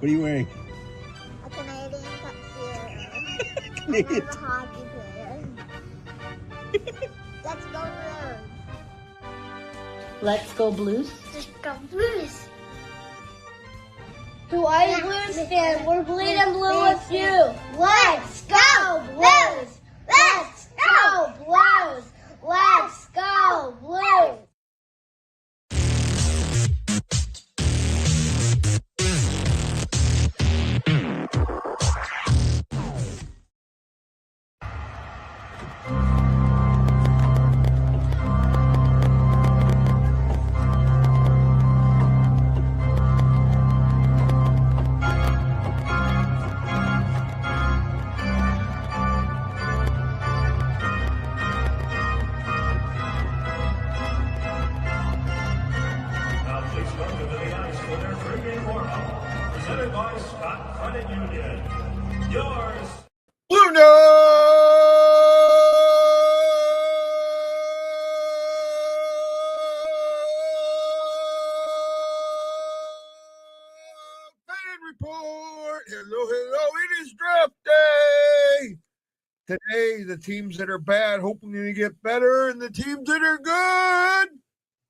What are you wearing? A Canadian tuxedo. Canadian I'm a hockey player. Let's go Blues. Let's go Blues. Let's go Blues. To all Blues fans, we're bleeding blue with you. Let's go Blues. Let's go Blues. Let's go Blues. Presented by Scott Credit Union. Yours. Blue Note! Fan report. Hello, hello. It is draft day. Today, the teams that are bad hoping to get better, and the teams that are good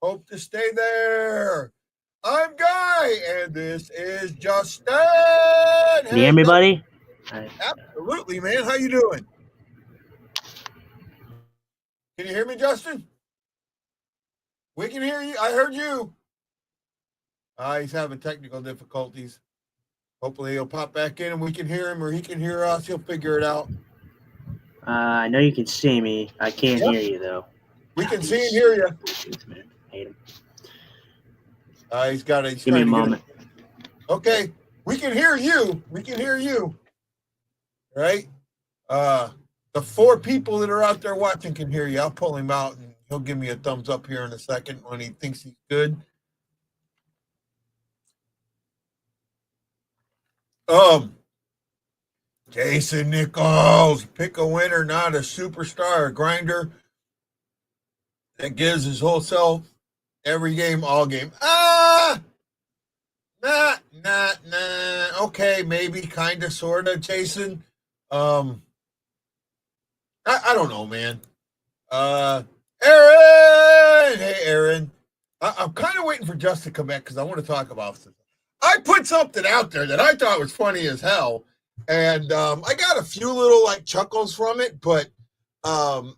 hope to stay there. I'm Guy, and this is Justin. Can you hear me, buddy? Absolutely, man. How you doing? Can you hear me, Justin? We can hear you. I heard you. He's having technical difficulties. Hopefully he'll pop back in and we can hear him, or he can hear us. He'll figure it out. I know you can see me. I can't hear you, though. We can see and hear you. Man, I hate him. He's got it. Give me a moment. Okay. We can hear you. We can hear you. Right? The 4 people that are out there watching can hear you. I'll pull him out and he'll give me a thumbs up here in a second when he thinks he's good. Jason Nichols, pick a winner, not a superstar, a grinder that gives his whole self every game, all game. Nah. Okay, maybe, kind of, sort of, Jason. I don't know, man. Aaron! Hey, Aaron. I'm kind of waiting for Justin to come back because I want to talk about this. I put something out there that I thought was funny as hell, and I got a few little, chuckles from it, but I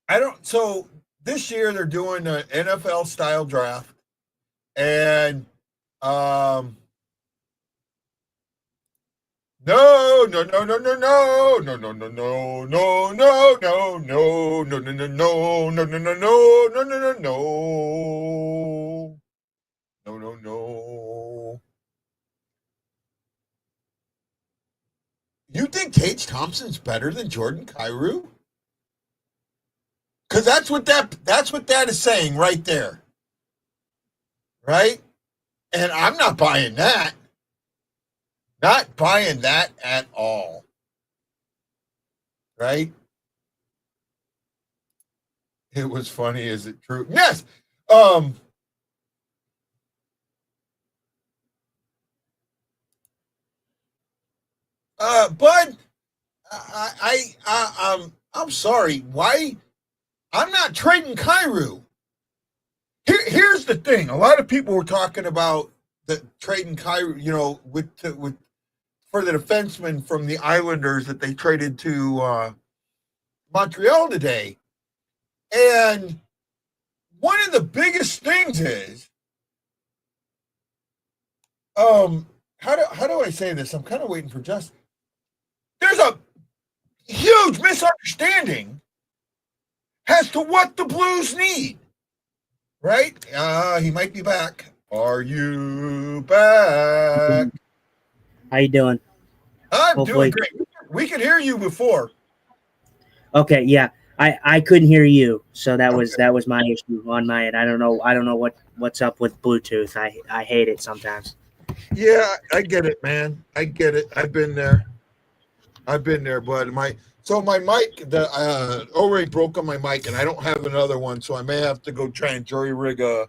don't – so this year they're doing an NFL-style draft, and no, You think Tage Thompson's better than Jordan Kyrou? Because that's what that is saying right there. Right? And I'm not buying that. Not buying that at all. Right? It was funny. Is it true? Yes. Bud, I'm sorry. Why? I'm not trading Kyrou. Here's the thing. A lot of people were talking about the trading Kyrou, with for the defenseman from the Islanders that they traded to Montreal today. And one of the biggest things is, how do I say this? I'm kind of waiting for Justin. There's a huge misunderstanding as to what the Blues need. Right? He might be back. Are you back? How you doing? I'm Hopefully. doing great. We could hear you before. Okay, yeah. I couldn't hear you, so that was my issue on my end. I don't know what's up with Bluetooth. I hate it sometimes. Yeah, I get it, man. I get it. I've been there, bud. My mic, the O-ring broke on my mic, and I don't have another one, so I may have to go try and jury rig a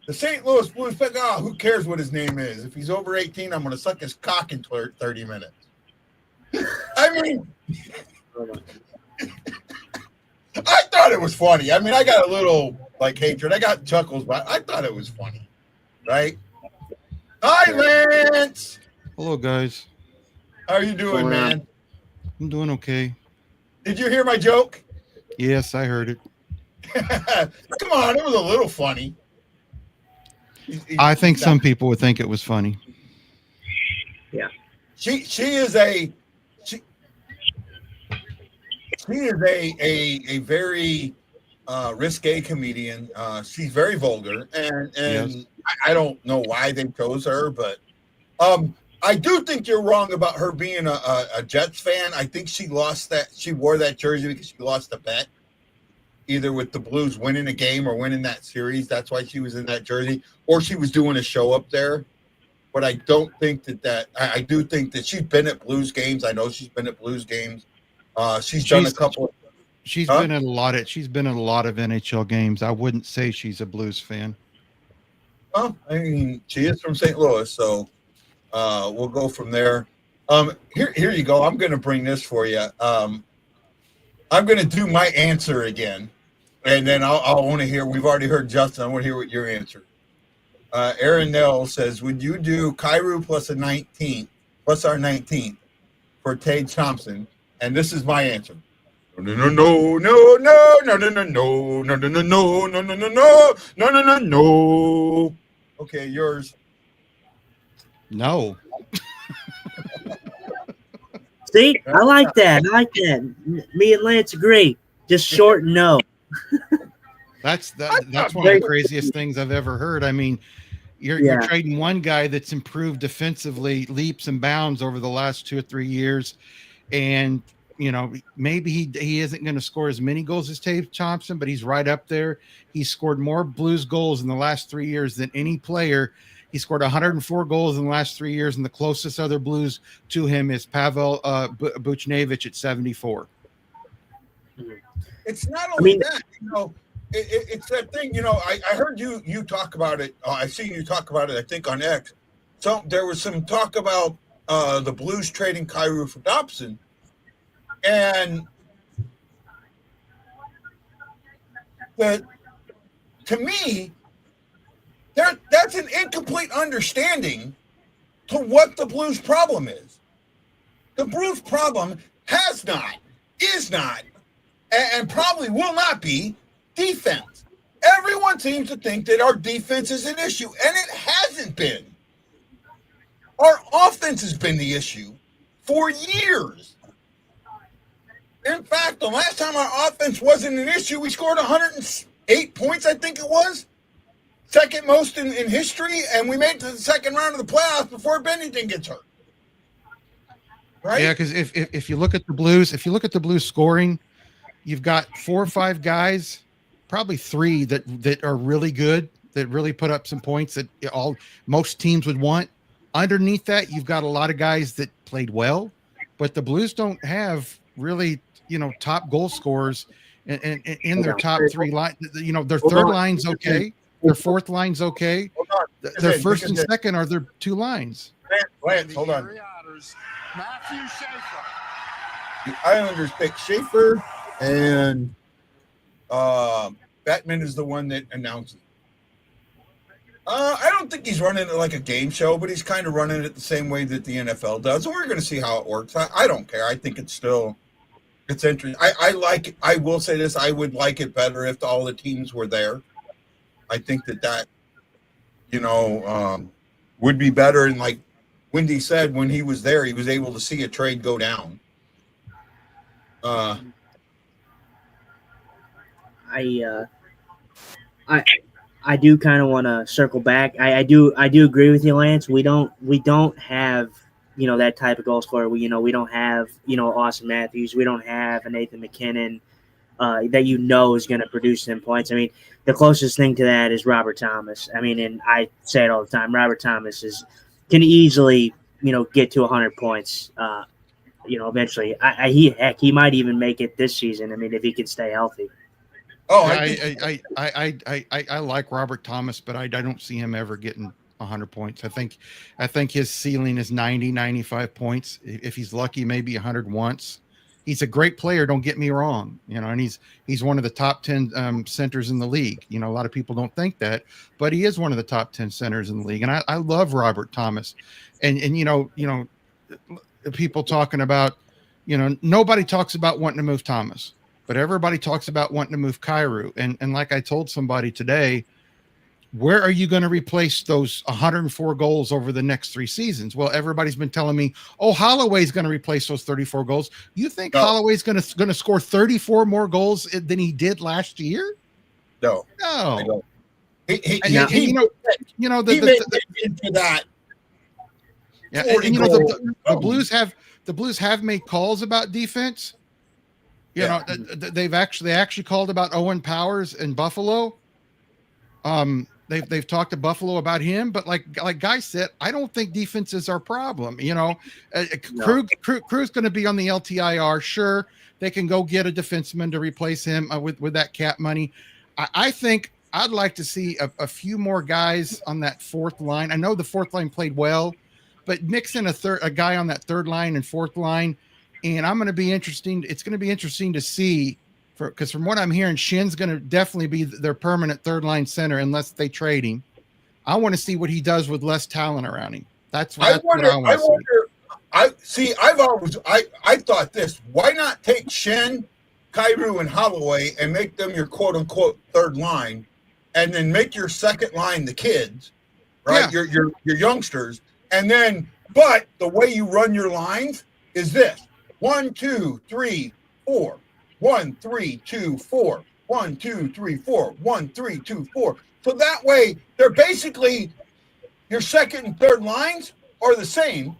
The St. Louis Blues pick, who cares what his name is? If he's over 18, I'm going to suck his cock in 30 minutes. I mean, I thought it was funny. I mean, I got a little, like, hatred. I got chuckles, but I thought it was funny, right? Hi, Lance. Hello, guys. How are you doing, man? I'm doing okay. Did you hear my joke? Yes, I heard it. Come on, it was a little funny. I think some people would think it was funny. Yeah. She is a very risque comedian. She's very vulgar, and Yes. I don't know why they chose her, but I do think you're wrong about her being a Jets fan. I think she wore that jersey because she lost a bet, either with the Blues winning a game or winning that series. That's why she was in that jersey, or she was doing a show up there. But I don't think I do think that she's been at Blues games. I know she's been at Blues games. She's done a couple. She's been in a lot of NHL games. I wouldn't say she's a Blues fan. Well, I mean, she is from St. Louis, so we'll go from there. Here you go. I'm going to bring this for you. I'm going to do my answer again, and then I'll want to hear. We've already heard Justin. I want to hear what your answer. Aaron Nell says, "Would you do Kyrou plus our 19th for Tage Thompson?" And this is my answer. No. Okay, yours. No. See, I like that. Me and Lance agree. Just short no. That's one of the craziest things I've ever heard. I mean, you're trading one guy that's improved defensively leaps and bounds over the last 2 or 3 years, and maybe he isn't going to score as many goals as Tage Thompson, but he's right up there. He's scored more Blues goals in the last 3 years than any player. He scored 104 goals in the last 3 years, and the closest other Blues to him is Pavel Buchnevich at 74. It's not only that, it's that thing. I heard you talk about it. I seen you talk about it, I think, on X. So there was some talk about the Blues trading Kyrou for Dobson. And to me, that's an incomplete understanding to what the Blues problem is. The Blues problem is not, and probably will not be defense. Everyone seems to think that our defense is an issue, and it hasn't been. Our offense has been the issue for years. In fact, the last time our offense wasn't an issue, we scored 108 points, I think it was. Second most in history, and we made it to the second round of the playoffs before Bennington gets hurt. Right? Yeah, because if you look at the Blues scoring, you've got 4 or 5 guys, probably 3 that are really good, that really put up some points that most teams would want. Underneath that, you've got a lot of guys that played well, but the Blues don't have really top goal scorers in their top 3 line. Their third line's okay. Their fourth line's okay. Their first and second are their 2 lines. Lance, hold on. Matthew Schaefer. The Islanders pick Schaefer, and Batman is the one that announces. I don't think he's running it like a game show, but he's kind of running it the same way that the NFL does. And we're going to see how it works. I don't care. I think it's interesting. I will say this. I would like it better if all the teams were there. I think that would be better. And like Wendy said, when he was there, he was able to see a trade go down. I do kind of want to circle back. I do agree with you, Lance. We don't have that type of goal scorer. We don't have Austin Matthews. We don't have a Nathan McKinnon that is going to produce some points. I mean, the closest thing to that is Robert Thomas. I mean, and I say it all the time. Robert Thomas can easily get to 100 points. Eventually. He might even make it this season. I mean, if he can stay healthy. Oh, I like Robert Thomas, but I don't see him ever getting 100 points. I think his ceiling is 90, 95 points. If he's lucky, maybe 100 once. He's a great player. Don't get me wrong, and he's one of the top 10 centers in the league. A lot of people don't think that, but he is one of the top 10 centers in the league. And I love Robert Thomas, and people talking about, nobody talks about wanting to move Thomas, but everybody talks about wanting to move Kyrou. And like I told somebody today, where are you going to replace those 104 goals over the next 3 seasons? Well, everybody's been telling me, oh, Holloway's going to replace those 34 goals. You think Holloway's going to score 34 more goals than he did last year? No. He made it into that. Yeah, the Blues have made calls about defense. They've actually called about Owen Powers in Buffalo. They've talked to Buffalo about him, but like Guy said, I don't think defense is our problem. Krug's going to be on the LTIR. Sure, they can go get a defenseman to replace him with that cap money. I think I'd like to see a few more guys on that fourth line. I know the fourth line played well, but mix in a guy on that third line and fourth line, and it's going to be interesting to see. Because from what I'm hearing, Shin's going to definitely be their permanent third line center unless they trade him. I want to see what he does with less talent around him. That's what I want to see. I thought this. Why not take Shin, Kyrou, and Holloway and make them your quote unquote third line, and then make your second line the kids, right? Yeah. Your youngsters, and then but the way you run your lines is this: 1, 2, 3, 4. 1, 3, 2, 4. 1, 2, 3, 4. 1, 3, 2, 4. So that way, they're basically your second and third lines are the same.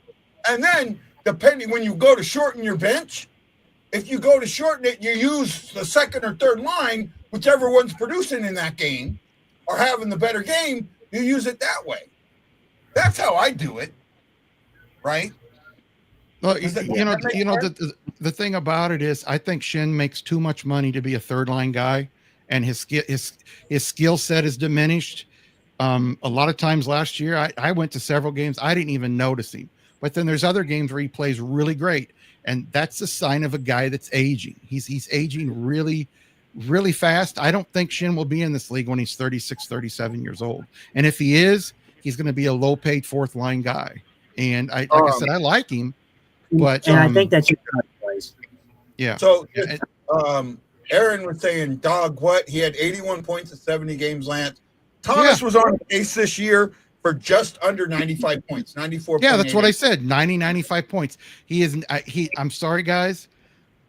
And then, depending when you go to shorten your bench, if you go to shorten it, you use the second or third line, whichever one's producing in that game or having the better game, you use it that way. That's how I do it, right? Well, the thing about it is, I think Shin makes too much money to be a third line guy, and his skill set is diminished. A lot of times last year, I went to several games, I didn't even notice him. But then there's other games where he plays really great, and that's a sign of a guy that's aging. He's aging really, really fast. I don't think Shin will be in this league when he's 36, 37 years old. And if he is, he's going to be a low-paid fourth line guy. And I said, I like him. But I think that's your place. Yeah. So Aaron was saying, dog, what? He had 81 points in 70 games, Lance. Thomas was on pace this year for just under 95 points, 94. Yeah, that's what I said. 95 points. He is. I'm sorry, guys.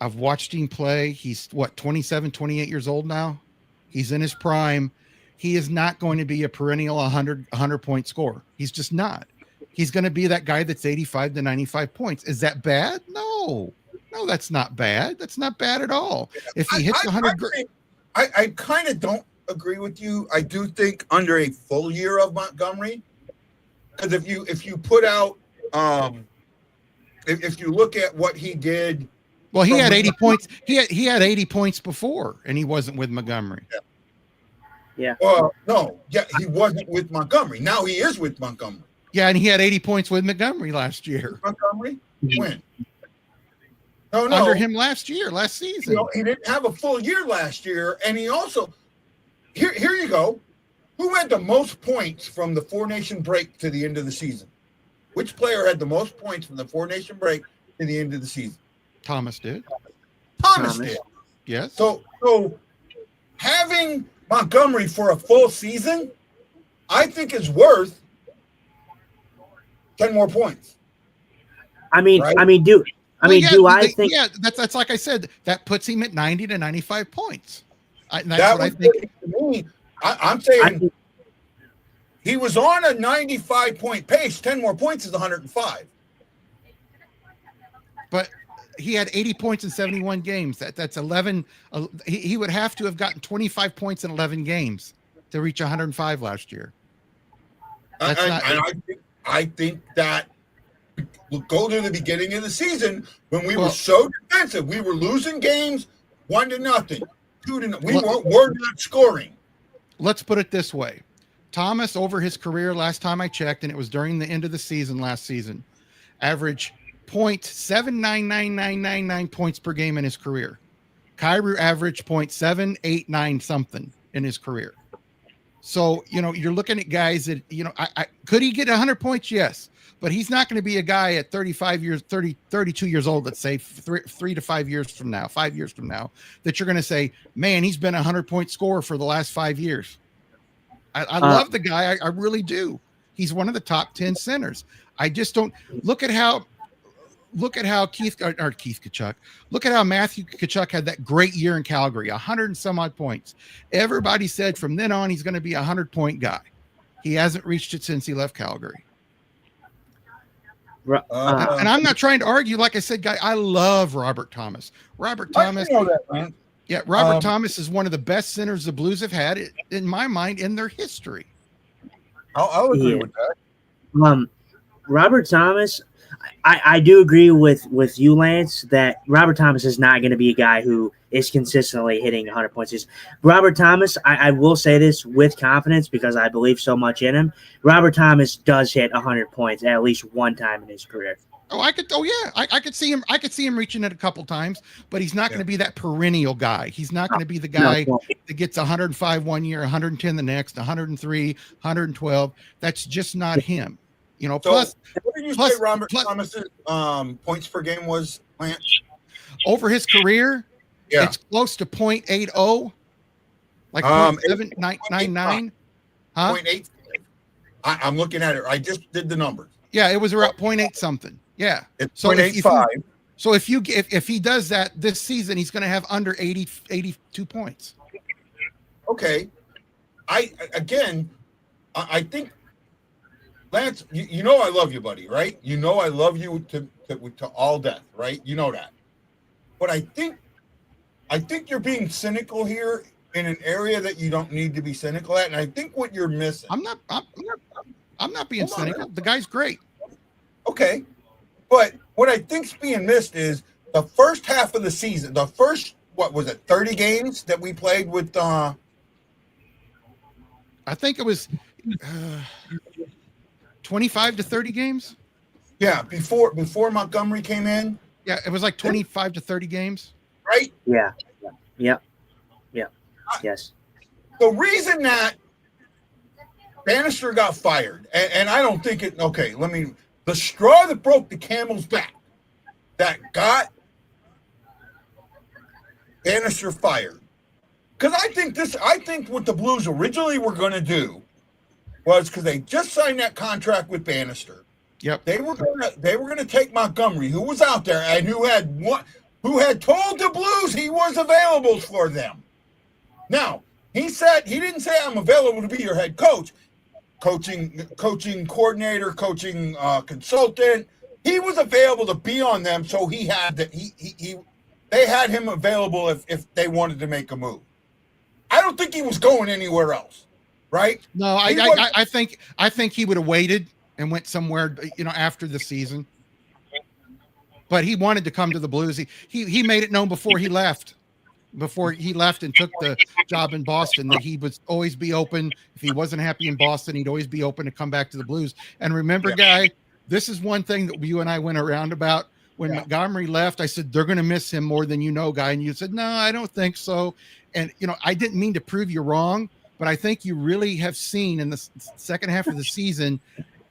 I've watched him play. He's 27, 28 years old now. He's in his prime. He is not going to be a perennial 100 point scorer. He's just not. He's going to be that guy that's 85 to 95 points. Is that bad? No, that's not bad. That's not bad at all. If he hits 100, I kind of don't agree with you. I do think under a full year of Montgomery, because if you put out, if you look at what he did, well, he had 80 points. He had 80 points before, and he wasn't with Montgomery. Yeah. Well, no, he wasn't with Montgomery. Now he is with Montgomery. Yeah, and he had 80 points with Montgomery last year. Montgomery? When? No. Under him last season. He didn't have a full year last year, and he also here you go. Who had the most points from the Four Nation break to the end of the season? Which player had the most points from the Four Nation break to the end of the season? Thomas did. Thomas did. Yes. So having Montgomery for a full season, I think is worth 10 more points. I mean, right? I think? Yeah, that's like I said. That puts him at 90 to 95 points. That's that what I think. To me, I'm saying he was on a 95 point pace. 10 more points is 105. But he had 80 points in 71 games. That's 11. He would have to have gotten 25 points in 11 games to reach 105 last year. I think that we'll go to the beginning of the season when we were so defensive. We were losing games 1-0. we're not scoring. Let's put it this way. Thomas, over his career, last time I checked, and it was during the end of the season last season, average 0.799999 points per game in his career. Kyrou averaged 0.789 something in his career. So, you're looking at guys that, could he get 100 points? Yes. But he's not going to be a guy at 32 years old, let's say 3 to 5 years from now, 5 years from now, that you're going to say, man, he's been a 100-point scorer for the last 5 years. I love the guy. I really do. He's one of the top 10 centers. I just don't look at how Keith Tkachuk. Look at how Matthew Tkachuk had that great year in Calgary, 100 and some odd points. Everybody said from then on he's going to be a 100-point guy. He hasn't reached it since he left Calgary. And I'm not trying to argue. Like I said, guy, I love Robert Thomas. Robert Thomas. I know that, man. Yeah, Robert Thomas is one of the best centers the Blues have had, in my mind, in their history. I'll agree with that. Robert Thomas, I do agree with you, Lance, that Robert Thomas is not going to be a guy who is consistently hitting 100 points. Robert Thomas, I will say this with confidence because I believe so much in him. Robert Thomas does hit 100 points at least one time in his career. I could see him. I could see him reaching it a couple times, but he's not going to be that perennial guy. He's not going to be the guy that gets 105 one year, 110 the next, 103, 112. That's just not him. Plus, what did you say Robert Thomas's points per game was, Lance? Over his career, it's close to 0.80, like 0.799. Huh? 0.8. I'm looking at it. I just did the numbers. Yeah, it was around 0.8 something. Yeah. It's 0.85. So if he does that this season, he's going to have under 82 points. Okay. I think Lance, you know I love you, buddy, right? You know I love you to all death, right? You know that. But I think you're being cynical here in an area that you don't need to be cynical at, and I think what you're missing. I'm not being cynical. The guy's great. Okay. But what I think's being missed is the first half of the season, the first 30 games that we played with I think it was 25 to 30 games. Yeah, before Montgomery came in. Yeah, it was like 25 to 30 games. Right? Yeah. Yes. The reason that Bannister got fired, and I don't think it. Okay, the straw that broke the camel's back that got Bannister fired. Because I think what the Blues originally were going to do was, because they just signed that contract with Bannister. Yep. They were going to take Montgomery, who was out there and who had told the Blues he was available for them. Now, he didn't say I'm available to be your head coach. Coaching coordinator, coaching consultant. He was available to be on them, so he had that. They had him available if they wanted to make a move. I don't think he was going anywhere else, right? No, I think he would have waited and went somewhere, after the season. But he wanted to come to the Blues. He made it known before he left and took the job in Boston that he would always be open. If he wasn't happy in Boston, he'd always be open to come back to the Blues. And remember, Guy, this is one thing that you and I went around about. When Montgomery left, I said, they're going to miss him more than Guy. And you said, no, I don't think so. And, I didn't mean to prove you wrong, but I think you really have seen in the second half of the season,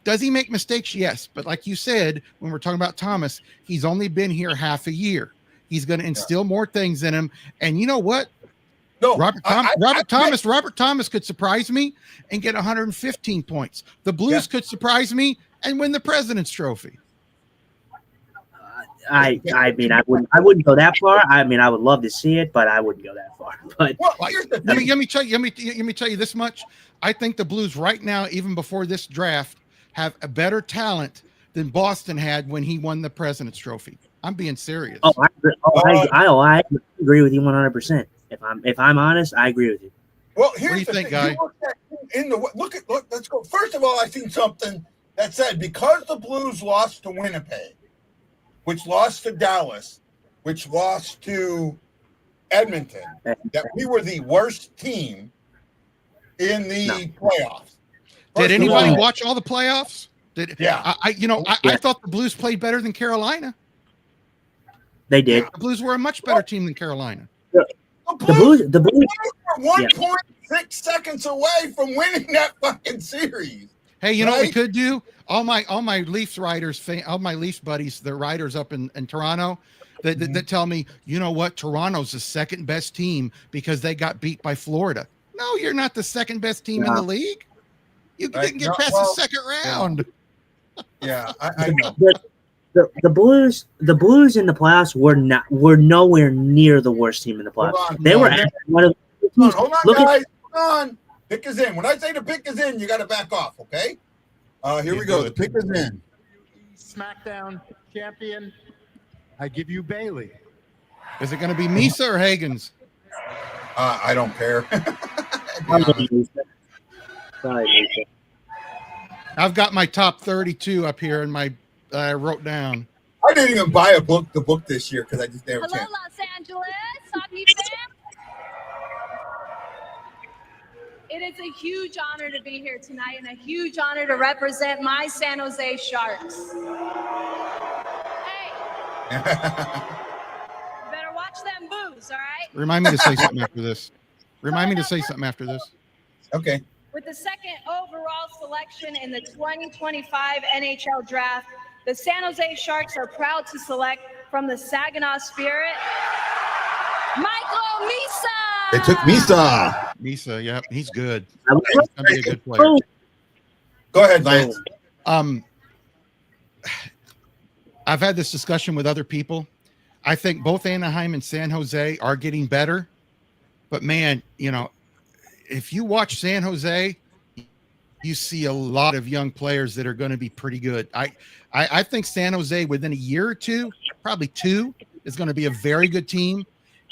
does he make mistakes? Yes. But like you said, when we're talking about Thomas, he's only been here half a year. He's going to instill more things in him. And you know what? No, Robert Thomas could surprise me and get 115 points. The Blues could surprise me and win the President's Trophy. I mean, I wouldn't go that far. I mean, I would love to see it, but I wouldn't go that far. But let me tell you this much. I think the Blues right now, even before this draft, have a better talent than Boston had when he won the President's Trophy. I'm being serious. I agree with you 100%. If I'm honest, I agree with you. Well, here's what do you think, Guy? Let's go. First of all, I seen something that said because the Blues lost to Winnipeg, which lost to Dallas, which lost to Edmonton that we were the worst team in the playoffs. Did anybody watch all the playoffs? Yeah. I thought the Blues played better than Carolina. They did. The Blues were a much better team than Carolina. The Blues were 1.6 seconds away from winning that fucking series. Hey, you know what we could do? All my Leafs writers, all my Leafs buddies, the writers up in Toronto, that tell me, you know what? Toronto's the second best team because they got beat by Florida. No, you're not the second best team in the league. You didn't get past the second round. Yeah, I know. The Blues in the playoffs were nowhere near the worst team in the playoffs. They were one of the teams. Hold on, guys. Hold on. Pick is in. When I say the pick is in, you got to back off, okay? Here we go. The pick is in. SmackDown champion, I give you Bailey. Is it going to be Misa or Hagens? I don't care. I've got my top 32 up here in my I wrote down. I didn't even buy the book this year because I just never. Hello, checked. Los Angeles. Hockey fans. It is a huge honor to be here tonight and a huge honor to represent my San Jose Sharks. Hey, you better watch them boos, all right? Remind me to say something after this. Okay. With the second overall selection in the 2025 NHL Draft, the San Jose Sharks are proud to select from the Saginaw Spirit, Michael Misa. They took Misa. Misa, yeah, he's good. He's gonna be a good player. Go ahead, Lance. I've had this discussion with other people. I think both Anaheim and San Jose are getting better, but man, if you watch San Jose, you see a lot of young players that are going to be pretty good. I think San Jose within a year or two, probably 2, is going to be a very good team.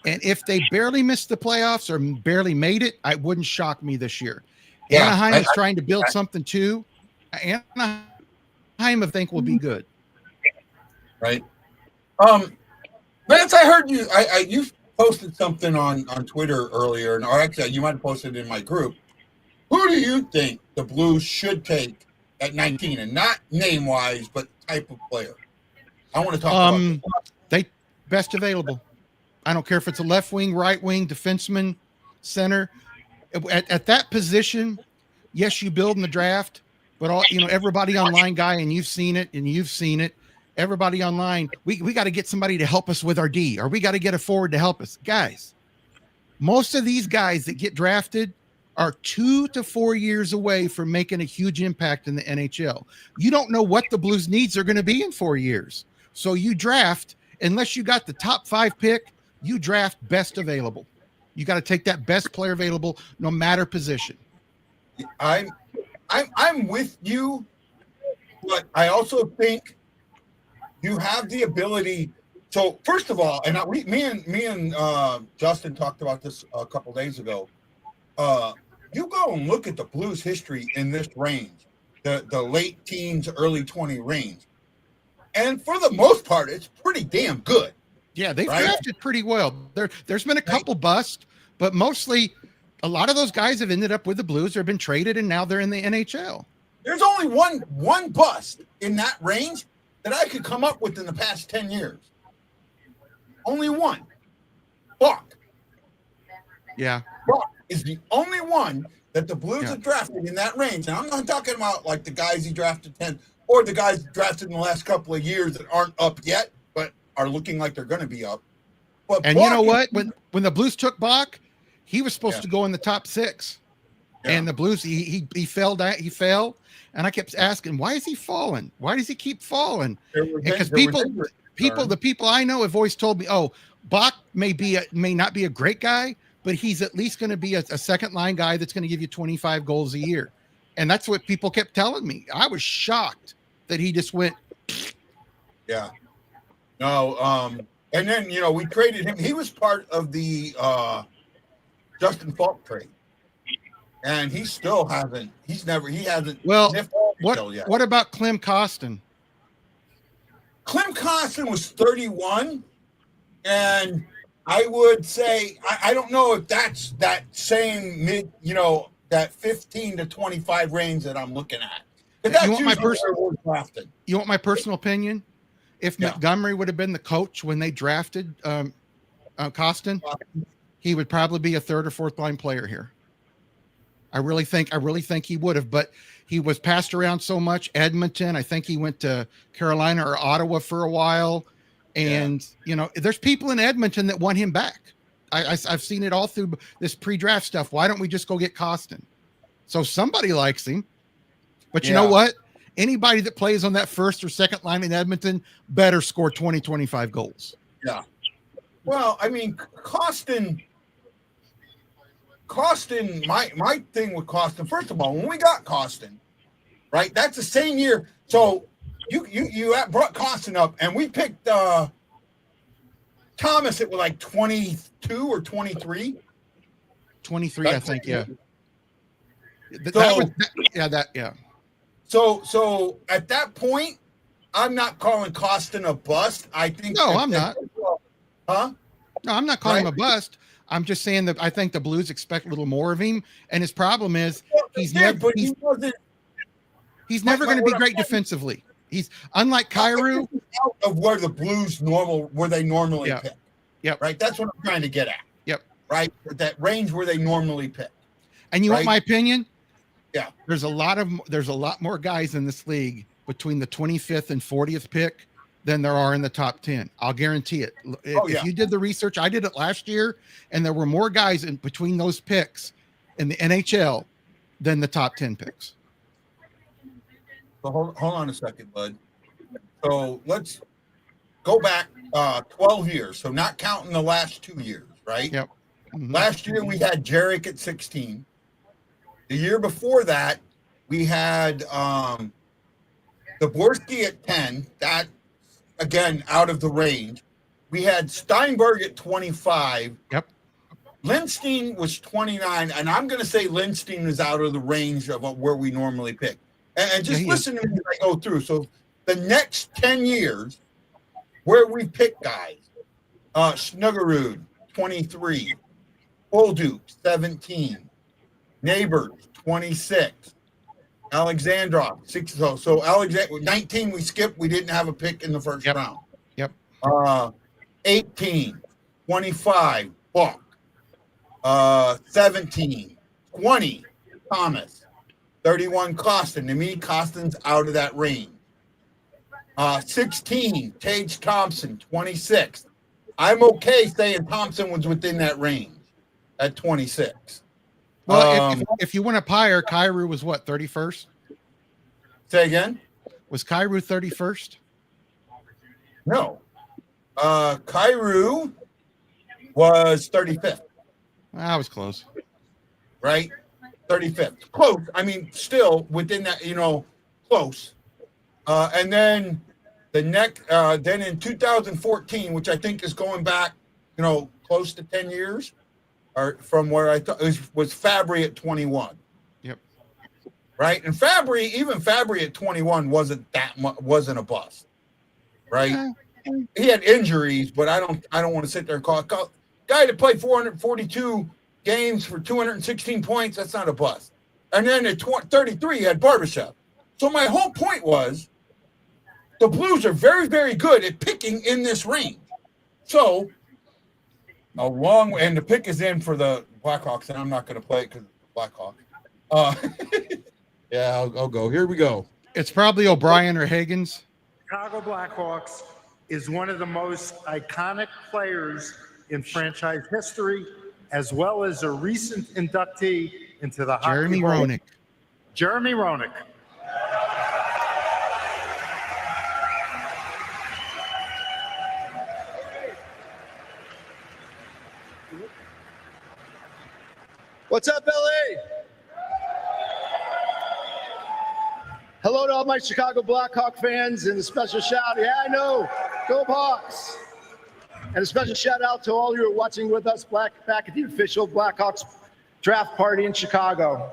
And if they barely missed the playoffs or barely made it, it wouldn't shock me this year. Yeah, Anaheim is trying to build something too. Anaheim, I think, will be good. Right. Lance, I heard you. You posted something on Twitter earlier, or actually, you might have posted it in my group. Who do you think the Blues should take at 19, and not name wise, but type of player? I want to talk about they best available. I don't care if it's a left wing, right wing, defenseman, center. At that position, yes, you build in the draft, but everybody online, guy, and you've seen it. Everybody online, we got to get somebody to help us with our D, or we got to get a forward to help us. Guys, most of these guys that get drafted are 2 to 4 years away from making a huge impact in the NHL. You don't know what the Blues needs are going to be in 4 years. So you draft, unless you got the top 5 pick, you draft best available. You got to take that best player available, no matter position. I'm with you, but I also think you have the ability. So first of all, and me and Justin talked about this a couple days ago. You go and look at the Blues history in this range, the late teens, early 20 range, and for the most part, it's pretty damn good. Yeah, they've drafted pretty well. There's been a couple busts, but mostly a lot of those guys have ended up with the Blues or have been traded, and now they're in the NHL. There's only one bust in that range that I could come up with in the past 10 years. Only one. Buck. Yeah. Buck is the only one that the Blues have drafted in that range. And I'm not talking about like the guys he drafted 10 or the guys drafted in the last couple of years that aren't up yet, but are looking like they're going to be up. But and Buck, you know what? When the Blues took Bach, he was supposed to go in the top 6. Yeah. And the Blues, he fell down. He fell. And I kept asking, why is he falling? Why does he keep falling? Because the people I know have always told me, oh, Bach may not be a great guy, but he's at least going to be a second line guy that's going to give you 25 goals a year. And that's what people kept telling me. I was shocked that he just went. Yeah. No. And then, we traded him. He was part of the Justin Falk trade. And he still hasn't. He hasn't. Well, what about Clem Costin? Clem Costin was 31, and I would say I don't know if that's that same mid, that 15 to 25 range that I'm looking at. But that's usually where we're drafted. You want my personal opinion? If Montgomery would have been the coach when they drafted Costin, he would probably be a third or fourth line player here. I really think he would have, but he was passed around so much. Edmonton, I think he went to Carolina or Ottawa for a while. And, there's people in Edmonton that want him back. I've seen it all through this pre-draft stuff. Why don't we just go get Costin? So somebody likes him. But you know what? Anybody that plays on that first or second line in Edmonton better score 20, 25 goals. Yeah. Well, I mean, Costin, my thing with Costin, first of all, when we got Costin, right, that's the same year. So you brought Costin up, and we picked Thomas at like 22 or 23. 23, I think, yeah. So at that point, I'm not calling Costin a bust. I think I'm not. Huh? No, I'm not calling him a bust. I'm just saying that I think the Blues expect a little more of him, and his problem is he's never going to be great defensively. He's unlike Kyrou. Out of where the Blues normally pick. Yep. Right. That's what I'm trying to get at. Yep. Right. That range where they normally pick. And you want my opinion? Yeah. There's a lot more guys in this league between the 25th and 40th pick than there are in the top 10. I'll guarantee it. If you did the research, I did it last year, and there were more guys in between those picks in the NHL than the top 10 picks. So hold on a second, bud. So let's go back 12 years. So not counting the last 2 years, right? Yep. Mm-hmm. Last year we had Jarek at 16. The year before that, we had Zaborski at 10. That, again, out of the range. We had Steinberg at 25. Yep. Lindstein was 29, and I'm going to say Lindstein is out of the range of where we normally pick. And just listen to me as I go through. So the next 10 years, where we pick guys, Snuggerud, 23. Olduke, 17. Neighbors, 26. Alexandrov, 6. So Alexander, 19 we skipped. We didn't have a pick in the first round. Yep. 18, 25, Buck. 17, 20, Thomas. 31, Costin. To me, Costin's out of that range. 16, Tage Thompson. 26. I'm okay saying Thompson was within that range at 26. Well, if you want to higher, Kyrou was what, 31st? Say again? Was Kyrou 31st? No. Kyrou was 35th. I was close. Right? 35th. Close. I mean, still within that, close. And then the next, then in 2014, which I think is going back, close to 10 years, or from where I thought was Fabry at 21. Yep. Right? And even Fabry at 21 wasn't a bust. Right? Yeah. He had injuries, but I don't want to sit there and call guy that played 442 games for 216 points. That's not a bust. And then at 33, he had Barbashev. So my whole point was the Blues are very, very good at picking in this range. So and the pick is in for the Blackhawks, and I'm not going to play it because Blackhawks. Yeah, I'll go. Here we go. It's probably O'Brien or Higgins. Chicago Blackhawks is one of the most iconic players in franchise history, as well as a recent inductee into the Jeremy Roenick. Jeremy Roenick. What's up, LA? Hello to all my Chicago Blackhawk fans, and a special shout. Yeah, I know. Go Hawks. And a special shout out to all you who are watching with us back at the official Blackhawks draft party in Chicago.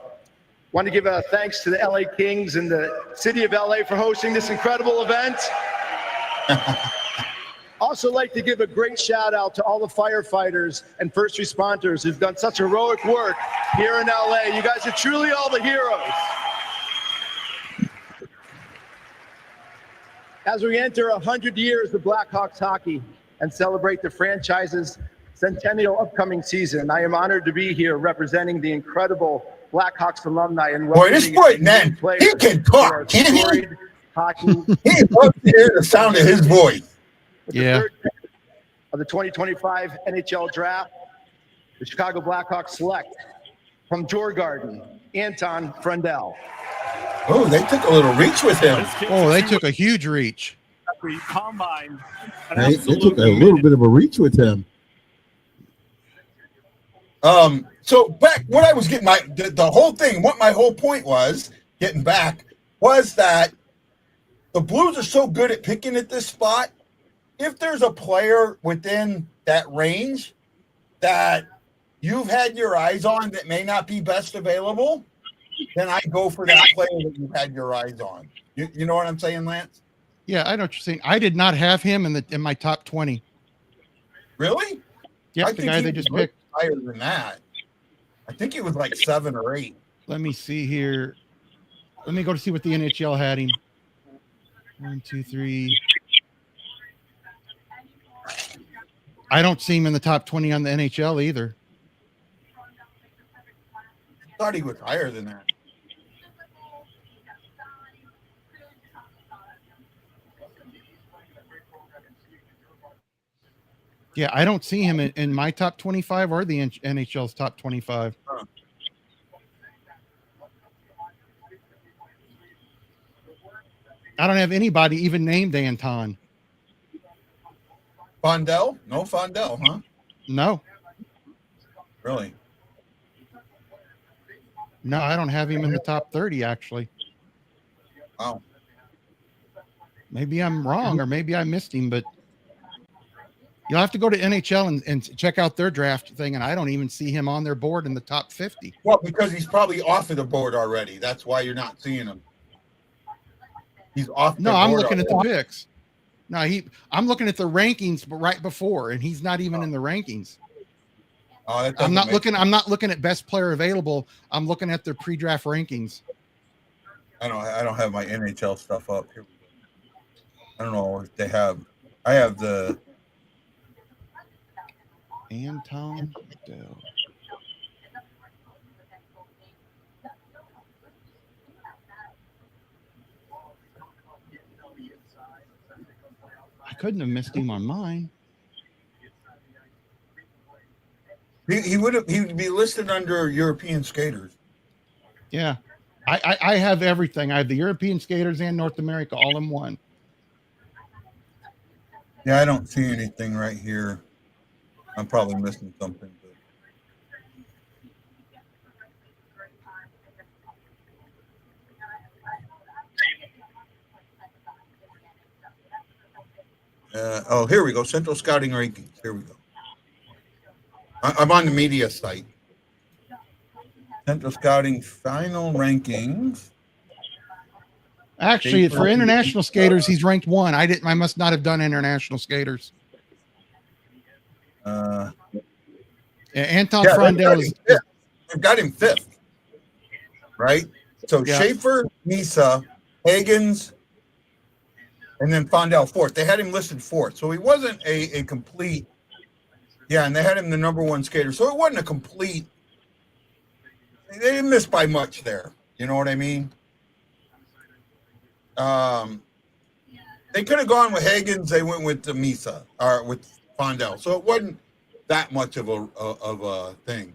Want to give a thanks to the LA Kings and the city of LA for hosting this incredible event. Also like to give a great shout out to all the firefighters and first responders who've done such heroic work here in LA. You guys are truly all the heroes. As we enter 100 years of Blackhawks hockey and celebrate the franchise's centennial upcoming season, I am honored to be here representing the incredible Blackhawks alumni and boy, this boy, man, he can talk, can't he? Hockey. He loves to hear the sound of his voice. Yeah. Of the 2025 NHL Draft, the Chicago Blackhawks select from Djurgården, Anton Frundell. Oh, they took a little reach with him. Oh, they took a huge reach. Combine. They took a little bit of a reach with him. So back, what I was getting the whole thing, what my whole point was, getting back, was that the Blues are so good at picking at this spot. If there's a player within that range that you've had your eyes on that may not be best available, then I go for that player that you had your eyes on. You know what I'm saying, Lance? Yeah, I know what you're saying. I did not have him in my top 20. Really? Yeah, I the guy they just picked. Higher than that. I think it was like 7 or 8. Let me see here. Let me go to see what the NHL had him. 1, 2, 3. I don't see him in the top 20 on the NHL either. I thought he was higher than that. Yeah, I don't see him in my top 25 or the NHL's top 25. Huh. I don't have anybody even named Anton. Fondell? No Fondell, huh? No. Really? No, I don't have him in the top 30, actually. Wow. Maybe I'm wrong, or maybe I missed him, but you'll have to go to NHL and check out their draft thing, and I don't even see him on their board in the top 50. Well, because he's probably off of the board already. That's why you're not seeing him. He's off the board. No, I'm looking at the already. picks. No, I'm looking at the rankings right before, and he's not even in the rankings. Oh, that I'm not doesn't make I'm not looking at best player available. I'm looking at their pre-draft rankings. I don't have my NHL stuff up here. I don't know if they have. I have the Anton Dell. I couldn't have missed him on mine. he would be listed under European skaters. Yeah. I have everything. I have the European skaters and North America all in one. Yeah, I don't see anything right here. I'm probably missing something. Oh, here we go. Central Scouting Rankings. Here we go. I'm on the media site. Central Scouting final rankings. Actually, for international skaters, he's ranked 1. I must not have done international skaters. Anton Frundell is. They've got him 5th, right? So Yeah. Schaefer, Misa, Hagens, and then Fondell 4th. They had him listed 4th, so he wasn't a complete. Yeah, and they had him the number 1 skater, so it wasn't a complete. They didn't miss by much there. You know what I mean? They could have gone with Hagens. They went with the Misa or with Fondell, so it wasn't that much of a thing.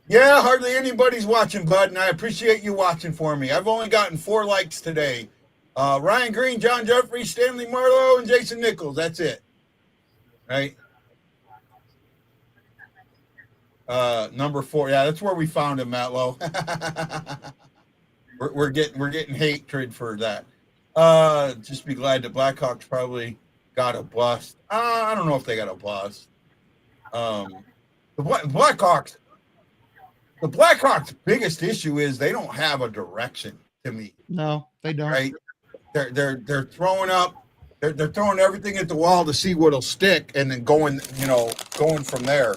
Yeah, hardly anybody's watching, bud, and I appreciate you watching for me. I've only gotten 4 likes today. Ryan Green, John Jeffrey, Stanley Marlowe, and Jason Nichols. That's it. Right? Number 4. Yeah, that's where we found him, Matlow. we're getting hatred for that. Just be glad the Blackhawks probably got a bust. I don't know if they got a bust. The Blackhawks' biggest issue is they don't have a direction to me. No, they don't. Right? they're throwing up. They're throwing everything at the wall to see what'll stick, and then going from there.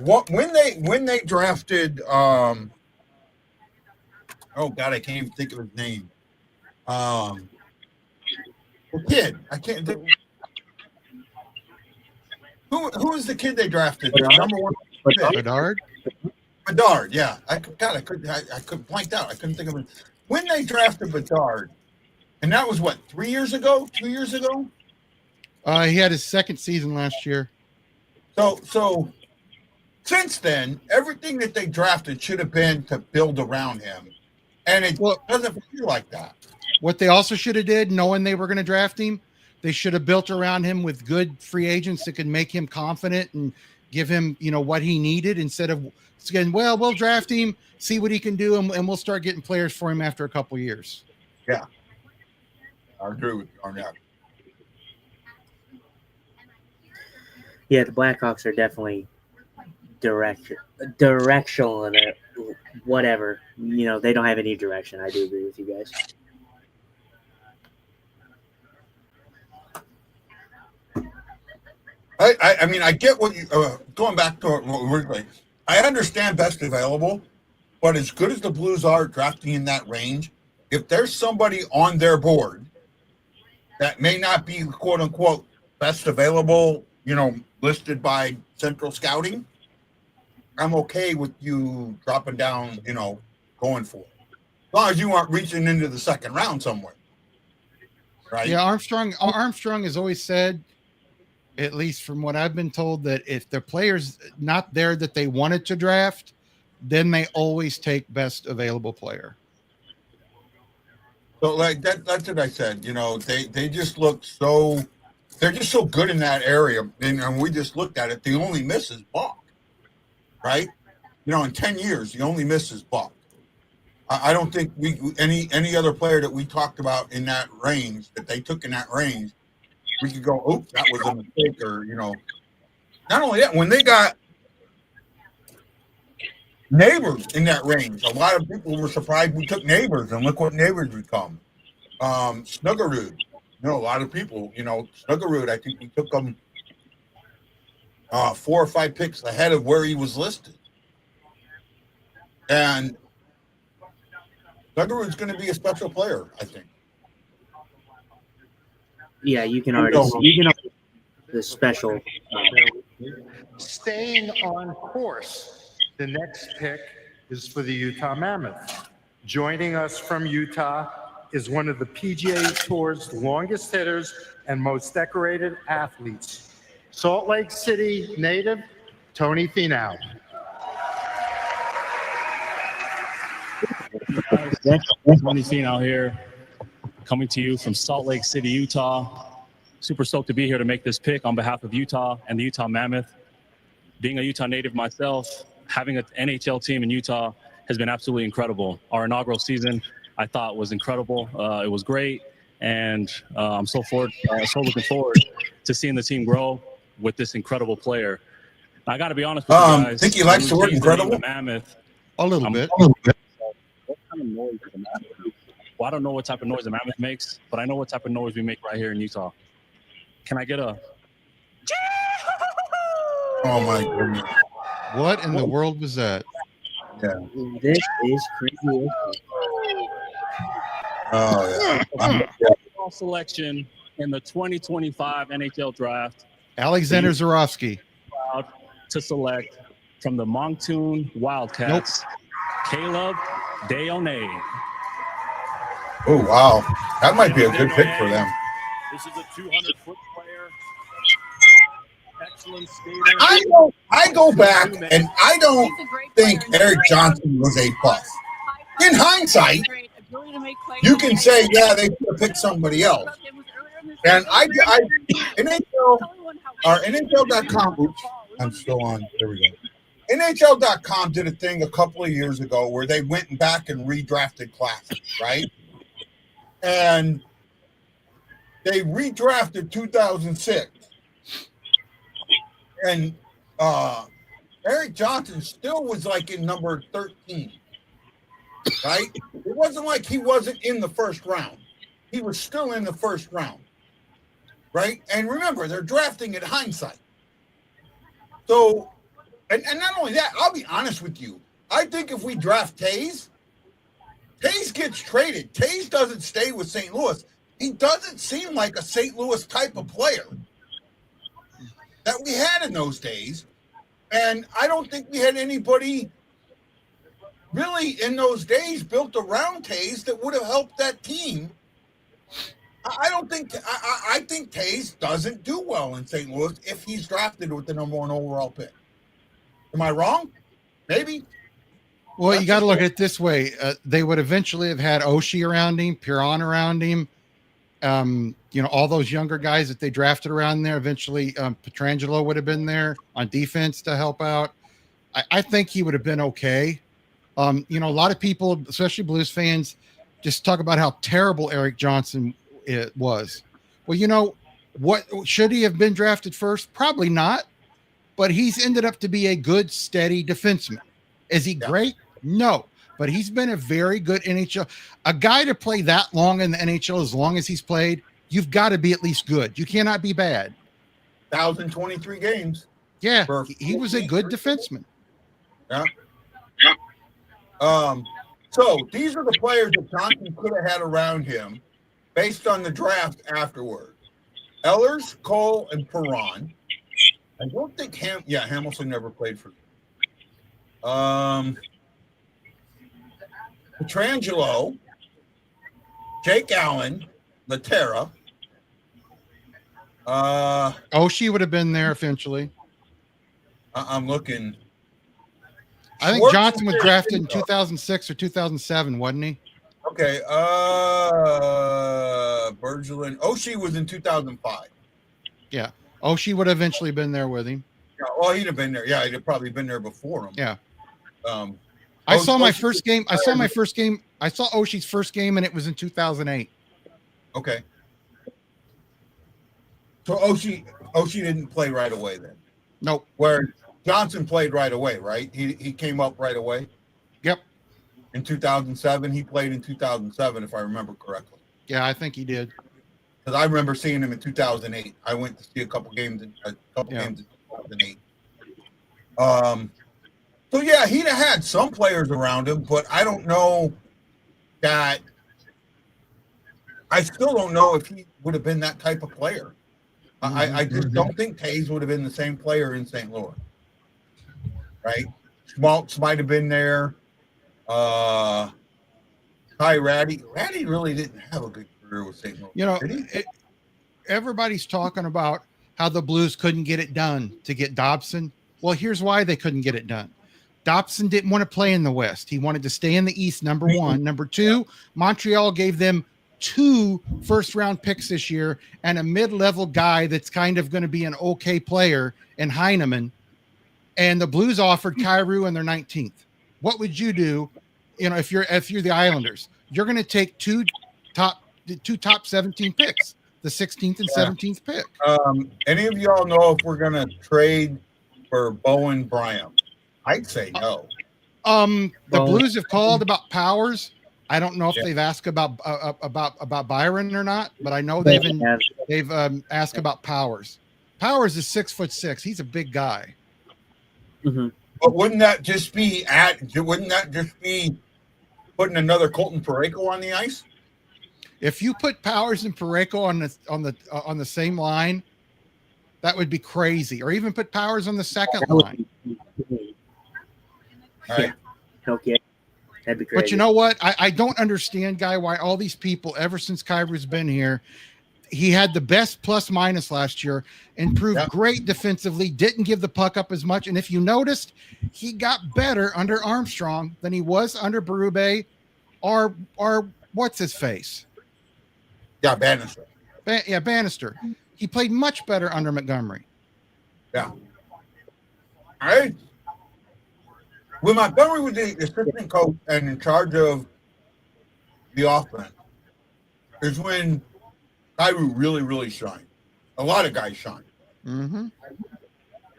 When they drafted oh God, I can't even think of his name. The kid, I can't think. Who is the kid they drafted? Number one, Bedard. Yeah, I could blanked out. I couldn't think of it. When they drafted Bedard, and that was what, 3 years ago, 2 years ago. He had his second season last year. So since then, everything that they drafted should have been to build around him, and it doesn't feel like that. What they also should have did, knowing they were going to draft him, they should have built around him with good free agents that could make him confident and give him, what he needed, instead of saying, well, we'll draft him, see what he can do, and we'll start getting players for him after a couple of years. Yeah, I agree with you on that. Yeah, the Blackhawks are definitely directional in it. Whatever. They don't have any direction. I do agree with you guys. I mean, I get what you going back to what we're saying. I understand best available, but as good as the Blues are drafting in that range, if there's somebody on their board that may not be quote unquote best available, listed by Central Scouting, I'm okay with you dropping down, going for it. As long as you aren't reaching into the second round somewhere. Right? Yeah, Armstrong has always said, at least from what I've been told, that if the player's not there that they wanted to draft, then they always take best available player. So like that's what I said. They just look so, they're just so good in that area. And we just looked at it. The only miss is Buck, right? In 10 years, the only miss is Buck. I don't think any other player that we talked about in that range, that they took in that range, we could go, oops, that was a mistake, or, not only that, when they got Neighbors in that range, a lot of people were surprised we took Neighbors, and look what Neighbors become. Snuggerud, a lot of people, Snuggerud, I think we took him 4 or 5 picks ahead of where he was listed. And Snuggerud's going to be a special player, I think. Yeah, you can already see the special. Staying on course, the next pick is for the Utah Mammoth. Joining us from Utah is one of the PGA Tour's longest hitters and most decorated athletes, Salt Lake City native Tony Finau. Tony Finau here, coming to you from Salt Lake City, Utah. Super stoked to be here to make this pick on behalf of Utah and the Utah Mammoth. Being a Utah native myself, having an NHL team in Utah has been absolutely incredible. Our inaugural season, I thought, was incredible. It was great, and I'm so looking forward to seeing the team grow with this incredible player. I got to be honest with you guys. I think he likes the word incredible. Mammoth. A little bit. What kind of noise does a mammoth make? Well, I don't know what type of noise a mammoth makes, but I know what type of noise we make right here in Utah. Can I get a? Oh my goodness! What in the world was that? Yeah. This is crazy. Oh yeah. Selection in the 2025 NHL Draft. Alexander Zurovsky. Proud to select from the Moncton Wildcats, Caleb Deone. Oh wow, that might be a good pick for them. This is a 200-foot player. Excellent skater. I go back, and I don't think Eric Johnson was a bust. In hindsight, you can say, yeah, they could have picked somebody else. And NHL.com, oops, I'm still on, there we go. NHL.com did a thing a couple of years ago where they went back and redrafted classes, right? And they redrafted 2006. And Eric Johnson still was like in number 13, right? It wasn't like he wasn't in the first round. he was still in the first round, right? And remember, they're drafting at hindsight. So, and not only that, I'll be honest with you. I think if we draft Taze gets traded. Taze doesn't stay with St. Louis. He doesn't seem like a St. Louis type of player that we had in those days. And I don't think we had anybody really in those days built around Taze that would have helped that team. I think Taze doesn't do well in St. Louis if he's drafted with the number 1 overall pick. Am I wrong? Maybe. Well, you got to look at it this way. They would eventually have had Oshie around him, Piron around him. All those younger guys that they drafted around there. Eventually, Pietrangelo would have been there on defense to help out. I think he would have been okay. A lot of people, especially Blues fans, just talk about how terrible Eric Johnson was. Well, what should he have been drafted first? Probably not. But he's ended up to be a good, steady defenseman. Is he great? No, but he's been a very good NHL. A guy to play that long in the NHL, as long as he's played, you've got to be at least good. You cannot be bad. 1,023 games. Yeah, he was a good defenseman. Yeah. So these are the players that Johnson could have had around him based on the draft afterward. Ehlers, Cole, and Perron. I don't think Hamilton never played for Pietrangelo, Jake Allen, Laterra. She would have been there eventually. I'm looking. I think Johnson was drafted in 2006 or 2007, wasn't he? Okay. Bergelin. Oshie was in 2005. Yeah. Oshie would have eventually been there with him. Yeah, well, he'd have been there. Yeah, he'd have probably been there before him. Yeah. I saw my first game. I saw Oshie's first game, and it was in 2008. Okay. So Oshie didn't play right away then. Nope. Where Johnson played right away, right? He came up right away. Yep. In 2007, he played in 2007, if I remember correctly. Yeah, I think he did. Because I remember seeing him in 2008. I went to see a couple games in 2008. So yeah, he'd have had some players around him, but I don't know that. I still don't know if he would have been that type of player. I just don't think Taze would have been the same player in St. Louis. Right? Schmaltz might have been there. Ty Ratty. Ratty really didn't have a good career with St. Louis. Everybody's talking about how the Blues couldn't get it done to get Dobson. Well, here's why they couldn't get it done. Dobson didn't want to play in the West. He wanted to stay in the East, number one. Number two, Montreal gave them 2 first-round picks this year and a mid-level guy that's kind of going to be an okay player in Heineman. And the Blues offered Kyrou in their 19th. What would you do, if you're the Islanders? You're going to take two top 17 picks, the 16th and 17th pick. Any of y'all know if we're going to trade for Bowen Bryant? I'd say no. The Blues have called about Powers. I don't know if they've asked about Byron or not, but I know they've asked about Powers. Powers is 6'6". He's a big guy. Mm-hmm. But wouldn't that just be putting another Colton Parayko on the ice? If you put Powers and Parayko on the same line, that would be crazy. Or even put Powers on the second line. All right. Okay. That'd be crazy. But you know what? I don't understand, Guy, why all these people, ever since Kyrou's been here, he had the best plus minus last year, improved great defensively, didn't give the puck up as much. And if you noticed, he got better under Armstrong than he was under Berube or what's his face? Yeah, Bannister. Bannister. He played much better under Montgomery. Yeah. All right. When Montgomery was the assistant coach and in charge of the offense, is when Kyrou really, really shined. A lot of guys shine. Mm-hmm.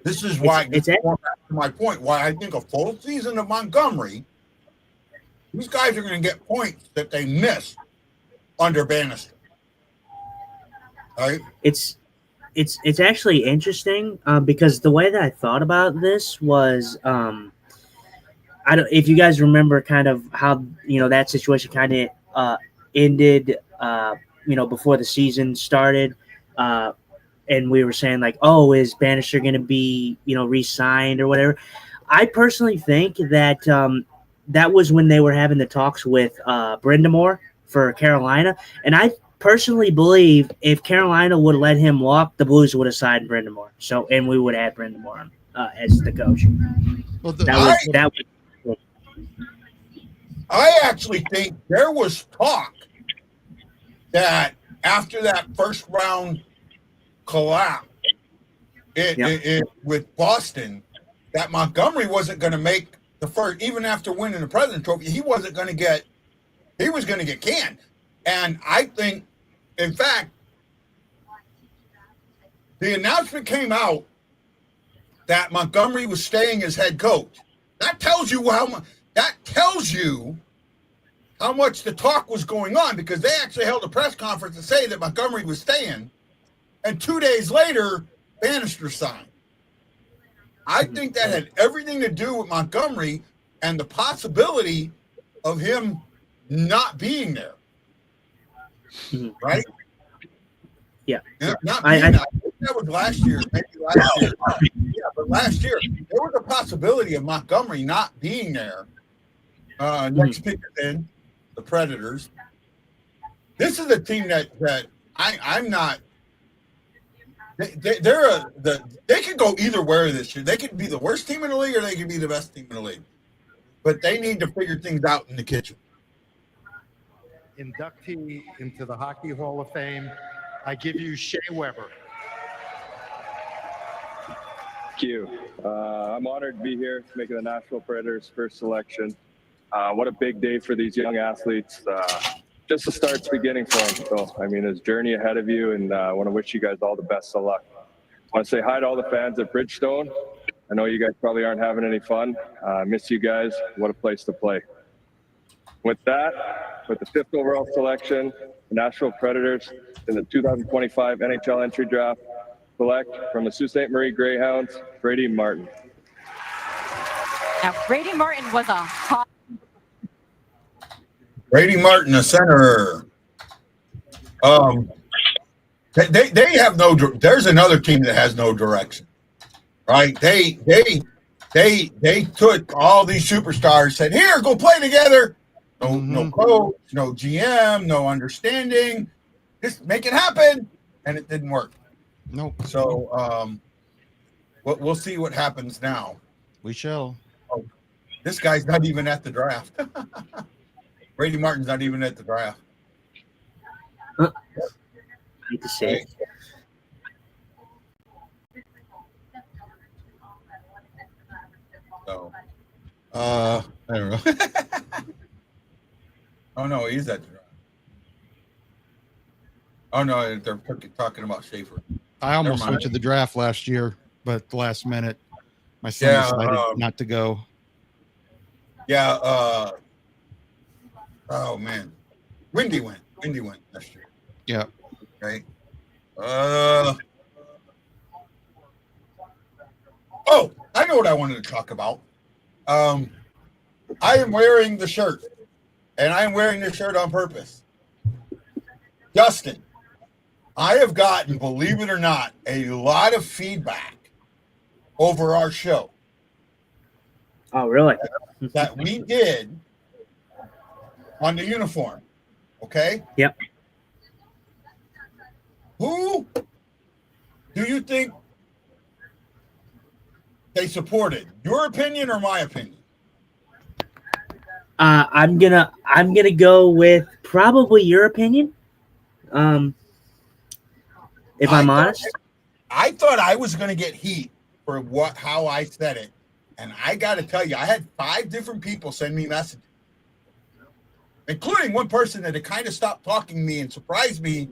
This is why, back to my point, why I think a full season of Montgomery, these guys are going to get points that they missed under Bannister. Right. It's actually interesting because the way that I thought about this was I don't if you guys remember kind of how that situation kind of ended before the season started, and we were saying like, oh, is Bannister going to be re-signed or whatever. I personally think that that was when they were having the talks with Brindamore for Carolina, and I personally believe if Carolina would have let him walk, the Blues would have signed Brindamore. So, and we would have Brindamore as the coach. Well, I actually think there was talk that after that first round collapse with Boston, that Montgomery wasn't going to make the first, even after winning the President's Trophy, he was going to get canned. And I think, in fact, the announcement came out that Montgomery was staying as head coach. That tells you how much the talk was going on, because they actually held a press conference to say that Montgomery was staying, and 2 days later, Bannister signed. I think that had everything to do with Montgomery and the possibility of him not being there. Right? Yeah. Not being there. I think that was last year, maybe last year. Yeah, but last year, there was a possibility of Montgomery not being there. Next pick in the Predators. This is a team that I'm not. They could go either way this year. They could be the worst team in the league, or they could be the best team in the league. But they need to figure things out in the kitchen. Inductee into the Hockey Hall of Fame, I give you Shea Weber. Thank you. I'm honored to be here making the Nashville Predators' first selection. What a big day for these young athletes. Just the start's beginning for them. So, I mean, there's a journey ahead of you, and I want to wish you guys all the best of luck. I want to say hi to all the fans at Bridgestone. I know you guys probably aren't having any fun. Miss you guys. What a place to play. With that, with the 5th overall selection, the Nashville Predators in the 2025 NHL entry draft, select from the Sault Ste. Marie Greyhounds, Brady Martin. Now, Brady Martin was a hot. Brady Martin, a center. They have no. There's another team that has no direction, right? They took all these superstars, said, "Here, go play together." No coach, no GM, no understanding. Just make it happen, and it didn't work. Nope. So, we'll see what happens now. We shall. Oh, this guy's not even at the draft. Brady Martin's not even at the draft. Need to say. So, I don't know. Oh no, he's at the draft. Oh no, they're talking about Schaefer. I almost went to the draft last year, but the last minute, my son decided not to go. Yeah. Oh man, Wendy went last year. Yeah. Okay. Oh, I know what I wanted to talk about. I am wearing the shirt, and I am wearing this shirt on purpose. Justin, I have gotten, believe it or not, a lot of feedback over our show. Oh, really? That we did on the uniform. Okay? Yep. Who do you think they supported? Your opinion or my opinion? I'm gonna go with probably your opinion. If I'm honest, I thought I was gonna get heat for how I said it, and I got to tell you, I had 5 different people send me messages, including one person that had kind of stopped talking to me and surprised me,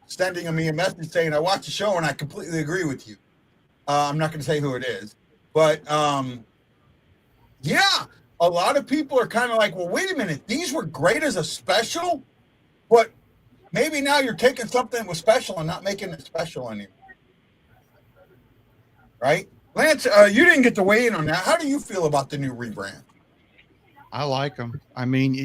sending me a message saying, "I watched the show and I completely agree with you." I'm not going to say who it is, but yeah, a lot of people are kind of like, "Well, wait a minute, these were great as a special, but maybe now you're taking something that was special and not making it special anymore. Right? Lance, you didn't get to weigh in on that. How do you feel about the new rebrand? I like them. I mean,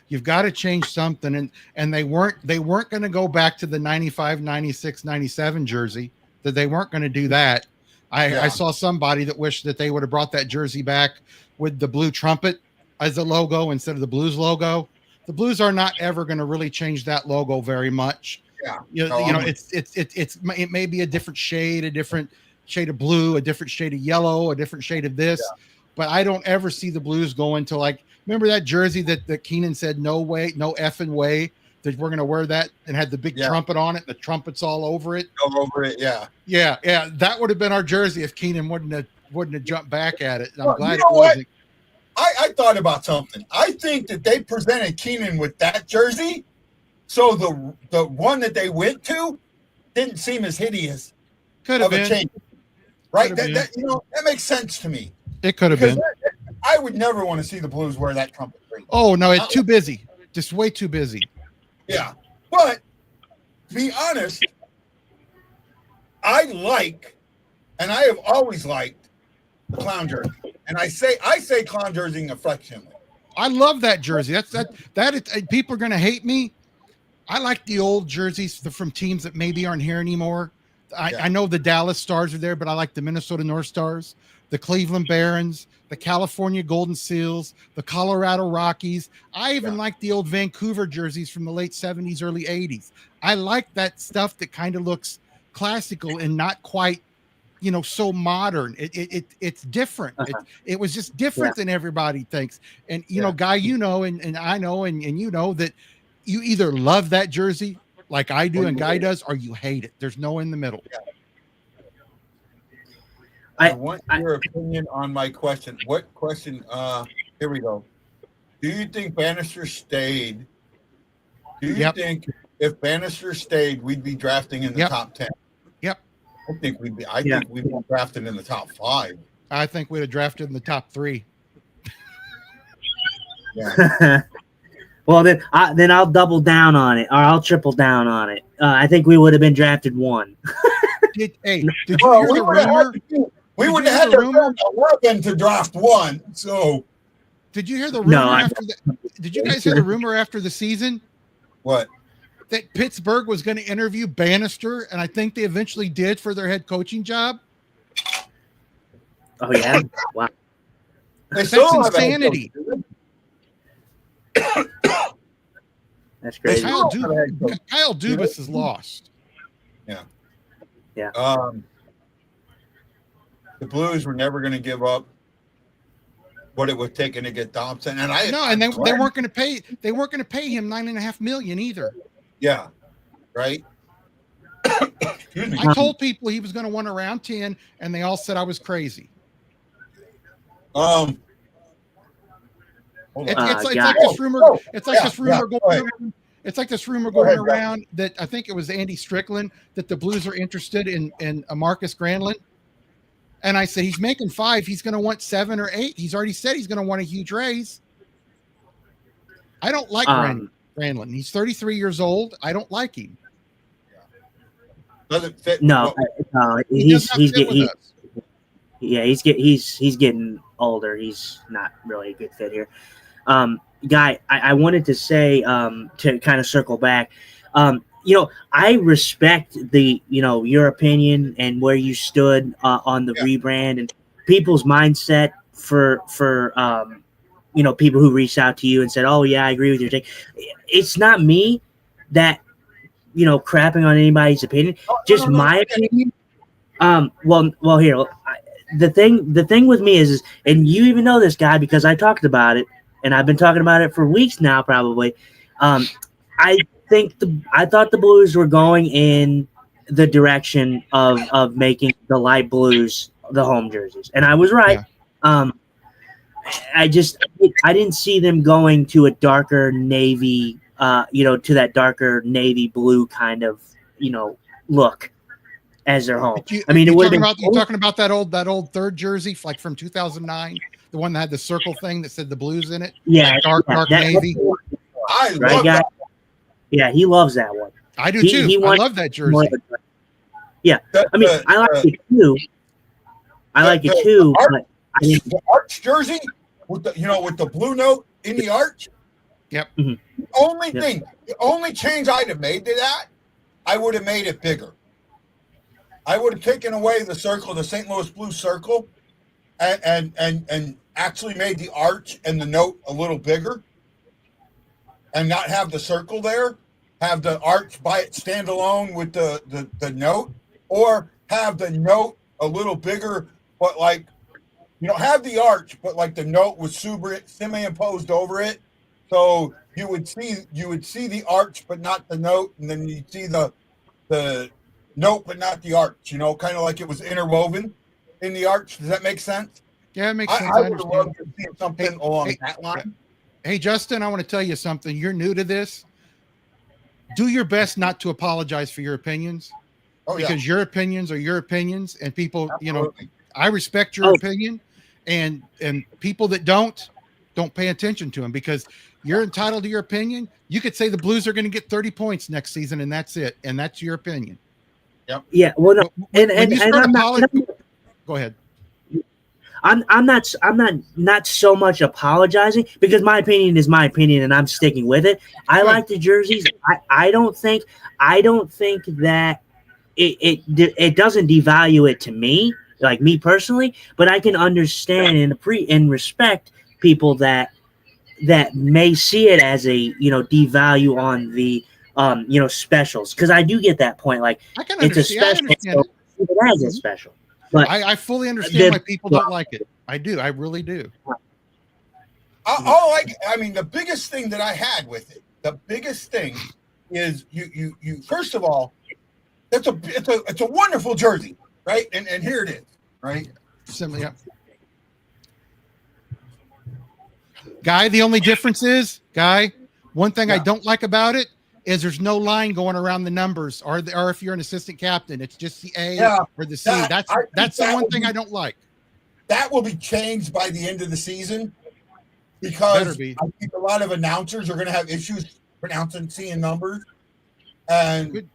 you've got to change something, and they weren't going to go back to the 95, 96, 97 jersey. That they weren't going to do that. I saw somebody that wished that they would have brought that jersey back with the blue trumpet as a logo instead of the Blues logo. The Blues are not ever going to really change that logo very much. Yeah, it may be a different shade of blue, a different shade of yellow, a different shade of this. Yeah. But I don't ever see the Blues going to, like, remember that jersey that Keenan said, no way, no effing way that we're going to wear that, and had the big trumpet on it, the trumpets all over it. All over it, yeah. Yeah. That would have been our jersey if Keenan wouldn't have jumped back at it. And I'm glad it wasn't. I thought about something. I think that they presented Keenan with that jersey, so the one that they went to didn't seem as hideous. Could have been. Change. Right? That makes sense to me. It could have been. I would never want to see the Blues wear that trumpet. Oh, no, it's too busy. Just way too busy. Yeah. But to be honest, I and I have always liked the clown jersey. And I say clown jersey affectionately. I love that jersey. People are going to hate me. I like the old jerseys from teams that maybe aren't here anymore. I know the Dallas Stars are there, but I like the Minnesota North Stars, the Cleveland Barons, the California Golden Seals, the Colorado Rockies. I even like the old Vancouver jerseys from the late 70s, early 80s. I like that stuff that kind of looks classical and not quite, so modern. It's different. It was just different than everybody thinks. And, Guy, and I know, and you know that you either love that jersey like I do and Guy does, or you hate it. There's no in the middle. I want your opinion on my question. What question? Here we go. Do you think Bannister stayed? Do you think if Bannister stayed, we'd be drafting in the top 10? Yep. I think we'd be drafted in the top 5. I think we'd have drafted in the top 3. Yeah. Well, then I'll double down on it, or I'll triple down on it. I think we would have been drafted 1. Did you hear the rumor? We wouldn't have had to weapon to draft 1. So, did you hear the rumor did you guys hear the rumor after the season? What? That Pittsburgh was going to interview Bannister, and I think they eventually did for their head coaching job. Oh yeah! Wow, that's insanity. That's crazy. Kyle Dubas is lost. Yeah. Yeah. The Blues were never going to give up what it was taking to get Thompson, and they weren't going to pay. They weren't going to pay him $9.5 million either. Yeah. Right. I told people he was going to win around 10, and they all said I was crazy. It's like this rumor. It's like this rumor going around. It's like this rumor going around that I think it was Andy Strickland that the Blues are interested in Marcus Granlund. And I said, he's making 5. He's going to want 7 or 8. He's already said he's going to want a huge raise. I don't like Granlund. He's 33 years old. I don't like him. Doesn't fit. No, he's getting older. He's not really a good fit here. Guy, I wanted to say to kind of circle back. I respect your opinion and where you stood on the rebrand and people's mindset for people who reached out to you and said, "Oh yeah, I agree with your take." It's not me that crapping on anybody's opinion. Just my opinion. Well, here, the thing with me is, and you even know this, guy, because I talked about it and I've been talking about it for weeks now, probably. I thought the Blues were going in the direction of making the light blues the home jerseys, and I was right. Yeah. I didn't see them going to a darker navy, to that darker navy blue kind of, look as their home. You're talking about that old third jersey, like from 2009, the one that had the circle thing that said the Blues in it. Yeah, dark navy. I love that. Yeah, he loves that one. I do too. I love that jersey. Yeah, I mean, I like it too. I like it too. But the arch jersey with the blue note in the arch. Yep. Mm-hmm. The only change I'd have made to that, I would have made it bigger. I would have taken away the circle, the St. Louis Blue circle, and actually made the arch and the note a little bigger, and not have the circle there. Have the arch by it stand alone with the note, or have the note a little bigger, but have the arch, but like the note was semi-imposed over it. So you would see the arch, but not the note, and then you'd see the note, but not the arch. Kind of like it was interwoven in the arch. Does that make sense? Yeah, it makes sense. I would love to see something along that line. Hey, Justin, I want to tell you something. You're new to this. Do your best not to apologize for your opinions, because your opinions are your opinions, and people, Absolutely. I respect your opinion, and people that don't pay attention to them, because you're entitled to your opinion. You could say the Blues are going to get 30 points next season, and that's it, and that's your opinion. Yep. Yeah. Well, no, and I'm not, go ahead. I'm not so much apologizing, because my opinion is my opinion and I'm sticking with it. I like the jerseys. I don't think that it doesn't devalue it to me, like me personally, but I can understand and respect people that may see it as a devalue on the specials, because I do get that point. Like, I can it's a understand. special, so it as a special. But I fully understand why people don't like it. I do. I really do. The biggest thing that I had with it, the biggest thing is you first of all, it's a wonderful jersey, right? And here it is, right? Simply up. Guy, the only difference is, one thing I don't like about it is there's no line going around the numbers, or if you're an assistant captain, it's just the A or the C. That's the one thing I don't like. That will be changed by the end of the season, because I think a lot of announcers are going to have issues pronouncing C and numbers, and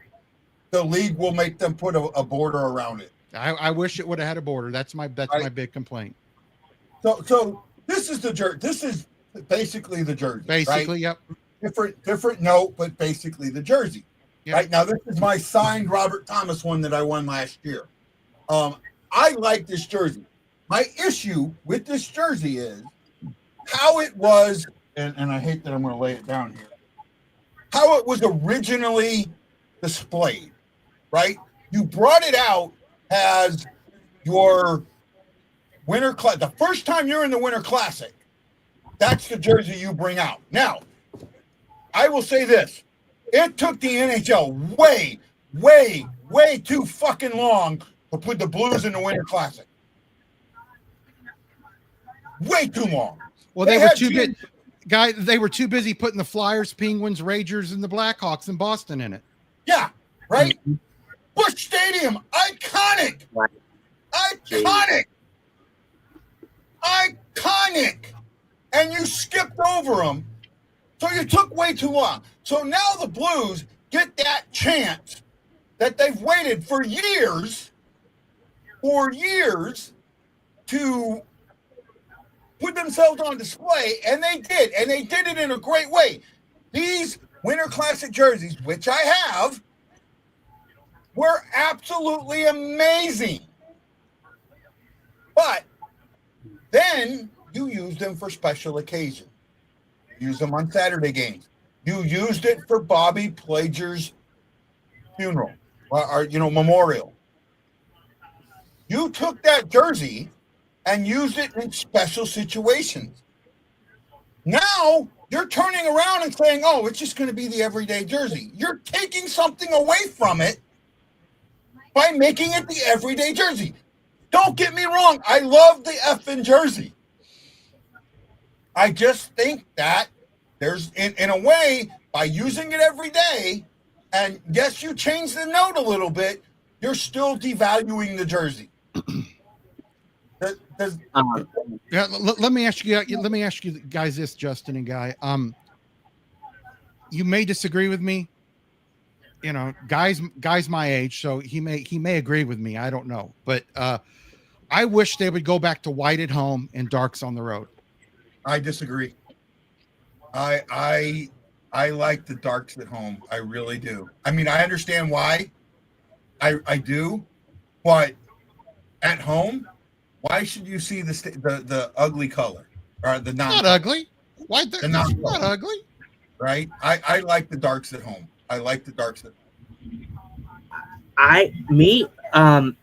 the league will make them put a border around it. I wish it would have had a border. That's my big complaint. So this is the jersey. This is basically the jersey. Basically, right? Yep. Different note, but basically the jersey. Yep. Right now, this is my signed Robert Thomas one that I won last year. I like this jersey. My issue with this jersey is how it was, and I hate that I'm going to lay it down here, how it was originally displayed, right? You brought it out as your Winter Classic. The first time you're in the Winter Classic, that's the jersey you bring out. Now, I will say this. It took the NHL way, way, way too fucking long to put the Blues in the Winter Classic. Way too long. Well, they were too busy. They were too busy putting the Flyers, Penguins, Rangers, and the Blackhawks in Boston in it. Yeah, right? Busch Stadium, iconic. And you skipped over them. So you took way too long. So now the Blues get that chance that they've waited for years to put themselves on display, and they did it in a great way. These Winter Classic jerseys, which I have, were absolutely amazing. But then you use them for special occasions. Use them on Saturday games. You used it for Bobby Plager's funeral or memorial. You took that jersey and used it in special situations. Now you're turning around and saying, oh, it's just going to be the everyday jersey. You're taking something away from it by making it the everyday jersey. Don't get me wrong. I love the effing jersey. I just think that there's, in a way, by using it every day, and yes, you change the note a little bit, you're still devaluing the jersey. Let me ask you guys this, Justin and Guy. you may disagree with me. You know, guys my age, so he may agree with me. I don't know, but I wish they would go back to white at home and darks on the road. I disagree. I like the darks at home. I really do. I mean, I understand why. I do, but at home, why should you see the ugly color or the non? Not ugly. Why? The It's not ugly. Right. I like the darks at home. I like the darks at home.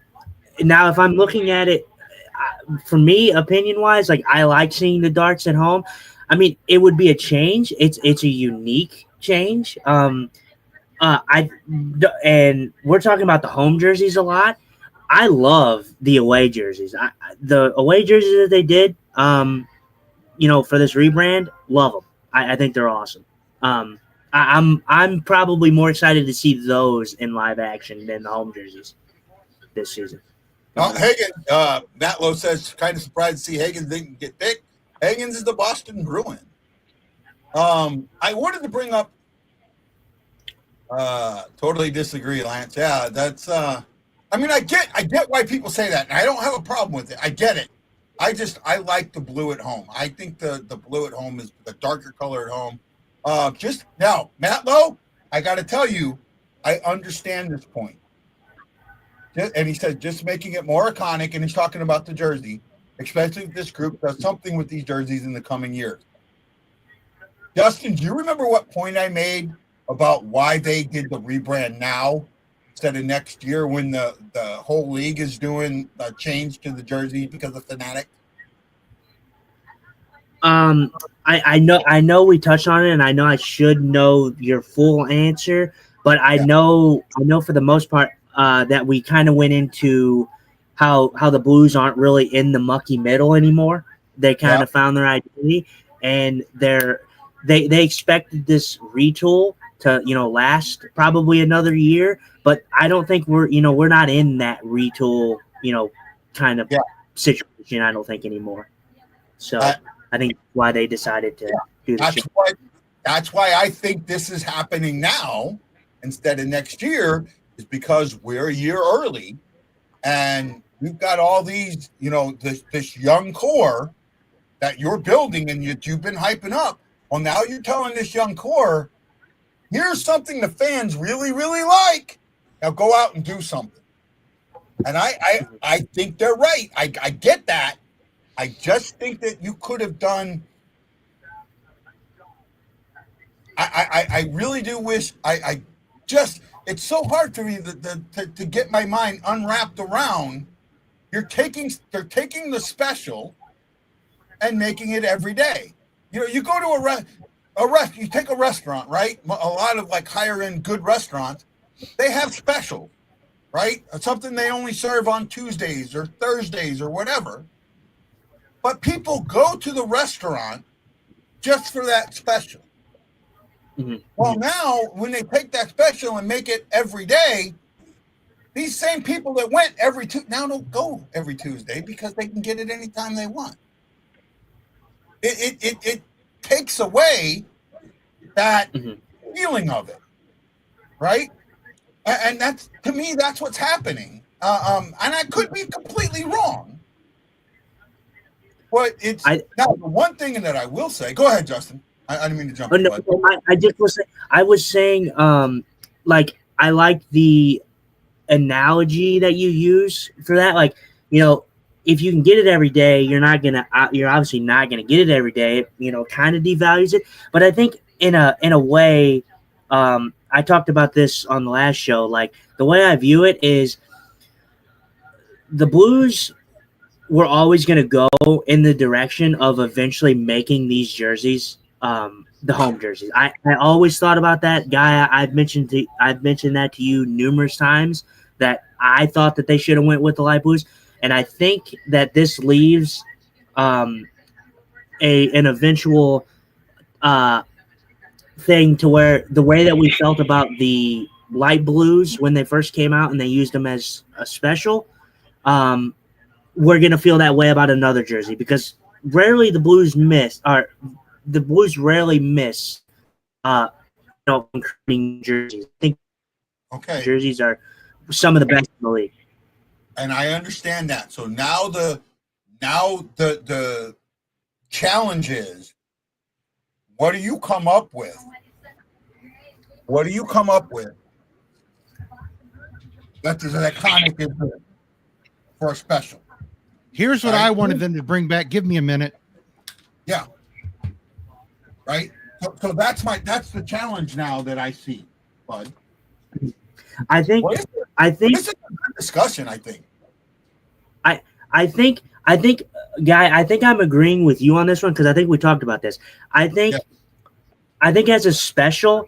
Now if I'm looking at it, for me, opinion wise, like I like seeing the darks at home. I mean, it would be a change. It's a unique change. And we're talking about the home jerseys a lot. I love the away jerseys. The away jerseys that they did, for this rebrand, love them. I think they're awesome. I'm probably more excited to see those in live action than the home jerseys this season. Hagen, Matlow says, kind of surprised to see Hagen didn't get picked. Hagen's is the Boston Bruin. I wanted to bring up. Totally disagree, Lance. Yeah, that's. I mean, I get why people say that, and I don't have a problem with it. I get it. I like the blue at home. I think the blue at home is the darker color at home. Just now, Matlow, I got to tell you, I understand this point. And he said just making it more iconic, and he's talking about the jersey, especially if this group does something with these jerseys in the coming years. Justin, do you remember what point I made about why they did the rebrand now instead of next year when the whole league is doing a change to the jersey because of Fanatic? I know we touched on it, and I know I should know your full answer, but I know for the most part that we kind of went into how the Blues aren't really in the mucky middle anymore. They kind of found their identity, and they expected this retool to last probably another year, but I don't think we're not in that retool kind of situation. I don't think anymore. So I think why they decided to do this. That's why I think this is happening now instead of next year, is because we're a year early and we've got all these, this young core that you're building and you've been hyping up. Well, now you're telling this young core, here's something the fans really, really like. Now go out and do something. And I think they're right. I get that. I just think that you could have done. I really do wish. It's so hard for me to get my mind unwrapped around. They're taking the special and making it every day. You go to you take a restaurant, right? A lot of like higher end good restaurants, they have special, right? Something they only serve on Tuesdays or Thursdays or whatever. But people go to the restaurant just for that special. Mm-hmm. Well, now when they take that special and make it every day, these same people that went now don't go every Tuesday because they can get it anytime they want. It takes away that feeling of it, right? And that's, to me, that's what's happening. And I could be completely wrong. But now the one thing that I will say. Go ahead, Justin. I didn't mean to jump. I was saying, I like the analogy that you use for that. Like, if you can get it every day, you're obviously not gonna get it every day. It, kind of devalues it. But I think in a way, I talked about this on the last show. Like, the way I view it is, the Blues were always going to go in the direction of eventually making these jerseys the home jerseys. I always thought about that. Guy, I've mentioned that to you numerous times, that I thought that they should have went with the light blues, and I think that this leaves an eventual thing to where the way that we felt about the light blues when they first came out and they used them as a special, we're going to feel that way about another jersey, because rarely the Blues rarely miss including jerseys. I think Okay. jerseys are some of the best in the league. And I understand that. So now the challenge is, what do you come up with? What do you come up with that is iconic for a special? Here's what I wanted them to bring back. Give me a minute. Yeah. Right. So that's the challenge now that I see, bud. I think this is a good discussion. I think, Guy, I think I'm agreeing with you on this one because I think we talked about this. I think as a special,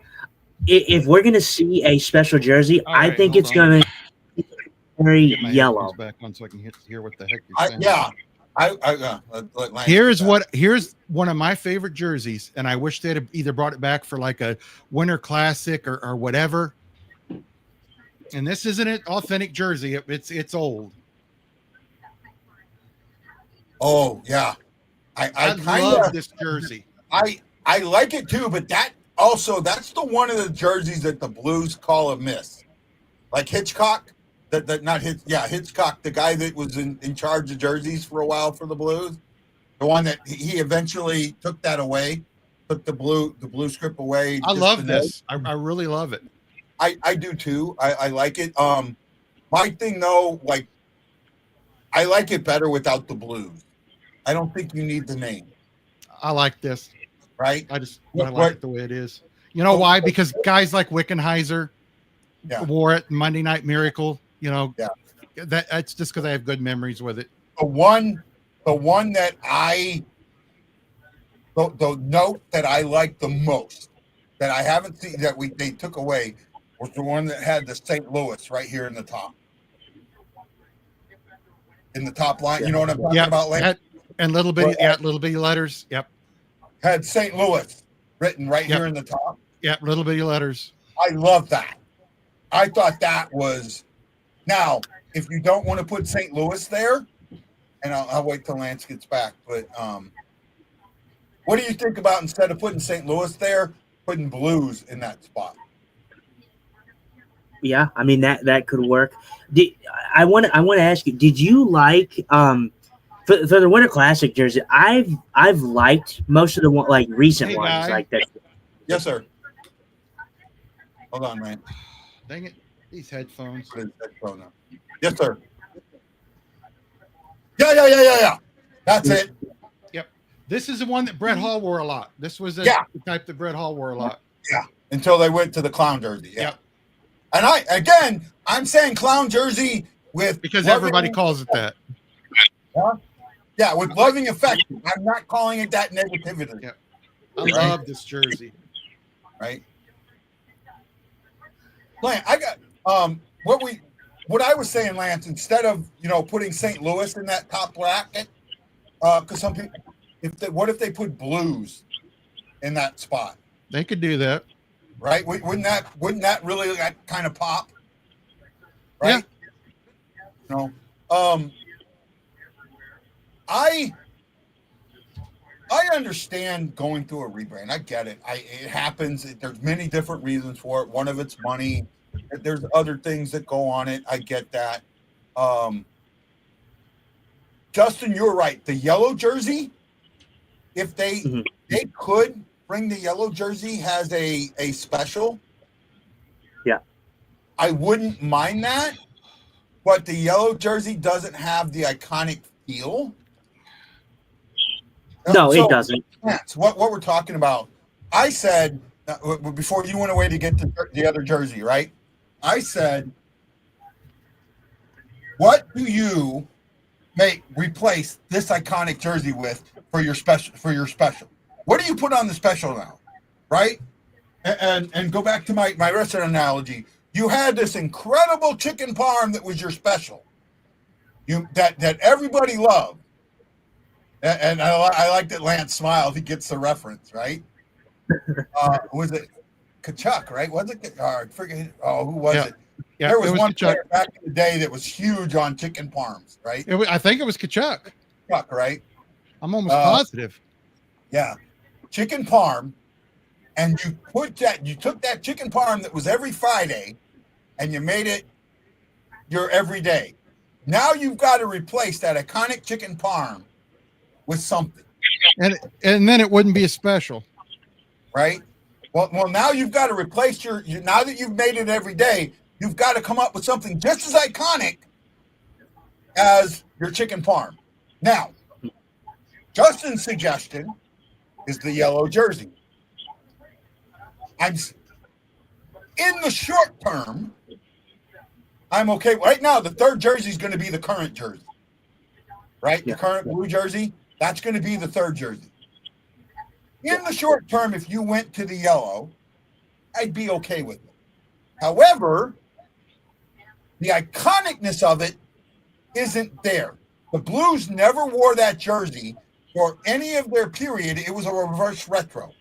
if we're going to see a special jersey, I think it's going to be very yellow. Back on so I can hear what the heck you're saying. Here's one of my favorite jerseys, and I wish they'd have either brought it back for like a Winter Classic or whatever. And this isn't an authentic jersey. It's old. Oh yeah, I love this jersey. I like it too, but that's the one of the jerseys that the Blues call a miss, like Hitchcock. Hitchcock, the guy that was in charge of jerseys for a while for the Blues, the one that he eventually took that away, took the blue script away. I love this. I really love it. I do too. I like it. My thing though, like, I like it better without the blues. I don't think you need the name. I like this. Right? I like it the way it is. You know why? Because guys like Wickenheiser wore it, Monday Night Miracle. You know, that's just because I have good memories with it. The one that the note that I like the most that I haven't seen that they took away was the one that had the St. Louis right here in the top. In the top line, you know what I'm talking about? Like, and little bitty letters. Yep. Had St. Louis written right here in the top. Yep, little bitty letters. I love that. I thought that was. Now, if you don't want to put St. Louis there, and I'll wait till Lance gets back, but what do you think about instead of putting St. Louis there, putting Blues in that spot? Yeah, I mean that could work. I want to ask you, did you like for the Winter Classic jersey? I've liked most of the recent ones like that. Yes, sir. Hold on, man. Dang it, these headphones. Yes, sir. Yeah. That's it. Yep. This is the one that Brett Hall wore a lot. This was the type that Brett Hall wore a lot. Yeah. Until they went to the clown jersey. Yeah. Yep. And I'm saying clown jersey because everybody calls it that. Yeah, with loving affection. I'm not calling it that negativity. Yep. I love this jersey. Right. Lance, I got what I was saying, Lance, instead of putting St. Louis in that top bracket, because some people, what if they put Blues in that spot? They could do that. Right? Wouldn't that really kind of pop? Right? Yeah. I understand going through a rebrand. I get it. It happens. There's many different reasons for it. One of it's money. There's other things that go on it. I get that. Justin, you're right. The yellow jersey, if they could bring the yellow jersey has a special. Yeah. I wouldn't mind that, but the yellow jersey doesn't have the iconic feel. No, it doesn't. That's what we're talking about. I said, before you went away to get the other jersey, right? I said, what do you replace this iconic jersey with for your special? What do you put on the special now, right? And go back to my restaurant analogy. You had this incredible chicken parm that was your special. That everybody loved. And I like that Lance smiled. He gets the reference, right? Was it Kachuk, right? Was it? I forget. Oh, who was it? Yeah, there was one player back in the day that was huge on chicken parms, right? I think it was Kachuk. Kachuk, right? I'm almost positive. Yeah. Chicken parm, and you took that chicken parm that was every Friday and you made it your everyday. Now you've got to replace that iconic chicken parm with something. And then it wouldn't be a special. Right? Well, now you've got to replace now that you've made it every day, you've got to come up with something just as iconic as your chicken parm. Now, Justin's suggestion is the yellow jersey. In the short term, I'm okay. Right now, the third jersey is going to be the current jersey. Right? The current blue jersey, that's going to be the third jersey. In the short term, if you went to the yellow, I'd be okay with it. However, the iconicness of it isn't there. The Blues never wore that jersey for any of their period. It was a reverse retro.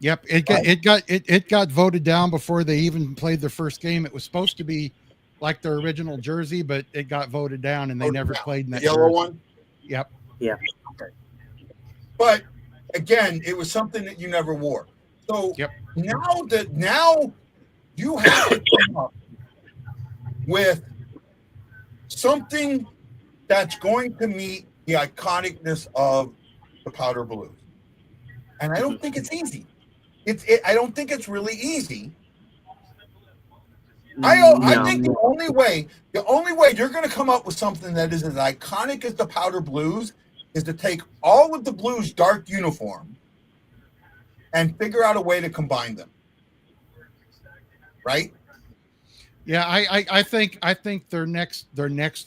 Yep, it got voted down before they even played their first game. It was supposed to be like their original jersey, but it got voted down, and they never played in that yellow jersey. one. Yep. Yeah. Okay. But again, it was something that you never wore. So now you have to come up with something that's going to meet the iconicness of the powder blues. And I don't think it's easy. I don't think it's really easy. I think the only way you're going to come up with something that is as iconic as the powder blues is to take all of the Blues dark uniform and figure out a way to combine them. Right? Yeah, I think their next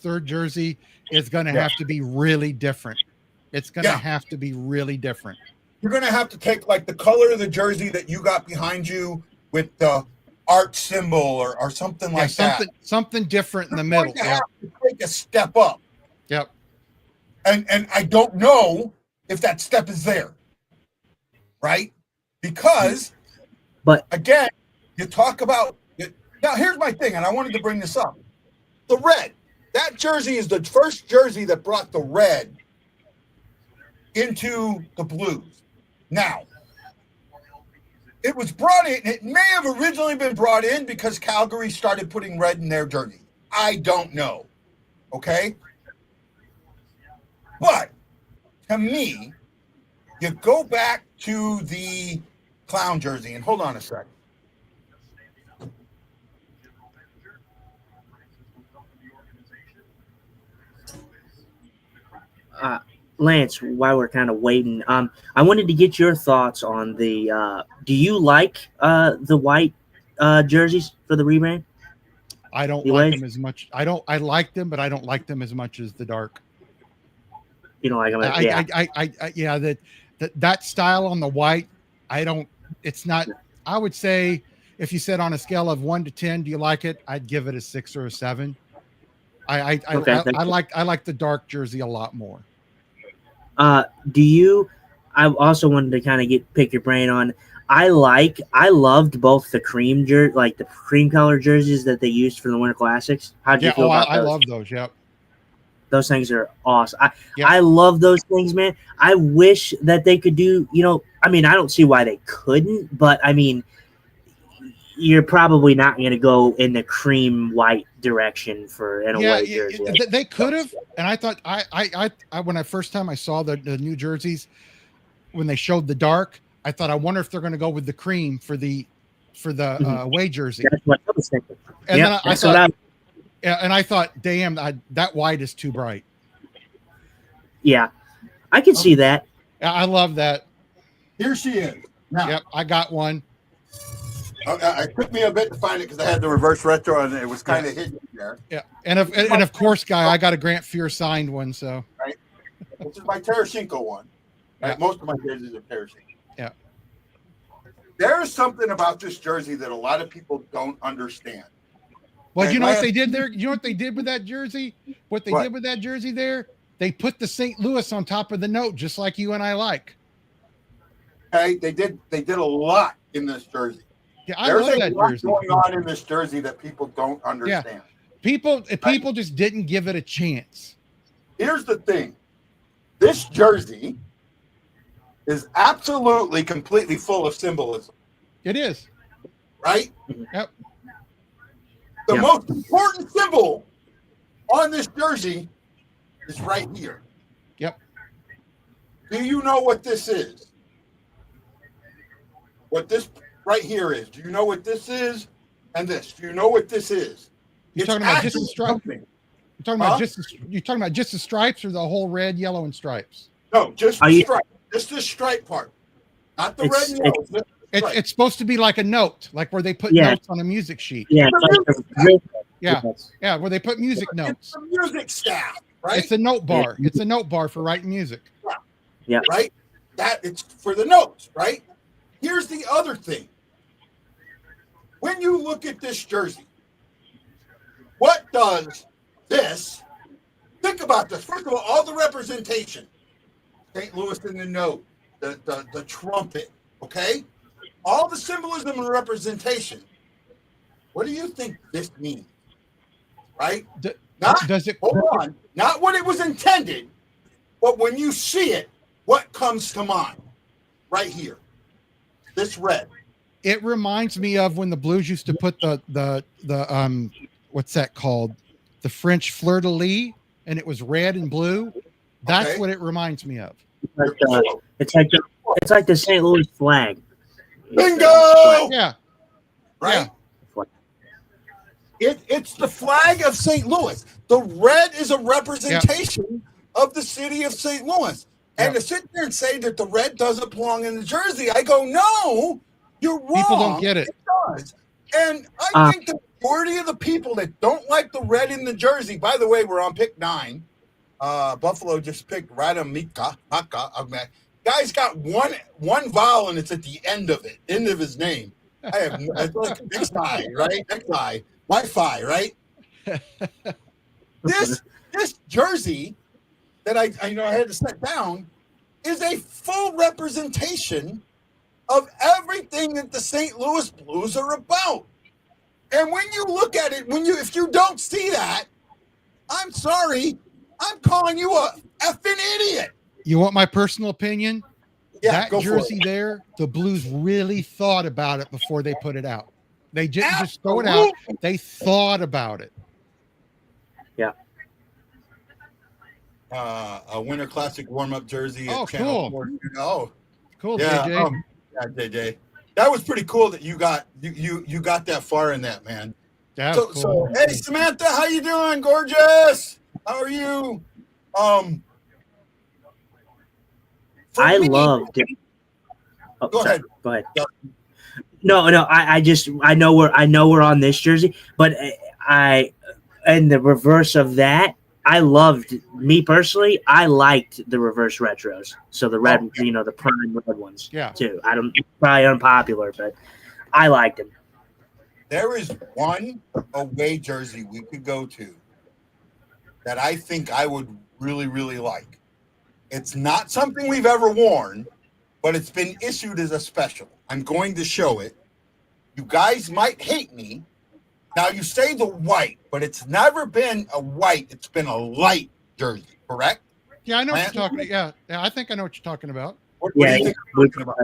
third jersey is going to have to be really different. It's going to have to be really different. You're going to have to take like the color of the jersey that you got behind you with the art symbol or something like that. Something different in the middle. You have to take a step up. Yep. And I don't know if that step is there. Right? Because, but again, you talk about it. Now, here's my thing, and I wanted to bring this up. The red. That jersey is the first jersey that brought the red into the Blues. Now, it was brought in. It may have originally been brought in because Calgary started putting red in their jersey. I don't know. Okay? But, to me, you go back to the clown jersey, and hold on a second. Lance, while we're kind of waiting, I wanted to get your thoughts on the. Do you like the white jerseys for the rebrand? I don't like them as much. I like them, but I don't like them as much as the dark. You don't like them? Yeah. That style on the white, I don't. It's not. I would say if you said on a scale of 1 to 10, do you like it? I'd give it a 6 or a 7. I like the dark jersey a lot more. Do you? I also wanted to kind of pick your brain on. I loved both the cream like the cream color jerseys that they used for the Winter Classics. How'd you feel about those? I love those. Yep. Those things are awesome. I love those things, man. I wish that they could do, I mean, I don't see why they couldn't, but I mean, you're probably not going to go in the cream white direction for an away jersey. They could have. And I thought I when I first time I saw the new jerseys, when they showed the dark, I thought, I wonder if they're going to go with the cream for the away jersey. That's what I was thinking. And then I thought, and I thought, damn, that white is too bright. Yeah, I can see that. I love that. Here she is. Now, yep, I got one. It took me a bit to find it because I had the reverse retro and it was kind of hidden there. Yeah, and of course, Guy, I got a Grant Fuhr signed one. So, right, this is my Tarasenko one. Right, most of my jerseys are Tarasenko. Yeah, there's something about this jersey that a lot of people don't understand. Well, you know what they did there? You know what they did with that jersey? What they did with that jersey there? They put the St. Louis on top of the note, just like you and I like. Okay, they did a lot in this jersey. Yeah, I love that jersey. There's going on in this jersey that people don't understand. Yeah. People just didn't give it a chance. Here's the thing. This jersey is absolutely, completely full of symbolism. It is. Right? Yep. The most important symbol on this jersey is right here. Yep. Do you know what this is? What this right here is? Do you know what this is? And this? Do you know what this is? You're talking about just the stripes. You're talking about just the stripes, or the whole red, yellow, and stripes? No, just the stripe. Just the stripe part. Not the red and yellow. It's supposed to be like a note, like where they put notes on a music sheet. Yeah, yeah, where they put music notes. The music staff, right? It's a note bar. It's a note bar for writing music. Yeah. Right? That it's for the notes, right? Here's the other thing. When you look at this jersey, what does this? Think about this. First of all the representation. St. Louis in the note, the trumpet, okay? All the symbolism and representation. What do you think this means? Right? Hold on. Not what it was intended, but when you see it, what comes to mind? Right here. This red. It reminds me of when the Blues used to put the what's that called? The French fleur de lis, and it was red and blue. That's what it reminds me of. It's like the St. Louis flag. Bingo! Yeah. Right? Yeah. It's the flag of St. Louis. The red is a representation of the city of St. Louis. And to sit there and say that the red doesn't belong in the jersey, I go, no, you're wrong. People don't get it. It does. And I think the majority of the people that don't like the red in the jersey, by the way, we're on pick 9. Buffalo just picked Radamika. Guy's got one vowel and it's at the end of it, end of his name. I have it's like next eye, right? Next eye. Wi-Fi, right? This jersey that I had to set down is a full representation of everything that the St. Louis Blues are about. And when you look at it, if you don't see that, I'm sorry, I'm calling you a effing idiot. You want my personal opinion? Yeah, that jersey there, the Blues really thought about it before they put it out. They didn't just throw it out. They thought about it. Yeah. A Winter Classic warm-up jersey. Oh, cool. Cool, yeah, JJ. JJ. That was pretty cool that you got that far in that, man. Yeah. So, cool. so hey, Samantha, how you doing? Gorgeous. How are you? I loved it. Oh, go ahead. Go ahead. No. I know we're on this jersey, but and the reverse of that, I loved, me personally, I liked the reverse retros. So the red, the prime red ones, too. Probably unpopular, but I liked them. There is one away jersey we could go to that I think I would really, really like. It's not something we've ever worn, but it's been issued as a special. I'm going to show it. You guys might hate me. Now, you say the white, but it's never been a white. It's been a light jersey, correct? Yeah, I know what you're talking about. Yeah, I think I know what you're talking about. What do you think I'm talking about?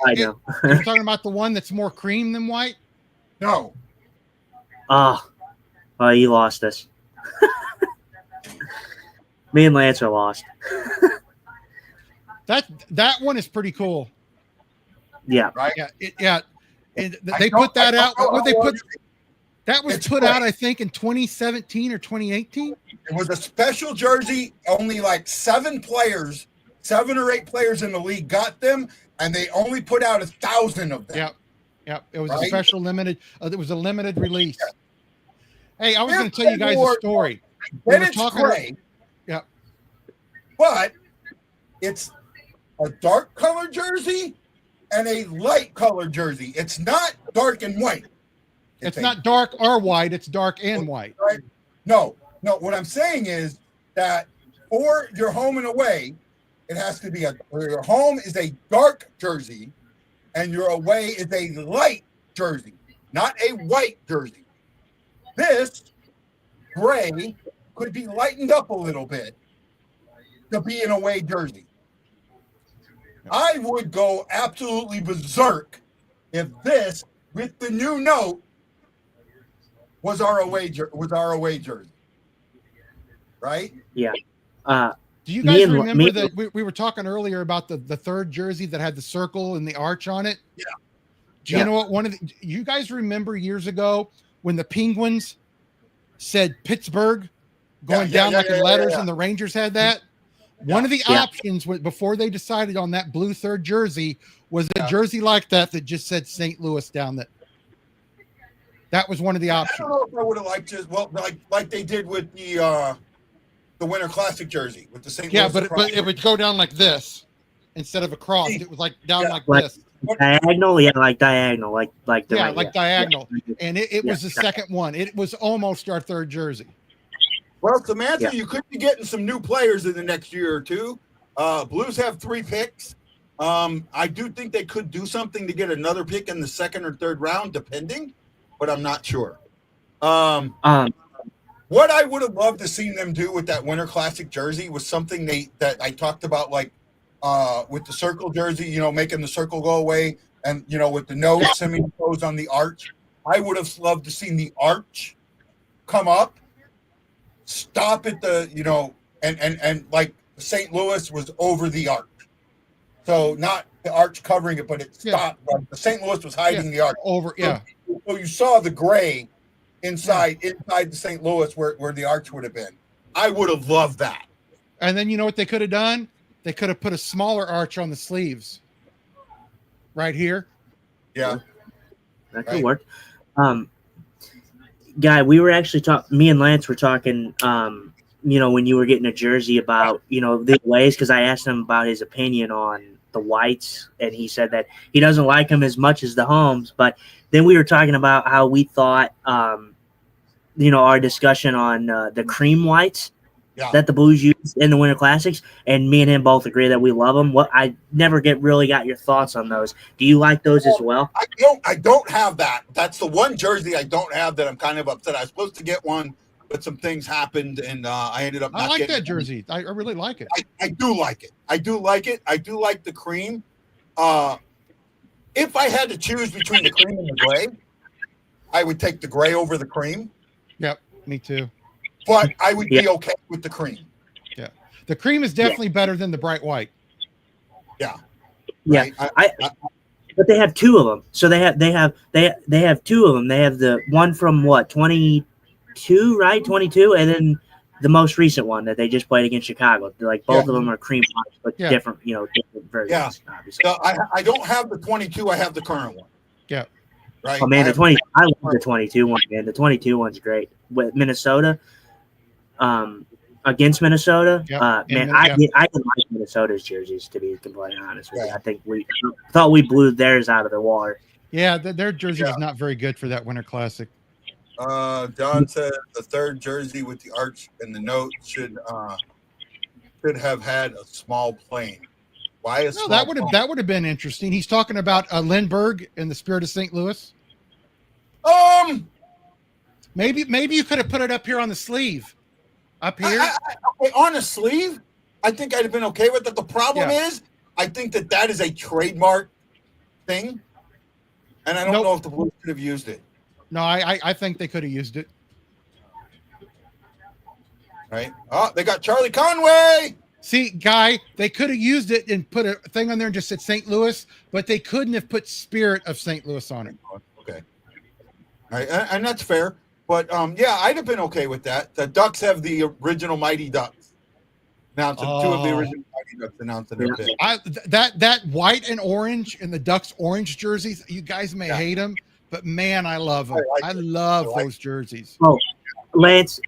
I know. You're talking about the one that's more cream than white? No. Oh, you lost us. Me and Lance are lost. That one is pretty cool. Yeah. Right. Yeah. They put that out. That was put out, I think, in 2017 or 2018. It was a special jersey. Only like 7 or 8 players in the league got them, and they only put out 1,000 of them. Yep. It was a special limited. It was a limited release. Hey, I was going to tell you guys a story. Then it's gray. Yeah. But it's a dark color jersey and a light color jersey. It's not dark and white. It's not dark or white. It's dark and white. Right? No. What I'm saying is that for your home and away, it has to be your home is a dark jersey and your away is a light jersey, not a white jersey. This gray could be lightened up a little bit to be an away jersey. I would go absolutely berserk if this, with the new note, was our away jersey, right? Yeah. Do you Me guys and- remember me- that we were talking earlier about the third jersey that had the circle and the arch on it? Yeah. Do you know what you guys remember years ago when the Penguins said Pittsburgh going down like in letters and the Rangers had that? One of the options before they decided on that blue third jersey was a jersey like that just said St. Louis down there. That was one of the options. I don't know if I would have liked just like they did with the Winter Classic jersey with the St. Louis. But it would go down like this instead of across. It was like down like this. Diagonal, like diagonal, like diagonal. And it was the second one. It was almost our third jersey. Well, Samantha, you could be getting some new players in the next year or two. Blues have 3 picks. I do think they could do something to get another pick in the second or third round, depending, but I'm not sure. What I would have loved to see them do with that Winter Classic jersey was something that I talked about, like with the circle jersey, making the circle go away, and with the no semi-close on the arch. I would have loved to see the arch come up, stop at the and like St. Louis was over the arch, so not the arch covering it, but it stopped. Like the St. Louis was hiding the arch over. So you saw the gray inside the St. Louis where the arch would have been. I would have loved that. And then you know what they could have done? They could have put a smaller arch on the sleeves, right here. Yeah, that could work. Guy, we were actually me and Lance were talking, when you were getting a jersey about, the ways, because I asked him about his opinion on the whites, and he said that he doesn't like them as much as the homes. But then we were talking about how we thought, our discussion on the cream whites that the Blues use in the Winter Classics, and me and him both agree that we love them. I never really got your thoughts on those. Do you like those as well? I don't have that. That's the one jersey I don't have that I'm kind of upset. I was supposed to get one, but some things happened, and I ended up not I like getting that jersey. I really like it. I do like it. I do like it. I do like the cream. If I had to choose between the cream and the gray, I would take the gray over the cream. Yep, me too. But I would be okay with the cream. Yeah, the cream is definitely better than the bright white. Yeah, yeah. But they have 2 of them. So they have 2 of them. They have the one from 22, right? 22, and then the most recent one that they just played against Chicago. Like both of them are cream whites, but different, different versions. Yeah. Obviously. So I don't have the 22. I have the current one. Yeah. Right. Oh man, I love the 22 one. Man, the 22 one's great. With Minnesota, against Minnesota, I didn't like Minnesota's jerseys, to be completely honest with you. I think we thought we blew theirs out of the water. Yeah, their jersey was not very good for that Winter Classic. John said the third jersey with the arch and the note should have had a small plane. Why is that would have been interesting. He's talking about Lindbergh in the Spirit of St. Louis. Maybe you could have put it up here on the sleeve. Up here? On a sleeve? I think I'd have been okay with it. The problem is, I think that is a trademark thing. And I don't know if the Blues could have used it. No, I think they could have used it. Right? Oh, they got Charlie Conway. See, Guy, they could have used it and put a thing on there and just said St. Louis, but they couldn't have put Spirit of St. Louis on it. Okay. All right, and that's fair. But, I'd have been okay with that. The Ducks have the original Mighty Ducks. Announced 2 of the original Mighty Ducks announced in their pick. That white and orange and the Ducks orange jerseys, you guys may hate them, but man, I love them. I love those jerseys. Oh, Lance,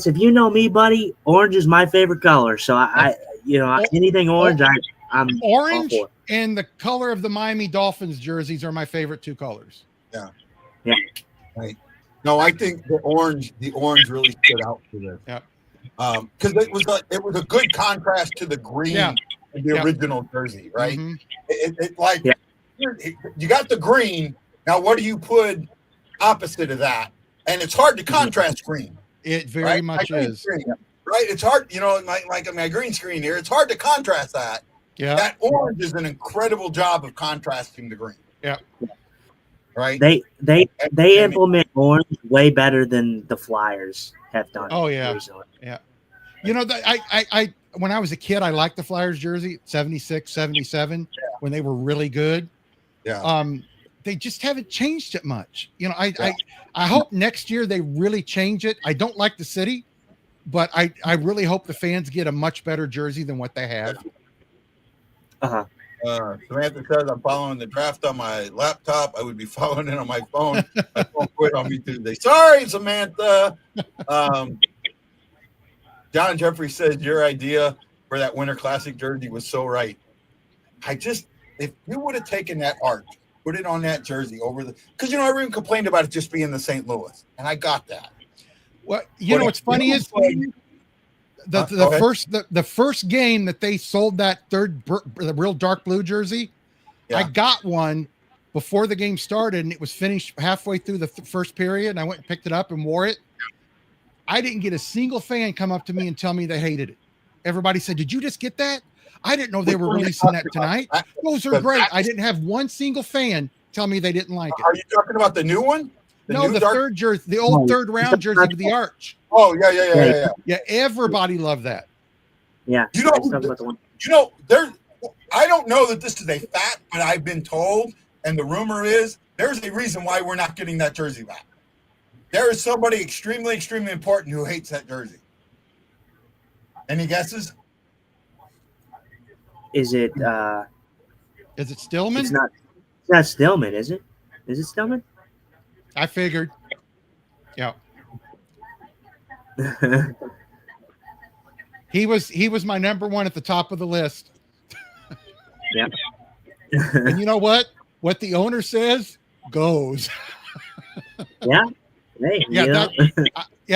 if you know me, buddy, orange is my favorite color. So anything orange, I'm orange and the color of the Miami Dolphins jerseys are my favorite 2 colors. Yeah. Yeah. Right. No, I think the orange really stood out for this. Yeah. Because it was a good contrast to the green of the original jersey, right? Mm-hmm. You got the green. Now, what do you put opposite of that? And it's hard to contrast green. It very much is. Green, right? It's hard, like my green screen here. It's hard to contrast that. Yeah. That orange is an incredible job of contrasting the green. Yeah. Right. They implement orange way better than the Flyers have done. Oh yeah. Recently. Yeah. You know, I when I was a kid, I liked the Flyers jersey, 76, 77, when they were really good. Yeah. They just haven't changed it much. You know, I hope next year they really change it. I don't like the city, but I really hope the fans get a much better jersey than what they have. Samantha says, I'm following the draft on my laptop. I would be following it on my phone. My phone quit on me Tuesday. Sorry, Samantha. John Jeffrey says, your idea for that Winter Classic jersey was so right. If you would have taken that art, put it on that jersey because, you know, everyone complained about it just being the St. Louis, and I got that. Well, you know, what's funny is the first game that they sold that the real dark blue jersey, I got one before the game started, and it was finished halfway through the first period, and I went and picked it up and wore it. I didn't get a single fan come up to me and tell me they hated it. Everybody said, did you just get that? I didn't know they were releasing that tonight. Those are great. I didn't have one single fan tell me they didn't like it. Are you talking about the new one? The third jersey, the old third round jersey with the arch. Oh, yeah. Yeah, everybody loved that. Yeah. You know, I don't know that this is a fact, but I've been told, and the rumor is there's a reason why we're not getting that jersey back. There is somebody extremely, extremely important who hates that jersey. Any guesses? Is it Stillman? It's not Stillman, is it? Is it Stillman? I figured. Yeah. He was my number one at the top of the list. Yeah. And you know what? What the owner says goes. Yeah. Hey, yeah,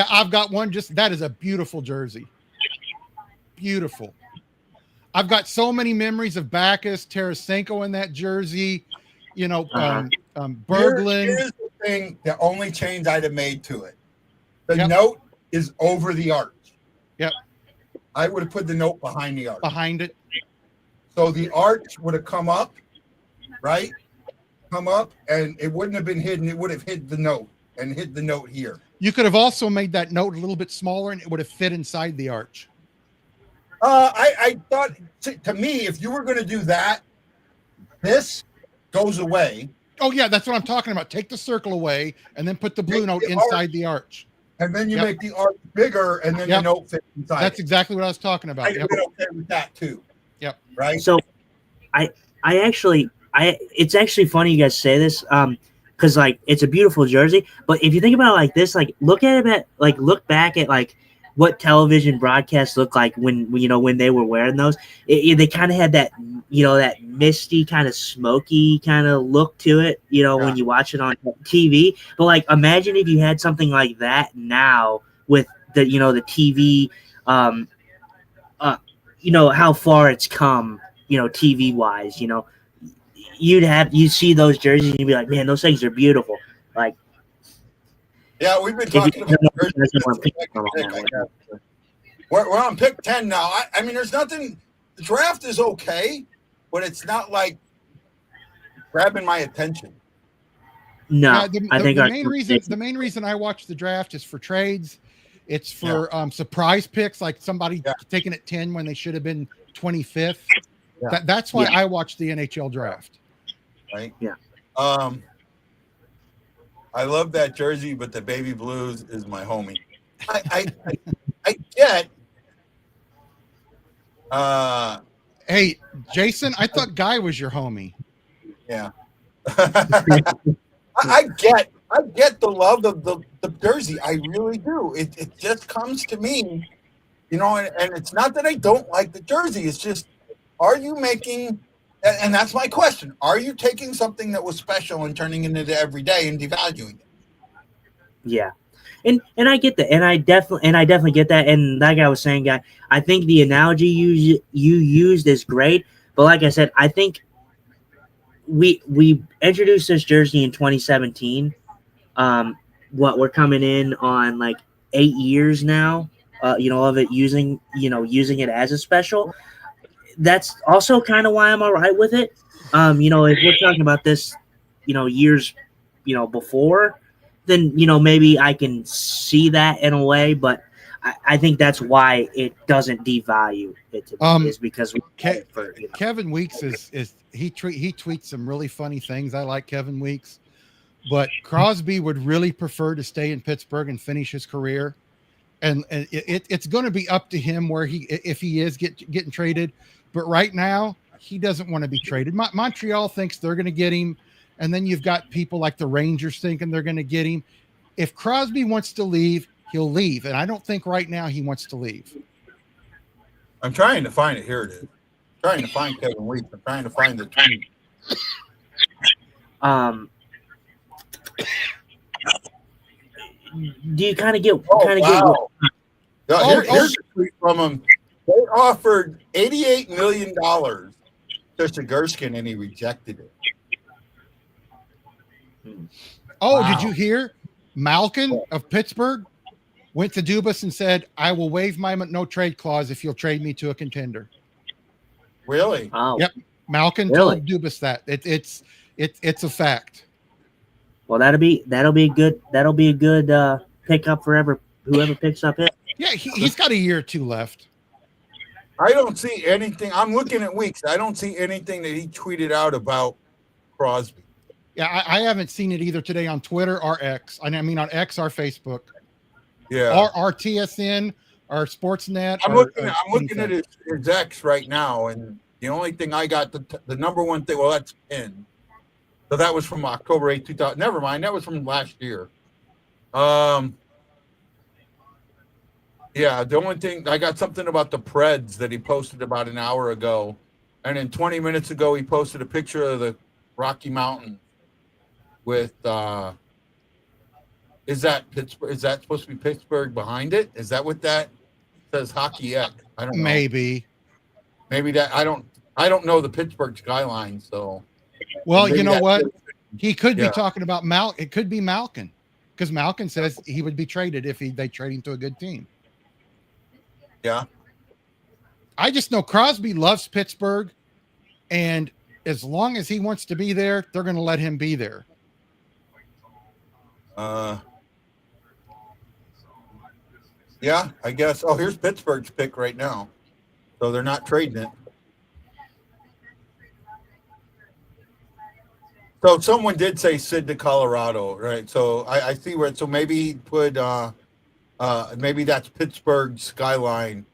I've got one. That is a beautiful jersey. Beautiful. I've got so many memories of Backus, Tarasenko in that jersey. You know, Berglund. Here's the thing: the only change I'd have made to it, the note is over the arch. Yep. I would have put the note behind the arch. Behind it. So the arch would have come up, right? Come up, and it wouldn't have been hidden. It would have hid the note and hid the note here. You could have also made that note a little bit smaller, and it would have fit inside the arch. I thought, to me, if you were going to do that, this goes away. Oh, yeah, that's what I'm talking about. Take the circle away and then put the blue note inside the arch. And then you make the arch bigger, and then the note fits inside. That's exactly what I was talking about. I'd have been okay with that, too. Yep. Right? So, it's actually funny you guys say this, because, like, it's a beautiful jersey. But if you think about it like this, like, look back at, like, what television broadcasts look like when they were wearing those. They kind of had that, that misty kind of smoky kind of look to it, when you watch it on TV. But like, imagine if you had something like that now with the, the TV, how far it's come, TV wise, you'd see those jerseys and you'd be like, man, those things are beautiful. Like, yeah, we've been talking about we're on pick 10 now. I mean, there's nothing. The draft is okay, but it's not like grabbing my attention. No, I think the main reason I watch the draft is for trades. It's for surprise picks, like somebody taking it 10 when they should have been 25th. Yeah. That's why I watch the NHL draft. Right. Yeah. I love that jersey, but the baby blues is my homie. I get. Hey, Jason, I thought Guy was your homie. Yeah. I get the love of the jersey. I really do. It just comes to me, and it's not that I don't like the jersey. It's just, are you making, and that's my question, are you taking something that was special and turning it into everyday and devaluing it? Yeah. And I get that, and I definitely get that. And like I was saying, Guy, I think the analogy you used is great. But like I said, I think we introduced this jersey in 2017. We're coming in on like 8 years now. Of it using it as a special. that's also kind of why I'm all right with it. If we're talking about this, years, before, then maybe I can see that in a way, but I think that's why it doesn't devalue it to me, is because Kevin Weeks is he tweets some really funny things. I like Kevin Weeks, but Crosby would really prefer to stay in Pittsburgh and finish his career. And it's going to be up to him if he is getting traded. But right now, he doesn't want to be traded. Montreal thinks they're going to get him, and then you've got people like the Rangers thinking they're going to get him. If Crosby wants to leave, he'll leave, and I don't think right now he wants to leave. I'm trying to find it. Here it is. I'm trying to find Kevin Weeks. I'm trying to find the tweet. Do you kind of get here's a tweet from him. They offered $88 million to Sigurskin, and he rejected it. Oh, wow. Did you hear? Malkin of Pittsburgh went to Dubas and said, "I will waive my no trade clause if you'll trade me to a contender." Really? Oh. Yep. Malkin told Dubas that. It's a fact. Well, that'll be a good pickup for whoever picks up it. Yeah, he's got a year or two left. I don't see anything. I'm looking at Weeks. I don't see anything that he tweeted out about Crosby. Yeah, I haven't seen it either today on Twitter or X. I mean, on X or Facebook. Yeah. Our TSN, our Sportsnet. I'm looking at his X right now, and the only thing I got, the number one thing, well, that's pinned. So that was from October 8, 2000. Never mind. That was from last year. Yeah, the only thing, I got something about the Preds that he posted about an hour ago. And then 20 minutes ago, he posted a picture of the Rocky Mountain with, is that Pittsburgh? Is that supposed to be Pittsburgh behind it? Is that what that says? Hockey X? I don't know. Maybe that, I don't know the Pittsburgh skyline, so. Well, you know what? He could be talking about It could be Malkin, because Malkin says he would be traded if they trade him to a good team. Yeah. I just know Crosby loves Pittsburgh, and as long as he wants to be there, they're going to let him be there. Yeah, I guess. Oh, here's Pittsburgh's pick right now. So they're not trading it. So someone did say Sid to Colorado, right? So I see where. So maybe he put maybe that's Pittsburgh skyline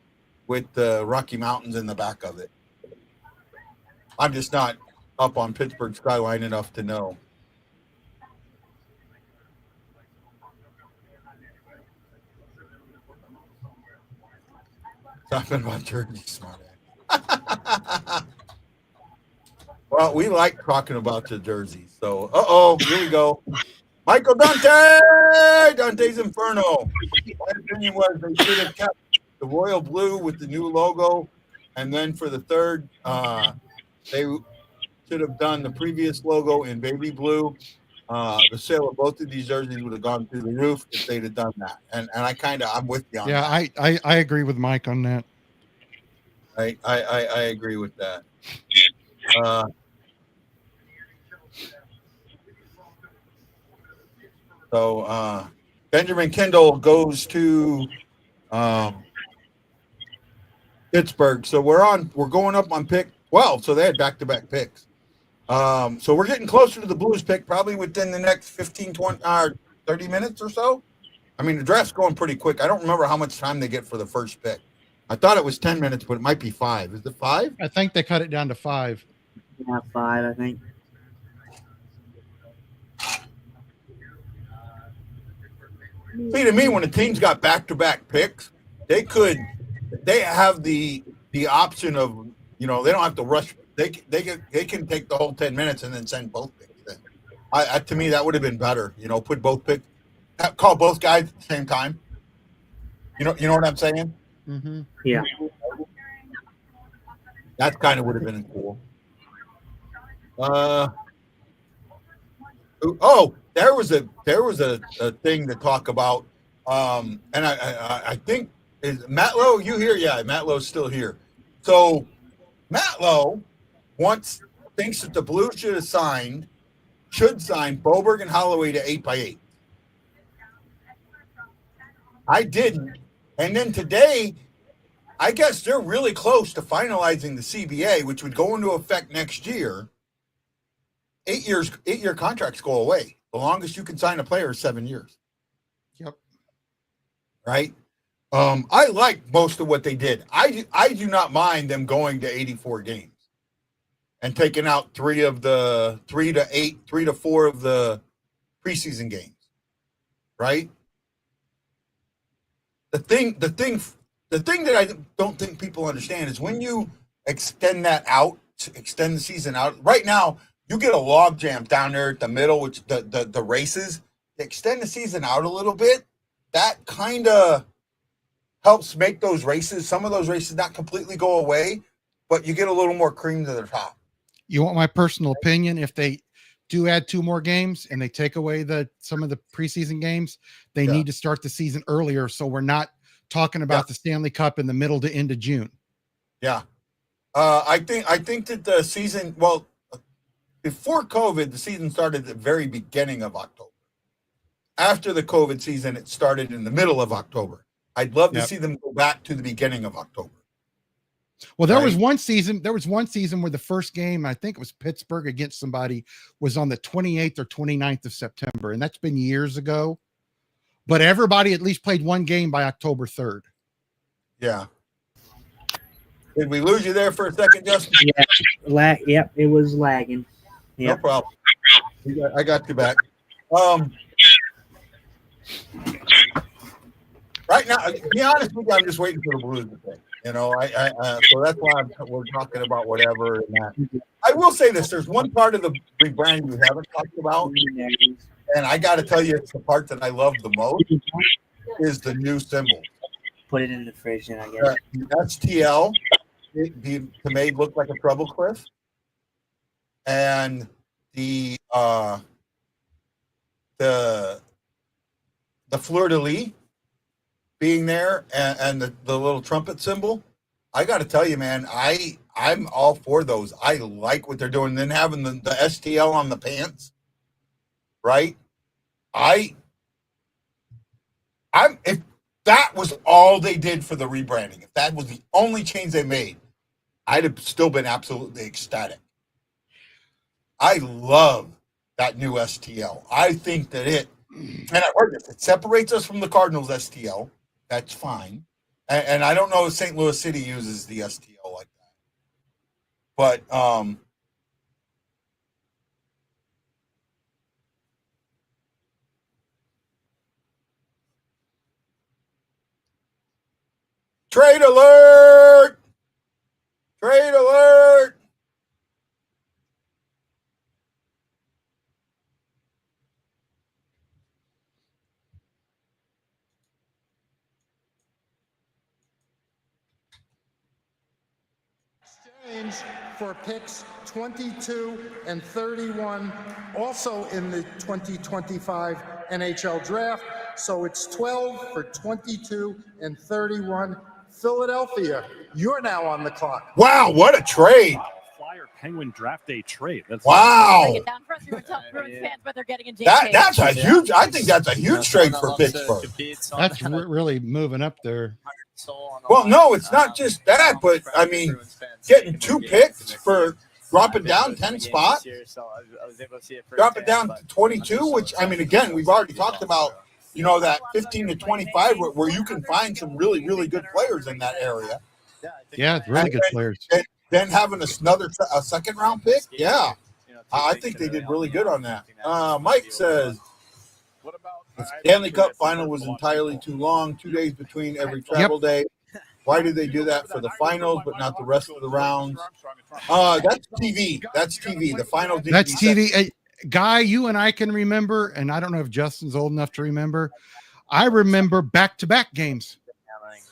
with the Rocky Mountains in the back of it. I'm just not up on Pittsburgh skyline enough to know. Talking about Jersey smart. Well, we like talking about the jerseys. So, here we go. Michael Dante! Dante's Inferno. My opinion was they should have kept the royal blue with the new logo. And then for the third, they should have done the previous logo in baby blue. The sale of both of these jerseys would have gone through the roof if they'd have done that. And I'm with you on that. Yeah, I agree with Mike on that. I agree with that. So Benjamin Kendall goes to Pittsburgh. So we're going up on pick 12. So they had back-to-back picks. So we're getting closer to the Blues pick, probably within the next 15, 20, 30 minutes or so. I mean, the draft's going pretty quick. I don't remember how much time they get for the first pick. I thought it was 10 minutes, but it might be 5. Is it 5? I think they cut it down to 5. Yeah, 5, I think. See, to me, when a team's got back-to-back picks, they have the option of, they don't have to rush. They can take the whole 10 minutes and then send both picks in. To me, that would have been better. Put both picks, call both guys at the same time. You know what I'm saying? Mm-hmm. Yeah. That kind of would have been cool. There was a thing to talk about, and I think is Matt Lowe. You here? Yeah, Matt Lowe's still here. So Matt Lowe thinks that the Blues should sign Boberg and Holloway to 8x8. I didn't. And then today, I guess they're really close to finalizing the CBA, which would go into effect next year. 8-year contracts go away. The longest you can sign a player is 7 years. Yep. Right. I like most of what they did. I do not mind them going to 84 games and taking out 3 to 4 of the preseason games. Right. The thing that I don't think people understand is when you extend the season out. Right now, you get a log jam down there at the middle, which the races. Extend the season out a little bit. That kind of helps make those races, some of those races, not completely go away, but you get a little more cream to the top. You want my personal opinion? If they do add 2 more games and they take away some of the preseason games, they need to start the season earlier, so we're not talking about the Stanley Cup in the middle to end of June. Yeah, I think that the season, well, before COVID, the season started at the very beginning of October. After the COVID season, it started in the middle of October. I'd love to see them go back to the beginning of October. Well, there was one season where the first game, I think it was Pittsburgh against somebody, was on the 28th or 29th of September, and that's been years ago. But everybody at least played one game by October 3rd. Yeah. Did we lose you there for a second, Justin? Yeah. Yep, it was lagging. Yep. No problem. I got you back. Right now, to be honest with you, I'm just waiting for the Blues to pick. So that's why we're talking about whatever. And that. I will say this: there's one part of the rebranding we haven't talked about, and I got to tell you, it's the part that I love the most is the new symbol. Put it in the fridge, and I guess the STL to make look like a treble cliff, and the fleur de lis being there and the little trumpet symbol. I got to tell you, man, I'm all for those. I like what they're doing. And then having the STL on the pants, right? If that was all they did for the rebranding, if that was the only change they made, I'd have still been absolutely ecstatic. I love that new STL. I think that it separates us from the Cardinals STL. That's fine. And I don't know if St. Louis City uses the STL like that. But trade alert! Trade alert! For picks 22 and 31, also in the 2025 NHL draft. So it's 12 for 22 and 31. Philadelphia, you're now on the clock. Wow, what a trade. Flyer Penguin draft day trade. Wow. Break it down for us. We were tough Bruins fans, but they're getting in That's a huge, I think that's a huge trade for Pittsburgh. That's really moving up there. Well, no, it's not just that, but I mean, getting 2 picks for dropping down 10 spots, dropping down to 22, which, I mean, again, we've already talked about, that 15 to 25 where you can find some really, really good players in that area. Yeah, really good players. And then having a second round pick, yeah. I think they did really good on that. Mike says, the Stanley Cup final was entirely too long, 2 days between every travel day. Why do they do that for the finals, but not the rest of the rounds? That's TV. That's TV. The finals. That's TV. Guy, you and I can remember, and I don't know if Justin's old enough to remember. I remember back-to-back games.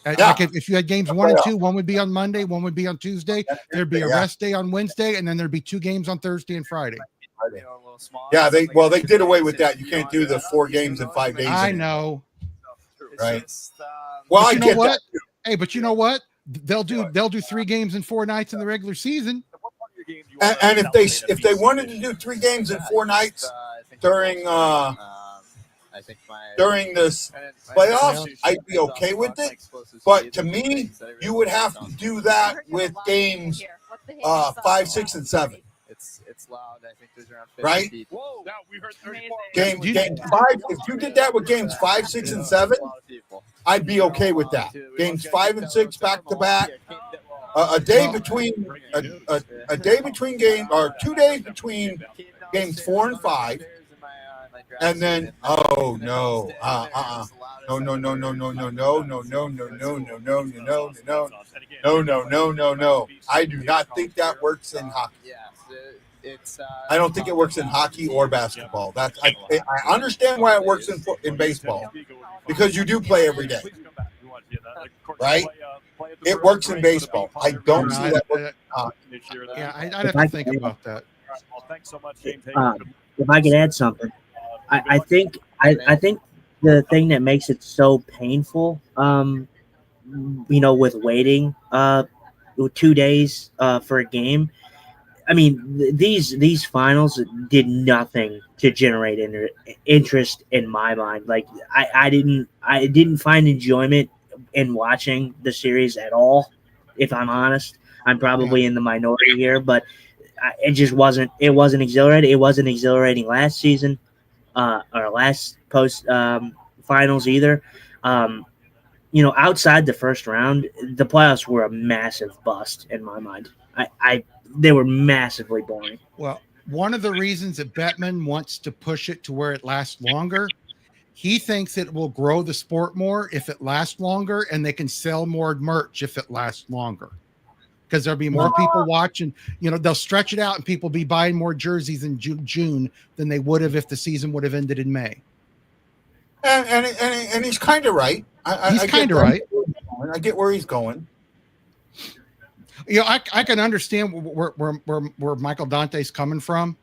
Like if you had games 1 and 2, one would be on Monday, one would be on Tuesday. There'd be a rest day on Wednesday, and then there'd be 2 games on Thursday and Friday. Yeah, they did away with that. You can't do the 4 games in 5 days. I know. Right. Well, you know what? Hey, but you know what? they'll do 3 games in 4 nights in the regular season. And if they wanted to do 3 games in 4 nights during this playoffs, I'd be okay with it. But to me, you would have to do that with games 5, 6, and 7. It's loud. I think there's around 50 right? people. Whoa, we heard 34. Game 5. If you did that with games 5, 6, and 7, I'd be okay with that. Games 5 and 6 back to back. A day between a day between game, or 2 days between games 4 and 5, and then no, no, I do not think that works in hockey. I don't think it works in hockey or basketball. That's I understand why it works in baseball, because you do play every day, right? It works in baseball. I don't see that working in hockey. Yeah, I'd have to think about that. Thanks so much, James. If I could add something, I think the thing that makes it so painful, with waiting 2 days for a game. I mean, these finals did nothing to generate interest in my mind. Like I didn't find enjoyment in watching the series at all. If I'm honest, I'm probably in the minority here, but it just wasn't. It wasn't exhilarating. It wasn't exhilarating last season, or last post finals either. Outside the first round, the playoffs were a massive bust in my mind. They were massively boring. Well, one of the reasons that Bettman wants to push it to where it lasts longer, he thinks it will grow the sport more if it lasts longer, and they can sell more merch if it lasts longer. Because there'll be more people watching. They'll stretch it out, and people be buying more jerseys in June than they would have if the season would have ended in May. And he's kind of right. He's kind of right. I get where he's going. I can understand where Michael Dante's coming from.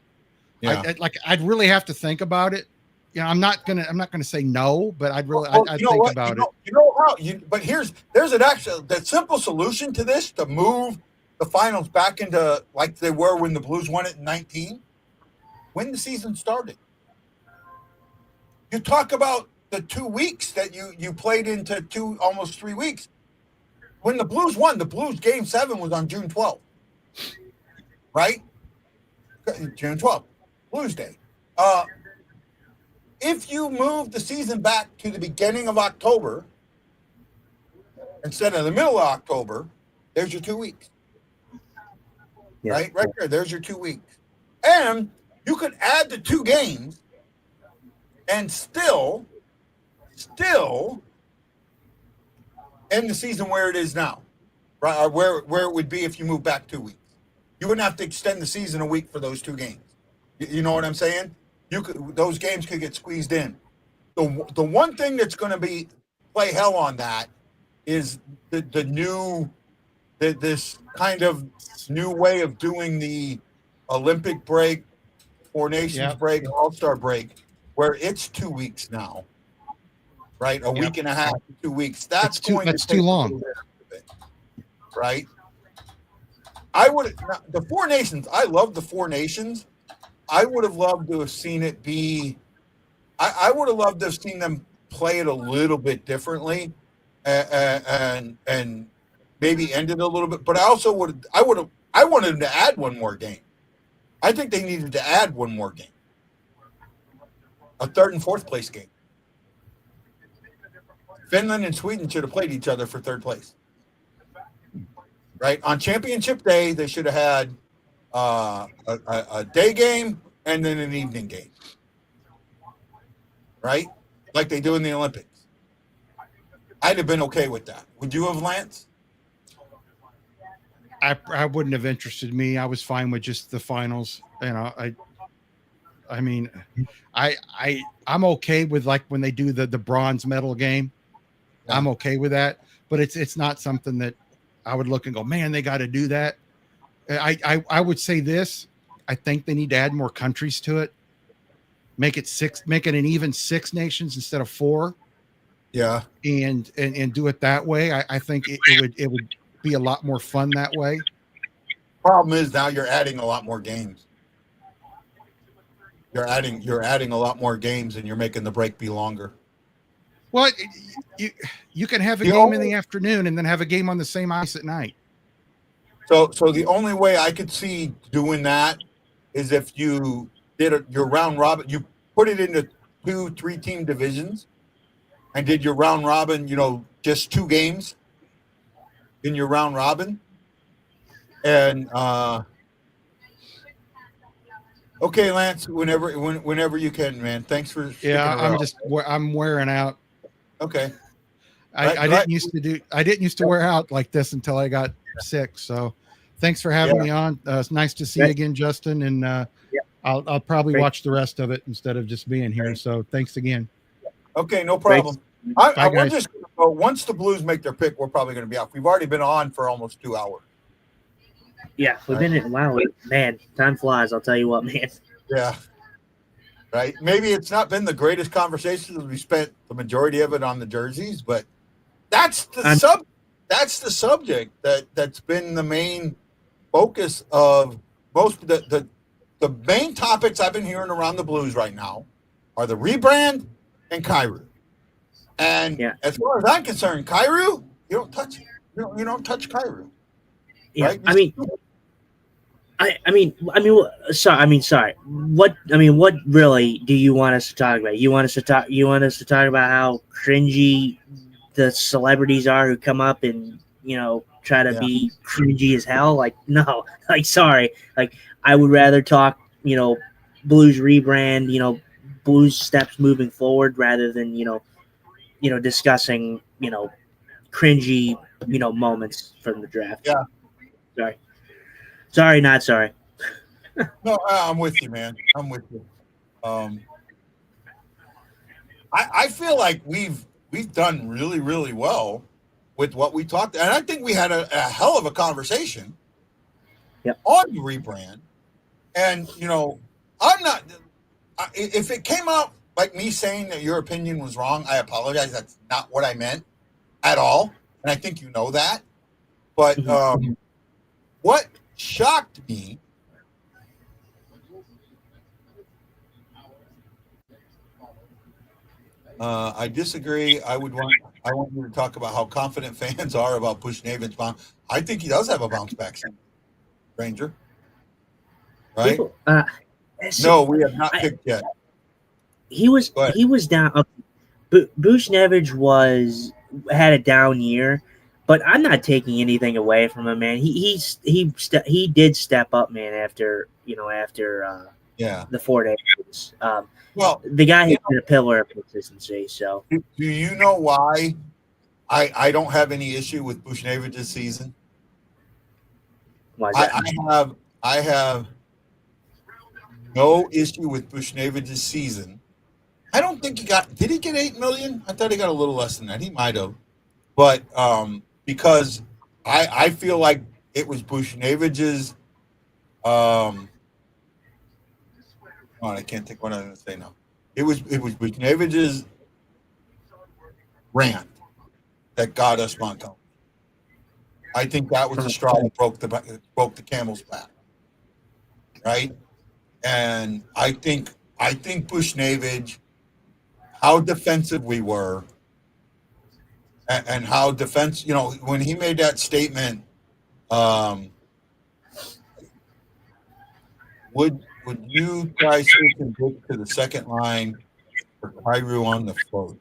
Yeah. I'd really have to think about it. I'm not gonna say no, but I'd think about it. But there's the simple solution to this, to move the finals back into like they were when the Blues won it in 19, when the season started. You talk about the 2 weeks that you played into almost 3 weeks. When the Blues won, the Blues game 7 was on June 12th, right? June 12th, Blues Day. If you move the season back to the beginning of October instead of the middle of October, there's your 2 weeks. Yeah. Right there. There's your 2 weeks. And you could add the 2 games and still end the season where it is now, right? Or where it would be if you move back 2 weeks. You wouldn't have to extend the season a week for those 2 games. You know what I'm saying? Those games could get squeezed in. The one thing that's going to play hell on that is this kind of new way of doing the Olympic break, Four Nations break, All-Star break, where it's 2 weeks now. Right, a week and a half, 2 weeks. That's too long, right? The Four Nations. I love the Four Nations. I would have loved to have seen it be. I would have loved to have seen them play it a little bit differently, and maybe end it a little bit. But I also I wanted them to add one more game. I think they needed to add one more game, a 3rd and 4th place game. Finland and Sweden should have played each other for 3rd place. Right? On championship day, they should have had a day game and then an evening game. Right? Like they do in the Olympics. I'd have been okay with that. Would you have, Lance? I wouldn't have interested me. I was fine with just the finals. I'm okay with like when they do the bronze medal game. Yeah. I'm okay with that, but it's not something that I would look and go, man, they got to do that. I would say this. I think they need to add more countries to it. Make it an even 6 nations instead of 4. Yeah. And do it that way. I think it would be a lot more fun that way. Problem is now you're adding a lot more games. You're adding a lot more games, and you're making the break be longer. Well, you can have a game in the afternoon and then have a game on the same ice at night. So the only way I could see doing that is if you did your round robin. You put it into 2-3 team divisions, and did your round robin. Just 2 games in your round robin, and okay, Lance. Whenever you can, man. Thanks for sticking around. I'm wearing out. Okay. I didn't used to wear out like this until I got sick. So thanks for having me on. It's nice to see you again, Justin. And I'll probably watch the rest of it instead of just being here. So thanks again. Okay, no problem. We're just going to go. Once the Blues make their pick, we're probably going to be off. We've already been on for almost 2 hours. Yeah, we've been in. Wow, man, time flies. I'll tell you what, man. Yeah. Right. Maybe it's not been the greatest conversation. We spent the majority of it on the jerseys, but that's the subject that's been the main focus of most of the main topics I've been hearing around the Blues right now are the rebrand and Kyrou. And as far as I'm concerned, Kyrou, you don't touch it. You don't touch Kyrou. Yeah, right? Sorry. What really do you want us to talk about? You want us to talk about how cringy the celebrities are who come up and try to be cringy as hell? Like, no, sorry. Like, I would rather talk, Blues rebrand, Blues steps moving forward rather than discussing cringy moments from the draft. Yeah. Sorry, not sorry. No, I'm with you, man. I'm with you. I feel like we've done really, really well with what we talked, and I think we had a hell of a conversation on the rebrand. And I'm not. If it came out like me saying that your opinion was wrong, I apologize. That's not what I meant at all, and I think you know that. But what shocked me I disagree. I want you to talk about how confident fans are about Bushnavid's bounce. I think he does have a bounce back, Ranger. Right? No, we have not picked yet. He was down. Bushnavid had a down year, but I'm not taking anything away from him, man. He did step up, man. After the 4 days. Well, the guy has been a pillar of consistency. So, do you know why I don't have any issue with Bushnavid this season? Why is that? I have no issue with Bushnavid this season. I don't think did he get $8 million? I thought he got a little less than that. He might have. But because I feel like it was Bushnavid's I can't think what I'm going to say now. It was Bushnavid's rant that got us Montgomery. I think that was the straw that broke the camel's back, right? And I think Bushnavid, how defensive we were, and how when he made that statement, would you try switching Bush to the second line for Kyrou on the float?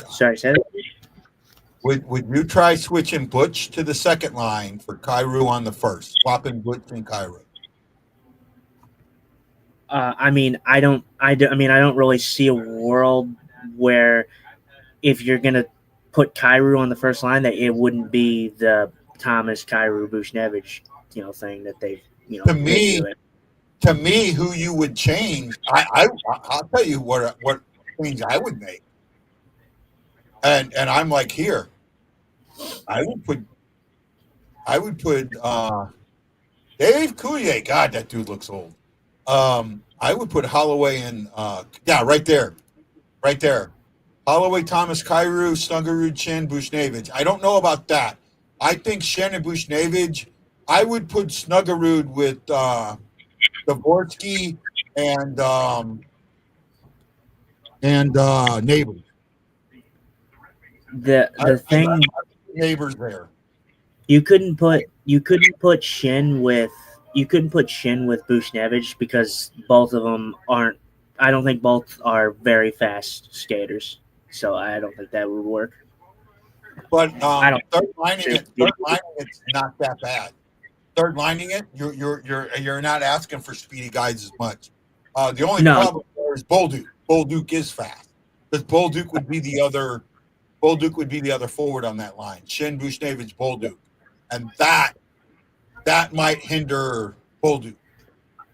Sorry, say that. Would you try switching Butch to the second line for Kyrou on the first, swapping Butch and Kyrou? I don't really see a world where if you're gonna put Kyrou on the first line, that it wouldn't be the Thomas Kyrou Bushnavid thing that they've to me, who you would change, I'll tell you what change I would make, and I'm like here. I would put Dave Coulier. God, that dude looks old. I would put Holloway in. Right there. Holloway, Thomas, Kyrou, Snuggerud, Shen, Bushnevich. I don't know about that. I think Shen and Bushnevich, I would put Snuggerud with Dvorsky and Neighbors. The thing Neighbors there. you couldn't put Shin with Bushnevich because both of them aren't. I don't think both are very fast skaters, so I don't think that would work. But I don't. third lining it's not that bad. Third lining it, you're not asking for speedy guys as much. The only problem there is Bolduc. Bolduc is fast, because Bolduc would be the other forward on that line. Shin, Bushnevich, Bolduc, and that might hinder Bolduc.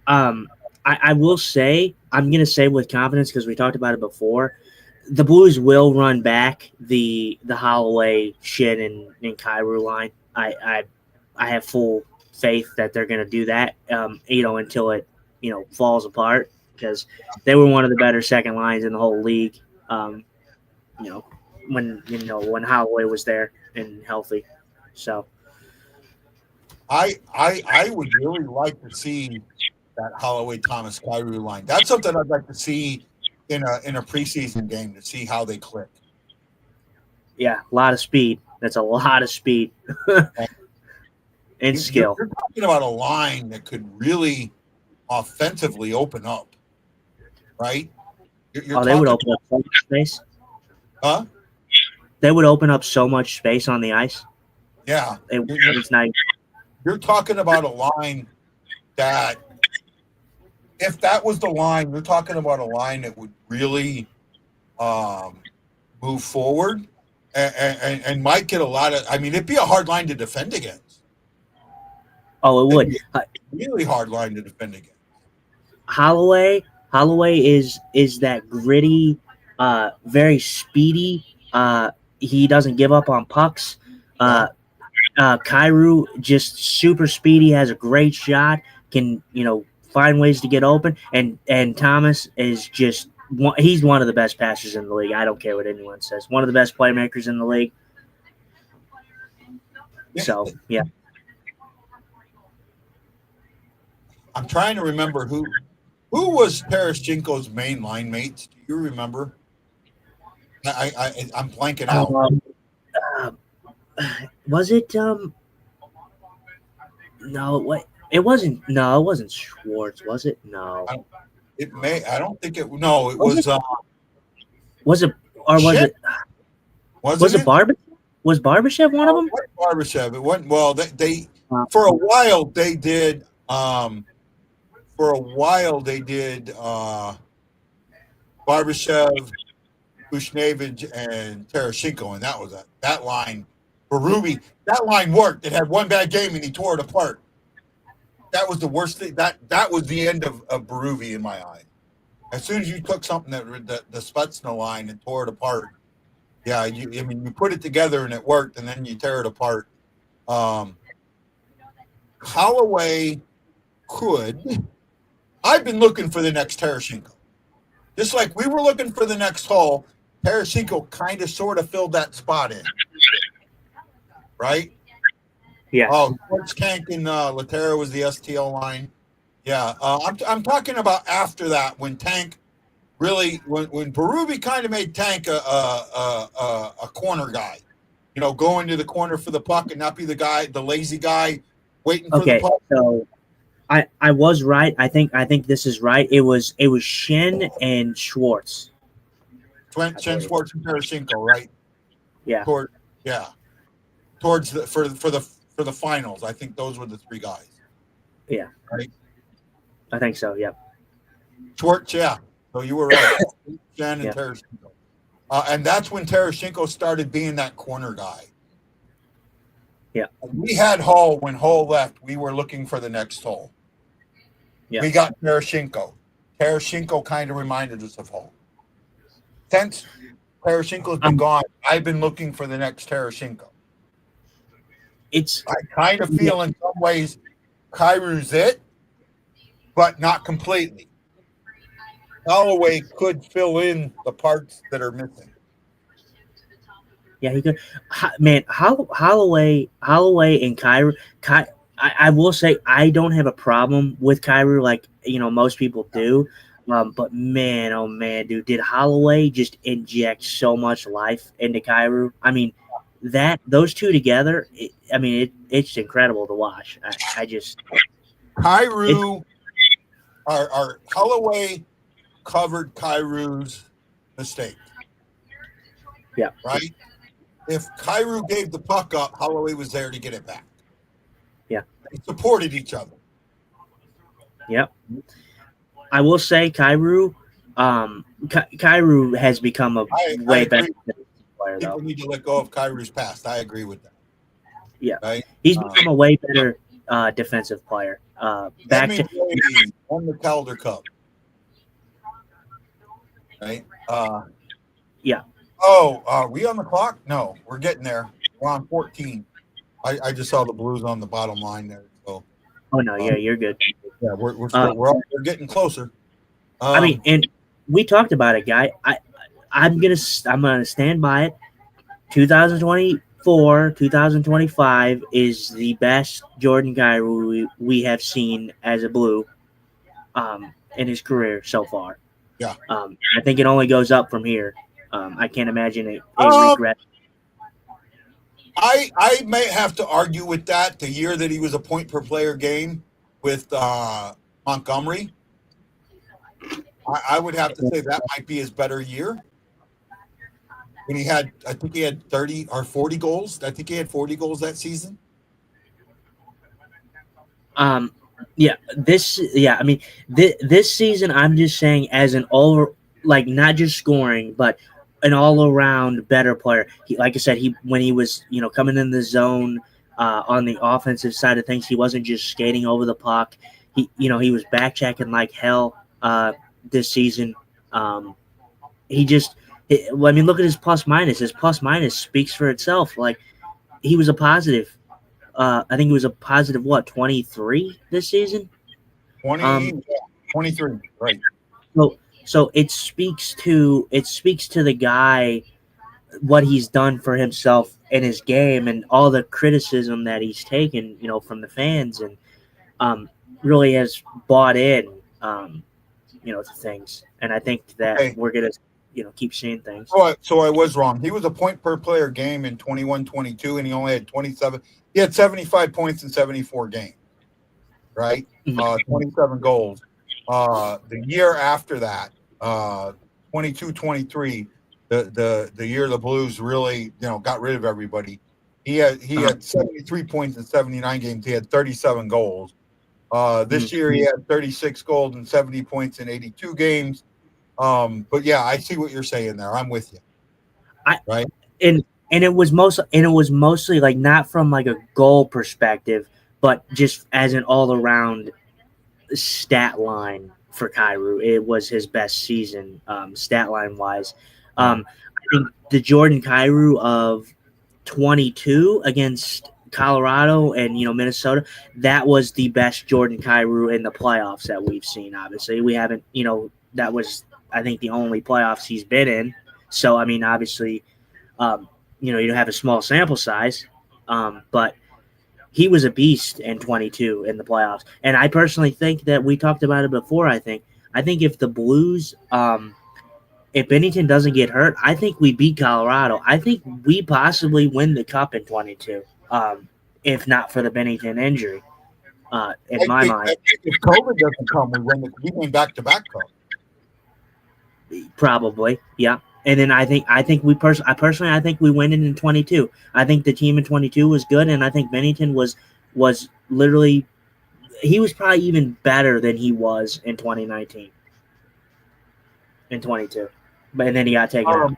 I will say, I'm going to say with confidence because we talked about it before, the Blues will run back the Holloway, Shin, and Kyrou line. I have full faith that they're going to do that, until it, falls apart, because they were one of the better second lines in the whole league, when Holloway was there and healthy. So I would really like to see that Holloway, Thomas, Kyrou line. That's something I'd like to see in a preseason game, to see how they click. Yeah, a lot of speed. That's a lot of speed and skill. You're talking about a line that could really offensively open up, right? They would open up so much space. Huh? They would open up so much space on the ice. Yeah. It's not. You're talking about a line that, if that was the line, you're talking about a line that would really move forward and might get a lot of. I mean, it'd be a hard line to defend against. Oh, it would. Really hard line to defend against. Holloway is that gritty, very speedy. He doesn't give up on pucks. Kyrou, just super speedy, has a great shot, can find ways to get open, and Thomas is just he's one of the best passers in the league. I don't care what anyone says. One of the best playmakers in the league. So yeah. I'm trying to remember who was Taraschenko's main line mates. Do you remember? I'm blanking out. Was it no, what it wasn't. No, it wasn't Schwartz, was it? No. It may. I don't think it. No, it was. Was it? Or was Shit. it? Was it Barbashev? Was Barbashev one of them? Barbashev. It wasn't. Well, they for a while they did. Barbashev, Bushnevich, and Taraschenko, and that was that line. Berube, that line worked. It had one bad game and he tore it apart. That was the worst thing. That was the end of Berube in my eye. As soon as you took something that the Spetsna line and tore it apart, yeah, you put it together and it worked, and then you tear it apart. Holloway could. I've been looking for the next Taraschenko. Just like we were looking for the next Hall, Taraschenko kind of sort of filled that spot in. Right? Yeah. Oh, Schwartz, Kank, and Laterra was the STL line. Yeah. I'm talking about after that, when Tank really, when Berube kind of made Tank a corner guy. Go into the corner for the puck and not be the lazy guy waiting for the puck. So I was right. I think this is right. It was Shen and Schwartz. Shen, Schwartz, and Taraschenko, right? Yeah. Towards for the finals, I think those were the three guys. Yeah. Right. I think so. Yeah. Schwartz, yeah. So you were right. Shen and Taraschenko, and that's when Taraschenko started being that corner guy. Yeah. We had Hall when Hall left. We were looking for the next Hall. Yeah. We got Taraschenko. Taraschenko kind of reminded us of Hall. Since Taraschenko's been gone, I've been looking for the next Taraschenko. I kind of feel in some ways Kyrou's it, but not completely. Holloway could fill in the parts that are missing. Yeah, he could. Man, Holloway, and Kyrie. I will say I don't have a problem with Kyrie, like most people do. But man, oh man, dude, did Holloway just inject so much life into Kyrie? I mean, those two together, it's incredible to watch. I just Kyrie, our Holloway covered Kyrie's mistake. Yeah. Right? If Kyrie gave the puck up, Holloway was there to get it back. Yeah. They supported each other. Yep. I will say Kyrie has become a way better player, though. People need to let go of Kyrie's past. I agree with that. Yeah. Right? He's become a way better defensive player. Back to won the Calder Cup. Right? Yeah. Oh, are we on the clock? No, we're getting there. We're on 14. I just saw the Blues on the bottom line there. So. Oh no, yeah, you're good. Yeah, we're getting closer. And we talked about it, guy. I'm gonna stand by it. 2024, 2025 is the best Jordan Kyrou we have seen as a Blue, in his career so far. Yeah. I think it only goes up from here. I can't imagine a regret. I may have to argue with that. The year that he was a point per player game with Montgomery, I would have to say that might be his better year. When I think he had 30 or 40 goals. I think he had 40 goals that season. This season, I'm just saying, as an not just scoring, but an all-around better player. Like I said, when he was coming in the zone on the offensive side of things, he wasn't just skating over the puck. He was back checking like hell this season. Look at his plus minus. His plus minus speaks for itself. Like, he was a positive. I think he was a positive 23 this season. 23, right? So it speaks to the guy, what he's done for himself in his game, and all the criticism that he's taken, from the fans, and really has bought in, to things. And I think that we're gonna, keep seeing things. So I was wrong. He was a point per player game in 21-22, and he only had 27. He had 75 points in 74 games, right? 27 goals. The year after that, 22-23, the year the Blues really, got rid of everybody. He had 73 points in 79 games. He had 37 goals. This year he had 36 goals and 70 points in 82 games. But yeah, I see what you're saying there. I'm with you. Right. And it was mostly like not from like a goal perspective, but just as an all around stat line for Kyrou. It was his best season, stat line wise. I think the Jordan Kyrou of 22 against Colorado and Minnesota, that was the best Jordan Kyrou in the playoffs that we've seen. Obviously, we haven't. That was, I think, the only playoffs he's been in. So I mean, obviously, you don't have a small sample size, but he was a beast in 22 in the playoffs. And I personally think that we talked about it before. I think if the Blues, if Binnington doesn't get hurt, I think we beat Colorado. I think we possibly win the cup in 22, if not for the Binnington injury. In my mind, if COVID doesn't come, we win back-to-back cup. Probably, yeah. And then I think we personally I think we win it in 22. I think the team in 22 was good, and I think Binnington was literally, he was probably even better than he was in 2019. In 22, and then he got taken out.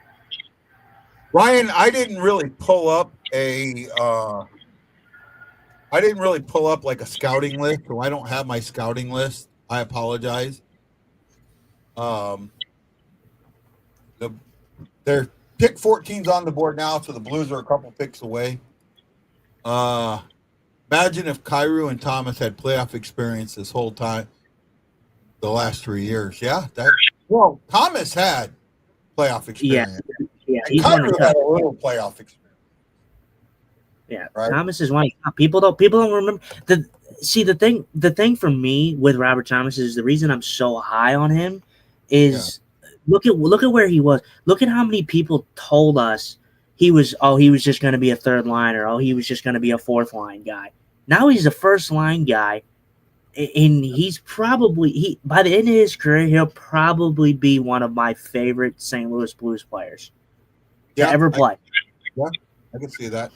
Ryan, I didn't really pull up like a scouting list, so I don't have my scouting list. I apologize. Their pick 14's on the board now, so the Blues are a couple picks away. Imagine if Kyrou and Thomas had playoff experience this whole time, the last 3 years. Yeah, Thomas had playoff experience. Yeah, And he's one of Kyrie the had top. a little playoff experience. Yeah, right? Thomas is one. People don't remember the. See, the thing for me with Robert Thomas is the reason I'm so high on him is look at where he was. Look at how many people told us he was just going to be a third liner. Oh, he was just going to be a fourth line guy. Now he's a first line guy, and he's probably by the end of his career he'll probably be one of my favorite St. Louis Blues players to ever play. I can see that.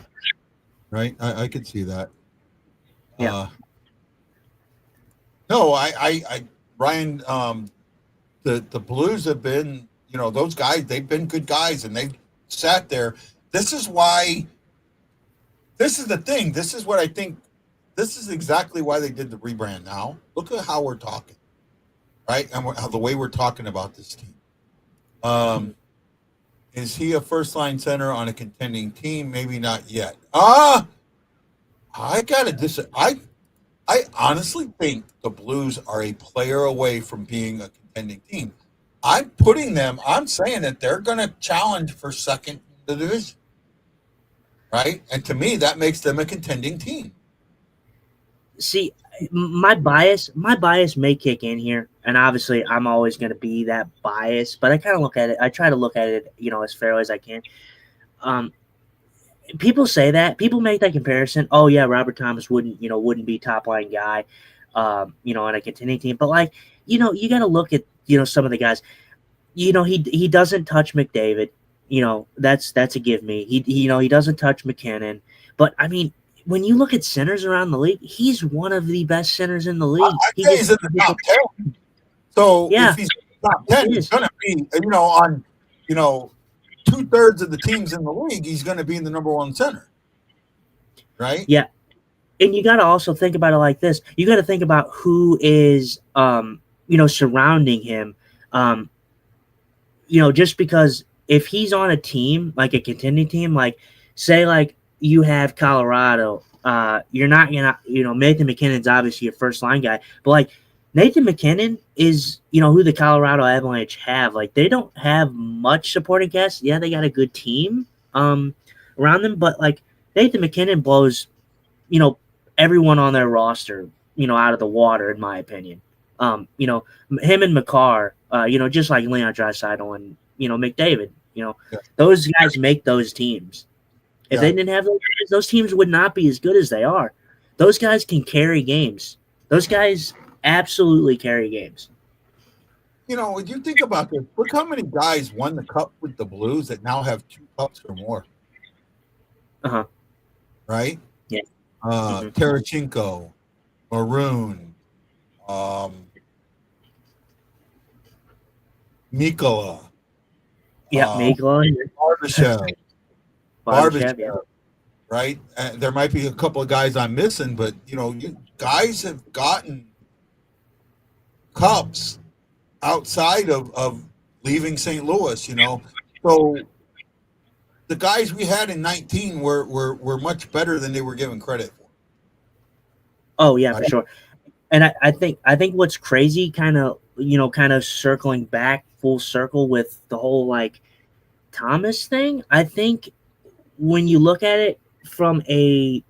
Right, I could see that. Yeah. No, Ryan. The Blues have been, those guys. They've been good guys, and they've sat there. This is why. This is the thing. This is what I think. This is exactly why they did the rebrand. Now, look at how we're talking, right? And how the way we're talking about this team. Is he a first line center on a contending team? Maybe not yet. I gotta I honestly think the Blues are a player away from being a contending team. I'm saying that they're going to challenge for second in the division. Right? And to me, that makes them a contending team. See, my bias may kick in here, and obviously I'm always going to be that bias, but I kind of look at it, I try to look at it, as fairly as I can. People say that, people make that comparison. Oh yeah, Robert Thomas wouldn't be top line guy, on a contending team. But you got to look at some of the guys. He doesn't touch McDavid. That's a give me. He doesn't touch McKinnon. But I mean, when you look at centers around the league, he's one of the best centers in the league. He's in the top 10. So yeah, if he's in the top 10, he's going to be on 2/3 of the teams in the league, he's going to be in the number one center, right? Yeah, and you got to also think about it like this. You got to think about who is, surrounding him. Just because if he's on a team, like a contending team, like say you have Colorado, you're not gonna, Nathan McKinnon's obviously your first line guy, but Nathan McKinnon is, who the Colorado Avalanche have. They don't have much supporting cast. Yeah, they got a good team around them, but Nathan McKinnon blows, everyone on their roster, out of the water, in my opinion. Him and Makar, just like Leon Draisaitl and, McDavid, those guys make those teams. If they didn't have those guys, those teams would not be as good as they are. Those guys can carry games. Those guys absolutely carry games. When you think about this, look how many guys won the cup with the Blues that now have 2 cups or more. Right? Yeah. Terechko, Maroon, Mikola. Mikola. Barbashev. Right? There might be a couple of guys I'm missing, but, you guys have gotten cups outside of leaving St. Louis, So the guys we had in 19 were much better than they were given credit for. Oh yeah, for sure. And I think what's crazy, kind of circling back full circle with the whole Thomas thing, I think when you look at it from a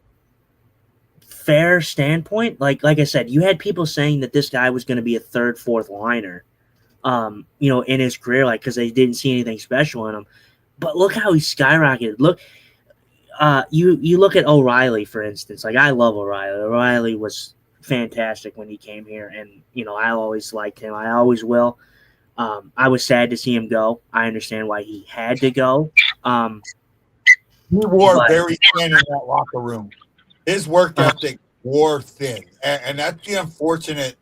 fair standpoint, like I said, you had people saying that this guy was going to be a third, fourth liner, in his career, because they didn't see anything special in him. But look how he skyrocketed. Look, you look at O'Reilly, for instance. I love O'Reilly. O'Reilly was fantastic when he came here, and I always liked him. I always will. I was sad to see him go. I understand why he had to go. He wore very thin in that locker room. His work ethic wore thin, and that's the unfortunate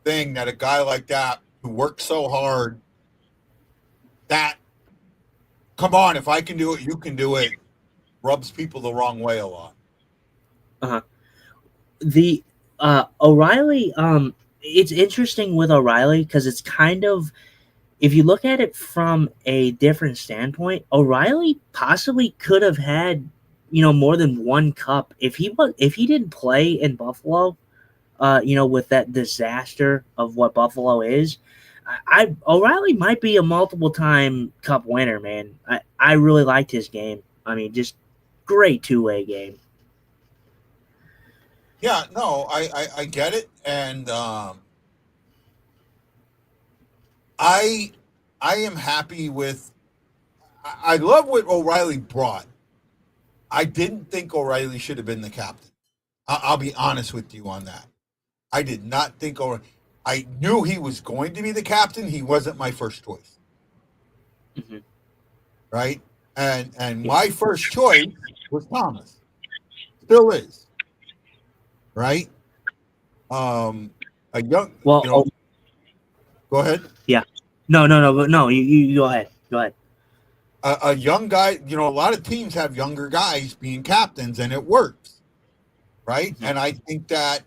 thing, that a guy like that who works so hard, that, come on, if I can do it, you can do it, rubs people the wrong way a lot. The O'Reilly, it's interesting with O'Reilly because it's kind of, if you look at it from a different standpoint, O'Reilly possibly could have had, more than one cup if he didn't play in Buffalo, with that disaster of what Buffalo is. O'Reilly might be a multiple-time Cup winner, man. I really liked his game. I mean, just great two-way game. Yeah, no, I get it, and I am happy with. I love what O'Reilly brought. I didn't think O'Reilly should have been the captain. I'll be honest with you on that. I did not think O'Reilly. I knew he was going to be the captain. He wasn't my first choice. Mm-hmm. Right? And my first choice was Thomas. Still is. Right? A young go ahead. Yeah. No, you go ahead. Go ahead. A young guy, a lot of teams have younger guys being captains and it works. Right? Mm-hmm. And I think that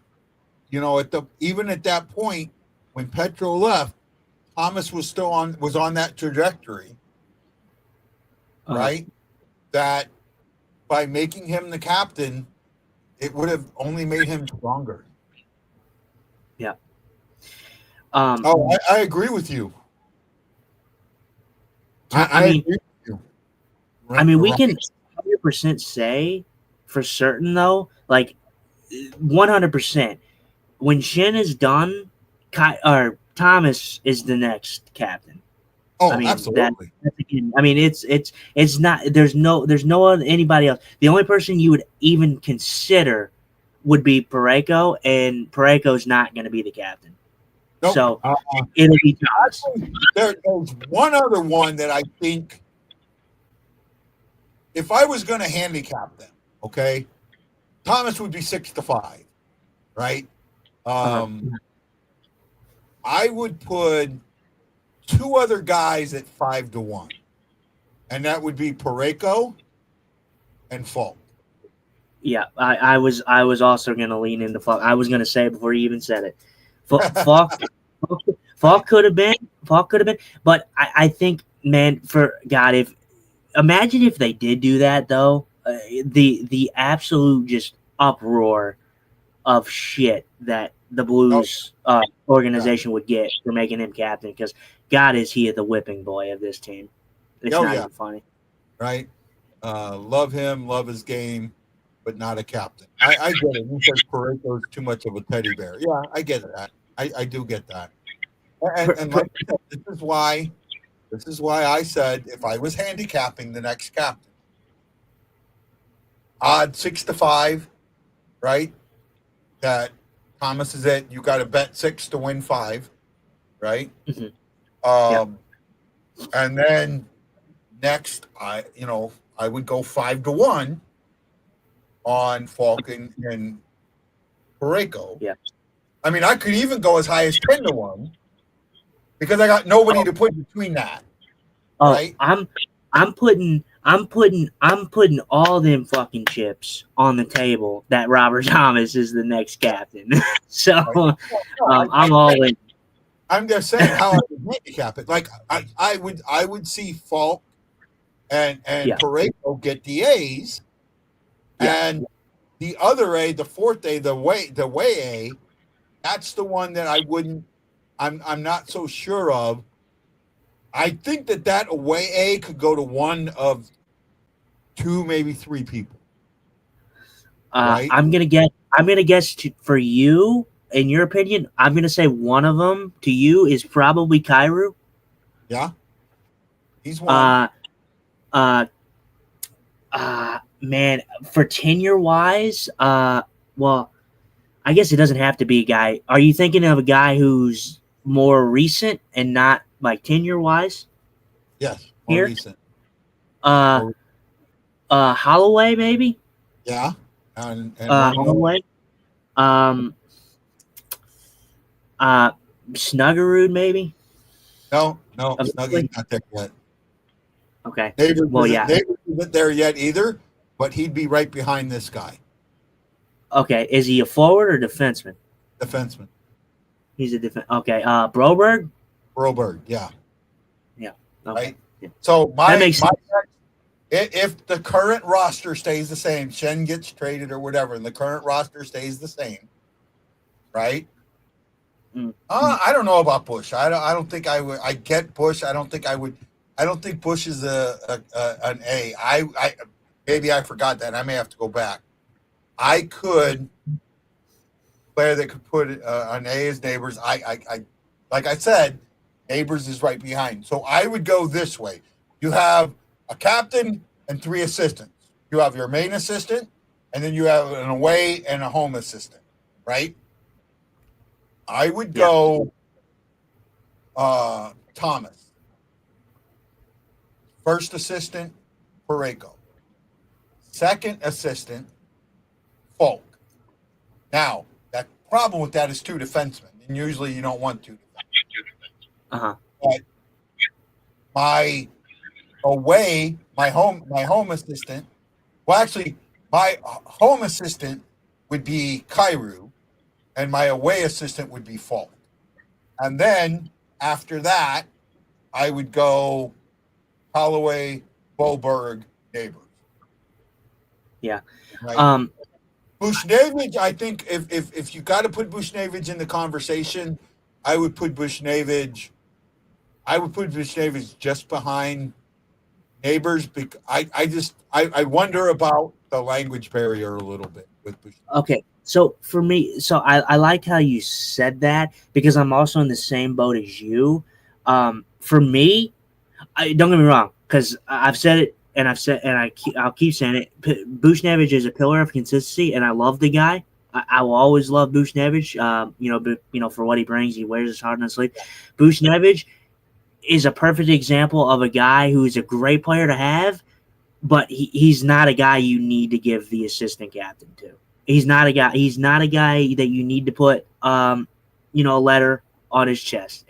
even at that point when Petro left, Thomas was still on that trajectory, right? That by making him the captain, it would have only made him stronger. Yeah. I agree with you. I mean, agree with you. I mean, we can 100% say for certain though, like 100%. When Shin is done, Thomas is the next captain. Oh, I mean, absolutely. It's not. There's no other, anybody else. The only person you would even consider would be Pareko, and Pareko's not going to be the captain. Nope. So it'll be Thomas. There's one other one that I think, if I was going to handicap them, okay, Thomas would be 6-5, right? I would put two other guys at 5-1, and that would be Pareko and Falk. Yeah, I was also going to lean into Falk. I was going to say it before you even said it. Falk could have been, but I think, man, imagine if they did do that though, the absolute just uproar of shit that the Blues organization would get for making him captain, because God, is he the whipping boy of this team. It's not even funny. Right? Love him, love his game, but not a captain. I get it. He says Pareko's too much of a teddy bear. Yeah, I get that. I do get that. And like I said, this is why I said if I was handicapping the next captain, odd 6-5, right? That Thomas is it. You got to bet 6 to win 5, right? Mm-hmm. And then next, I would go 5-1 on Falcon and Pareko. Yeah. I mean, I could even go as high as 10-1 because I got nobody to put between that. Right? I'm putting all them fucking chips on the table that Robert Thomas is the next captain. So I'm all in. I'm just saying how I would handicap it. Like I would see Falk and Pareko get the A's, and the other A, the fourth A, the way A, that's the one that I wouldn't. I'm not so sure of. I think that away A could go to one of 2, maybe 3 people. Right? I'm gonna guess for you, in your opinion, I'm gonna say one of them to you is probably Kyrou. Yeah, he's one. Man, for tenure wise, well, I guess it doesn't have to be a guy. Are you thinking of a guy who's more recent and not like tenure wise? Yes, more recent. Holloway maybe. Yeah, and Holloway. Snuggerud maybe. No, Snuggerud's not there yet. Okay. Neighbors isn't there yet either, but he'd be right behind this guy. Okay, is he a forward or defenseman? Defenseman. He's a defense. Okay, Broberg. Yeah. Yeah. Okay. Right. Yeah. So if the current roster stays the same, Shen gets traded or whatever, and the current roster stays the same, right? I don't know about Bush. I don't think I would. I get Bush. I don't think I would. I don't think Bush is an A. I maybe I forgot that. I may have to go back. I could player that could put an A as Neighbors. I like I said, Neighbors is right behind. So I would go this way. You have a captain and 3 assistants. You have your main assistant, and then you have an away and a home assistant, right? I would go Thomas. First assistant, Pareko. Second assistant, Folk. Now, that problem with that is 2 defensemen, and usually you don't want 2 defensemen. But my home assistant, well, actually, my home assistant would be Kairu, and my away assistant would be Folk. And then after that, I would go Holloway, Boberg, Neighbors. Yeah. Right? Bushnevich, I think if you got to put Bushnevich in the conversation, I would put Bushnevich just behind Neighbors because I wonder about the language barrier a little bit with Bushnevich. Okay. So for me, I like how you said that because I'm also in the same boat as you. For me, don't get me wrong, because I've said it and I'll keep saying it. Bushnevich is a pillar of consistency, and I love the guy. I will always love Bushnevich. For what he brings, he wears his heart on his sleeve. Bushnevich is a perfect example of a guy who is a great player to have, but he's not a guy you need to give the assistant captain to. He's not a guy that you need to put a letter on his chest.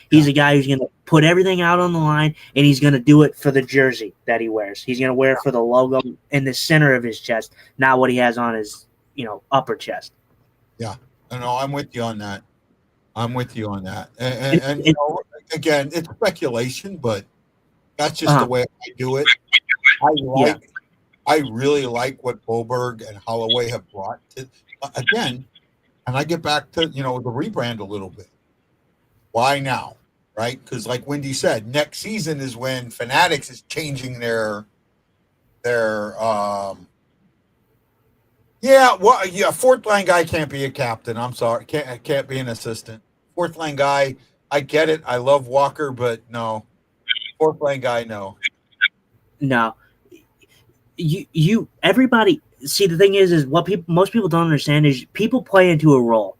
He's a guy who's going to put everything out on the line, and he's going to do it for the jersey that he wears. He's going to wear it for the logo in the center of his chest, not what he has on his upper chest. Yeah, no, I'm with you on that. And again, it's speculation, but that's just the way I do it. I really like what Boberg and Holloway have brought to, again, and I get back to, the rebrand a little bit. Why now? Right? Because like Wendy said, next season is when Fanatics is changing their fourth line guy can't be a captain. I'm sorry. Can't be an assistant. Fourth line guy, I get it. I love Walker, but no. Fourth line guy, no. No. Everybody see, the thing is what most people don't understand is people play into a role.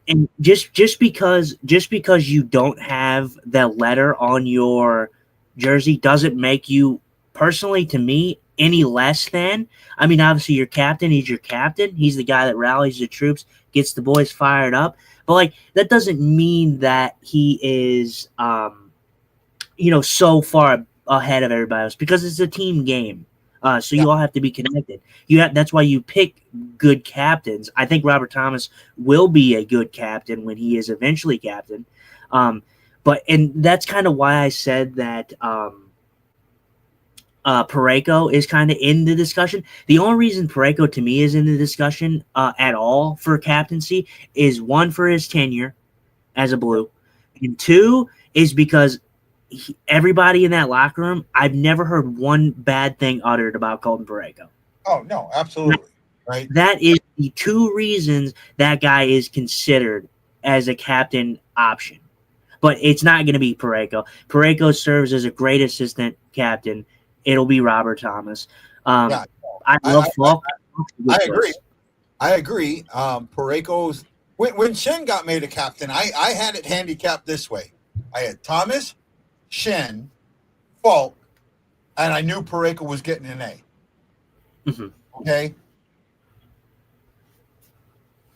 And just because you don't have that letter on your jersey doesn't make you, personally to me, any less than. I mean, obviously your captain, he's your captain. He's the guy that rallies the troops, gets the boys fired up. But that doesn't mean that he is so far ahead of everybody else, because it's a team game. So you all have to be connected. That's why you pick good captains. I think Robert Thomas will be a good captain when he is eventually captain. And that's kind of why I said that Pareko is kind of in the discussion. The only reason Pareko to me is in the discussion at all for captaincy is, 1, for his tenure as a Blue, and 2 is because everybody in that locker room, I've never heard one bad thing uttered about Colton Pareko. Oh, no, absolutely. Right. That is the 2 reasons that guy is considered as a captain option. But it's not going to be Pareko. Pareko serves as a great assistant captain. It'll be Robert Thomas. I love Falk. I agree. Pareko's when Shen got made a captain, I had it handicapped this way. I had Thomas, Shen, Falk, and I knew Pareko was getting an A. Mm-hmm. Okay.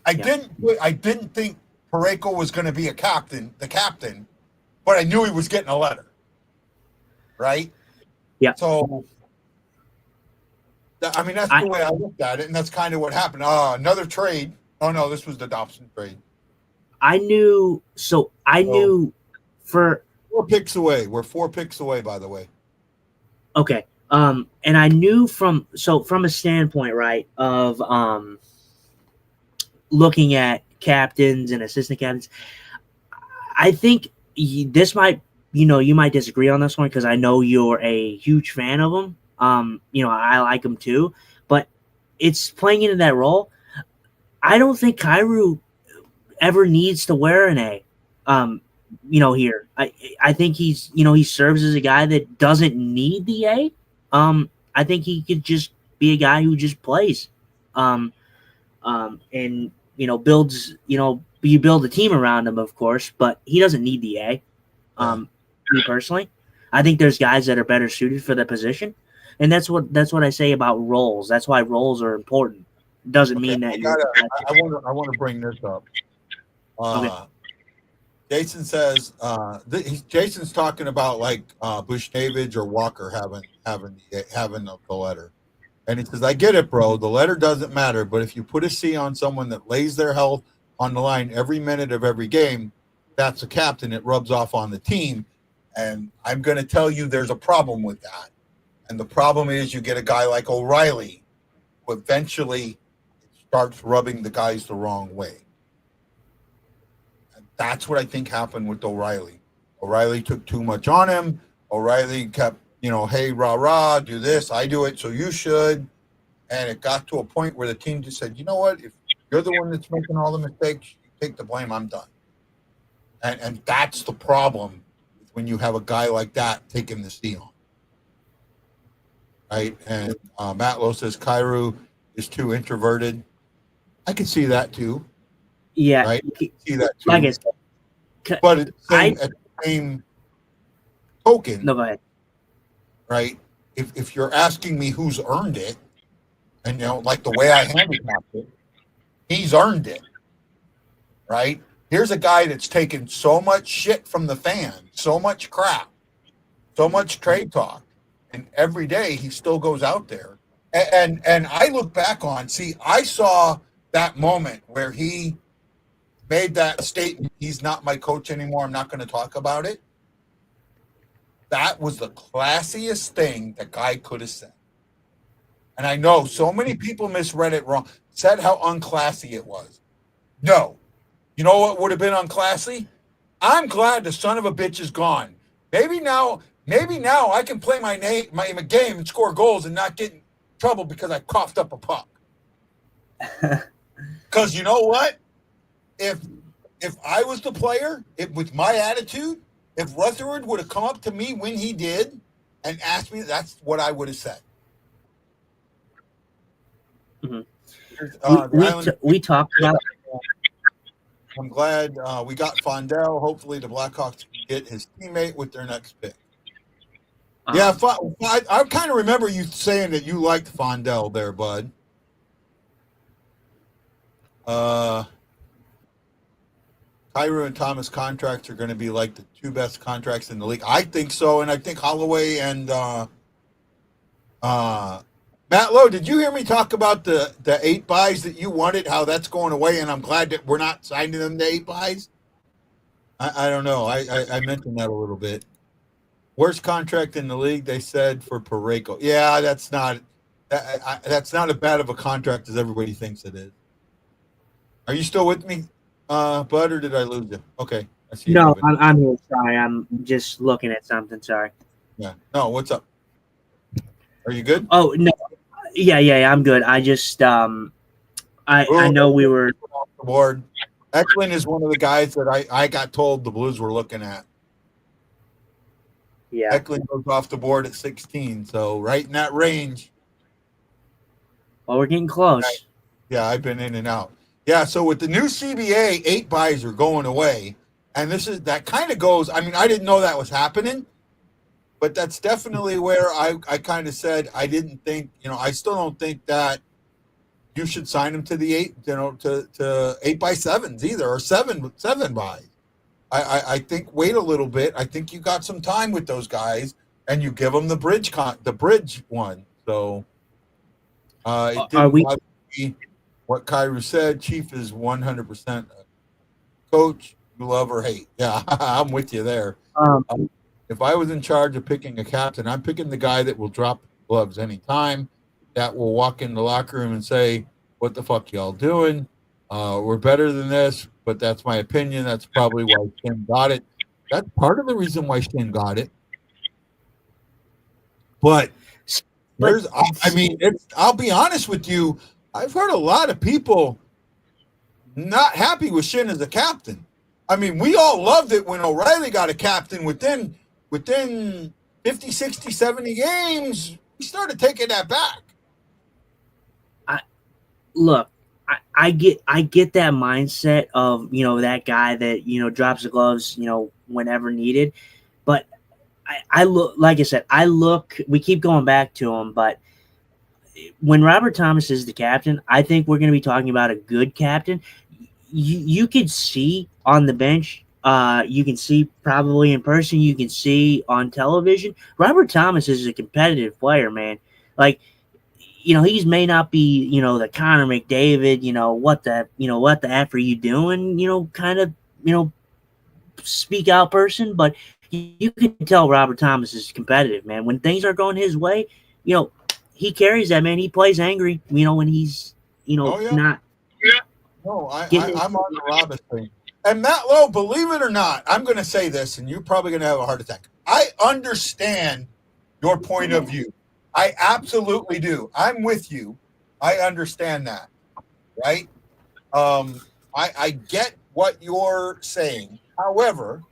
I didn't think Pareko was going to be the captain, but I knew he was getting a letter. Right? Yeah. So, that's the way I looked at it, and that's kind of what happened. Another trade. Oh, no, this was the Dobson trade. I knew for 4 picks away. We're 4 picks away, by the way. Okay. And I knew from a standpoint, right, of looking at captains and assistant captains. I think this might, you might disagree on this one because I know you're a huge fan of him. I like him too, but it's playing into that role. I don't think Cairo ever needs to wear an A. Here I think he serves as a guy that doesn't need the A. I think he could just be a guy who just plays, and builds. You build a team around him, of course, but he doesn't need the A. Me personally, I think there's guys that are better suited for the position, and that's what I say about roles. That's why roles are important. Doesn't mean that I want to bring this up. Okay. Jason says Jason's talking about like Bush Davidge or Walker having the letter, and he says, "I get it, bro. The letter doesn't matter, but if you put a C on someone that lays their health on the line every minute of every game, that's a captain. It rubs off on the team, and I'm going to tell you there's a problem with that, and the problem is you get a guy like O'Reilly, who eventually starts rubbing the guys the wrong way." That's what I think happened with O'Reilly. O'Reilly took too much on him. O'Reilly kept, hey, rah, rah, do this. I do it, so you should. And it got to a point where the team just said, you know what? If you're the one that's making all the mistakes, you take the blame. I'm done. And that's the problem when you have a guy like that taking the C on. Right? And Matt Lowe says Cairo is too introverted. I can see that too. Yeah, right? See that too. Like I said, but at the same token, no, go ahead. Right? If you're asking me who's earned it, and like the way I handicapped it, he's earned it. Right? Here's a guy that's taken so much shit from the fans, so much crap, so much trade talk, and every day he still goes out there. And I look back on, I saw that moment where he made that statement, he's not my coach anymore, I'm not going to talk about it. That was the classiest thing the guy could have said. And I know so many people misread it wrong, said how unclassy it was. No. You know what would have been unclassy? I'm glad the son of a bitch is gone. Maybe now I can play my game and score goals and not get in trouble because I coughed up a puck. Because you know what? If I was the player, with my attitude, if Rutherford would have come up to me when he did and asked me, that's what I would have said. Mm-hmm. We talked about. I'm glad we got Fondell. Hopefully, the Blackhawks can get his teammate with their next pick. Yeah, I kind of remember you saying that you liked Fondell there, bud. Cairo and Thomas contracts are going to be like the two best contracts in the league. I think so, and I think Holloway and Matt Lowe, did you hear me talk about the 8 buys that you wanted, how that's going away, and I'm glad that we're not signing them to 8 buys? I don't know. I mentioned that a little bit. Worst contract in the league, they said, for Parayko. Yeah, that's not as bad of a contract as everybody thinks it is. Are you still with me, Bud, or did I lose you? Okay. I see. No, I'm here. Sorry, I'm just looking at something. Sorry. Yeah. No, what's up? Are you good? Oh, no. Yeah, I'm good. I just I know we were off the board. Eklund is one of the guys that I got told the Blues were looking at. Yeah. Eklund goes off the board at 16, so right in that range. Well, we're getting close. Right. Yeah, I've been in and out. Yeah, so with the new CBA, 8 buys are going away. And that kind of goes, I mean, I didn't know that was happening, but that's definitely where I kind of said I didn't think, I still don't think that you should sign him to the 8, to 8 by 7s either, or 7 buys. I think wait a little bit. I think you got some time with those guys, and you give them the bridge one. So it didn't bother me what Cairo said. Chief is 100% coach. You love or hate. Yeah, I'm with you there. If I was in charge of picking a captain, I'm picking the guy that will drop gloves anytime, that will walk in the locker room and say, "What the fuck y'all doing?" We're better than this, but that's my opinion. That's probably why Shin got it. That's part of the reason why Shin got it. But I'll be honest with you. I've heard a lot of people not happy with Shin as a captain. I mean, we all loved it when O'Reilly got a captain within 50, 60, 70 games. We started taking that back. I get that mindset of, that guy that, drops the gloves, whenever needed. But I look, like I said, we keep going back to him, but when Robert Thomas is the captain, I think we're going to be talking about a good captain. You could see on the bench, you can see probably in person, you can see on television. Robert Thomas is a competitive player, man. Like, he may not be, the Connor McDavid, what the F are you doing, kind of, speak out person, but you can tell Robert Thomas is competitive, man. When things are going his way, he carries that, man. He plays angry, when he's, not. No, I'm on the Robert thing. And Matt Lowe, believe it or not, I'm going to say this, and you're probably going to have a heart attack. I understand your point of view. I absolutely do. I'm with you. I understand that, right? I get what you're saying. However,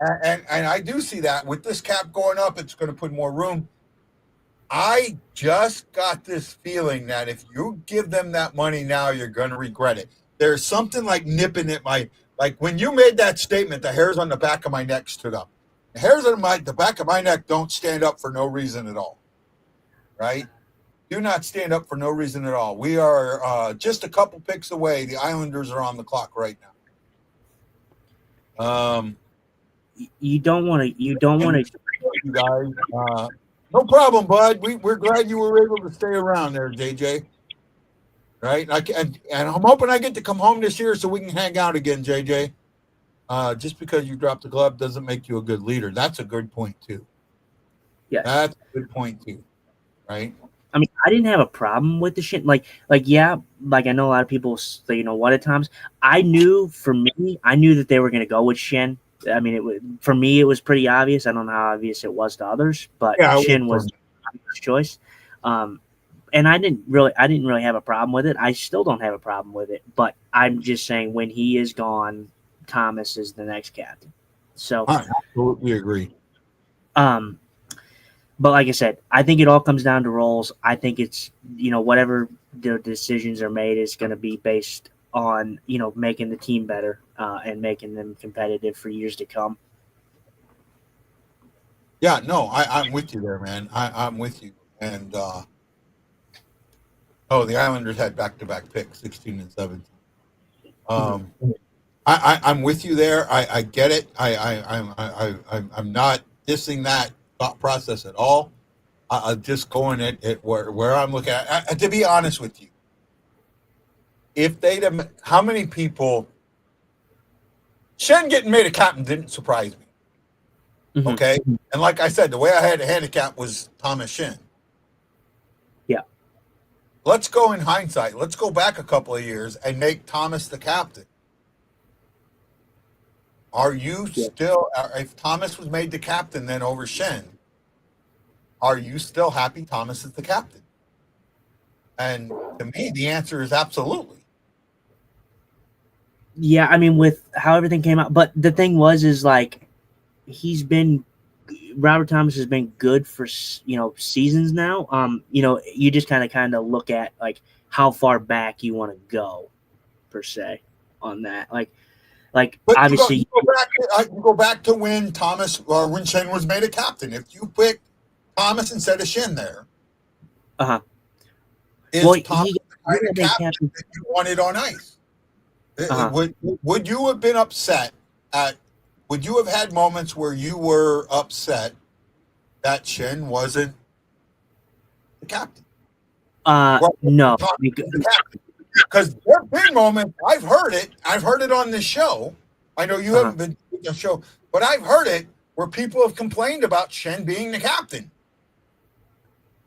and I do see that with this cap going up, it's going to put more room. I just got this feeling that if you give them that money now, you're going to regret it. There's something like nipping at like when you made that statement, the hairs on the back of my neck stood up. The hairs on the back of my neck don't stand up for no reason at all. Right? Do not stand up for no reason at all. We are just a couple picks away. The Islanders are on the clock right now. You don't want to. You guys. No problem, bud. We're glad you were able to stay around there, JJ. Right? And I'm hoping I get to come home this year so we can hang out again, JJ. Just because you dropped the glove doesn't make you a good leader. That's a good point too. Yeah, that's a good point too. Right? I mean, I didn't have a problem with the shit. Yeah, like I know a lot of people say, what at times. I knew that they were going to go with Shen. I mean, for me, it was pretty obvious. I don't know how obvious it was to others, but Shen was the obvious choice. And I didn't really have a problem with it. I still don't have a problem with it, but I'm just saying when he is gone, Thomas is the next captain. So I absolutely agree. But like I said, I think it all comes down to roles. I think it's, whatever the decisions are made is going to be based on, making the team better and making them competitive for years to come. Yeah, no, I'm with you there, man. I'm with you. And, the Islanders had back-to-back picks, 16 and 17. I'm with you there. I get it. I'm not dissing that thought process at all. I'm just going at where I'm looking at. To be honest with you, if how many people Shen getting made a captain didn't surprise me. Mm-hmm. Okay, and like I said, the way I had a handicap was Thomas Shen. Yeah. Let's go in hindsight. Let's go back a couple of years and make Thomas the captain. Are you still, if Thomas was made the captain then over Shen, are you still happy Thomas is the captain? And to me, the answer is absolutely. Yeah, I mean, with how everything came out. But the thing is like, Robert Thomas has been good for, seasons now. You just kind of look at, like, how far back you want to go, per se, on that. Like but obviously, you go back to when when Shen was made a captain. If you pick Thomas instead of Shen there, is Thomas the kind of captain that you wanted on ice? Would you have been upset would you have had moments where you were upset that Shen wasn't the captain? No. Because there have been moments, I've heard it on this show. I know you haven't been to the show, but I've heard it where people have complained about Shen being the captain.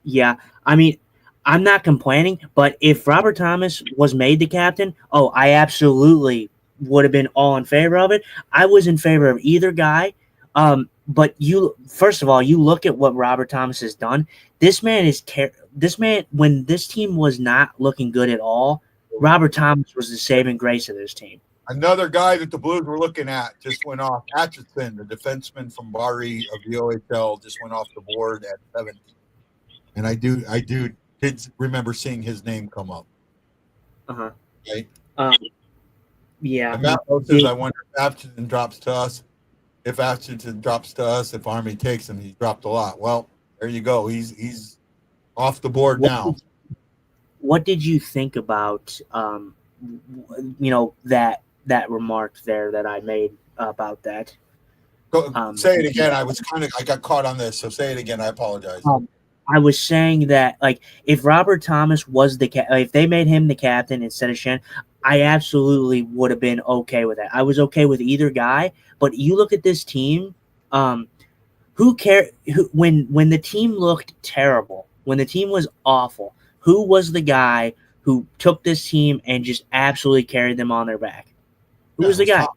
Yeah, I mean, I'm not complaining, but if Robert Thomas was made the captain, I absolutely would have been all in favor of it. I was in favor of either guy. But first of all, you look at what Robert Thomas has done. This man when this team was not looking good at all, Robert Thomas was the saving grace of this team. Another guy that the Blues were looking at just went off. Atchison, the defenseman from Bari of the OHL, just went off the board at 17. And I did remember seeing his name come up. Uh-huh. Right? Yeah. And Matt says, I wonder if Atchison drops to us. If Atchison drops to us, if Army takes him, he's dropped a lot. Well, there you go. He's off the board now. What did you think about that remark there that I made about that? Say it again. I got caught on this, so say it again. I apologize. I was saying that, like, if Robert Thomas was if they made him the captain instead of Shen, I absolutely would have been okay with that. I was okay with either guy, but you look at this team, who cared? When the team looked terrible, when the team was awful, who was the guy who took this team and just absolutely carried them on their back? Who was the guy?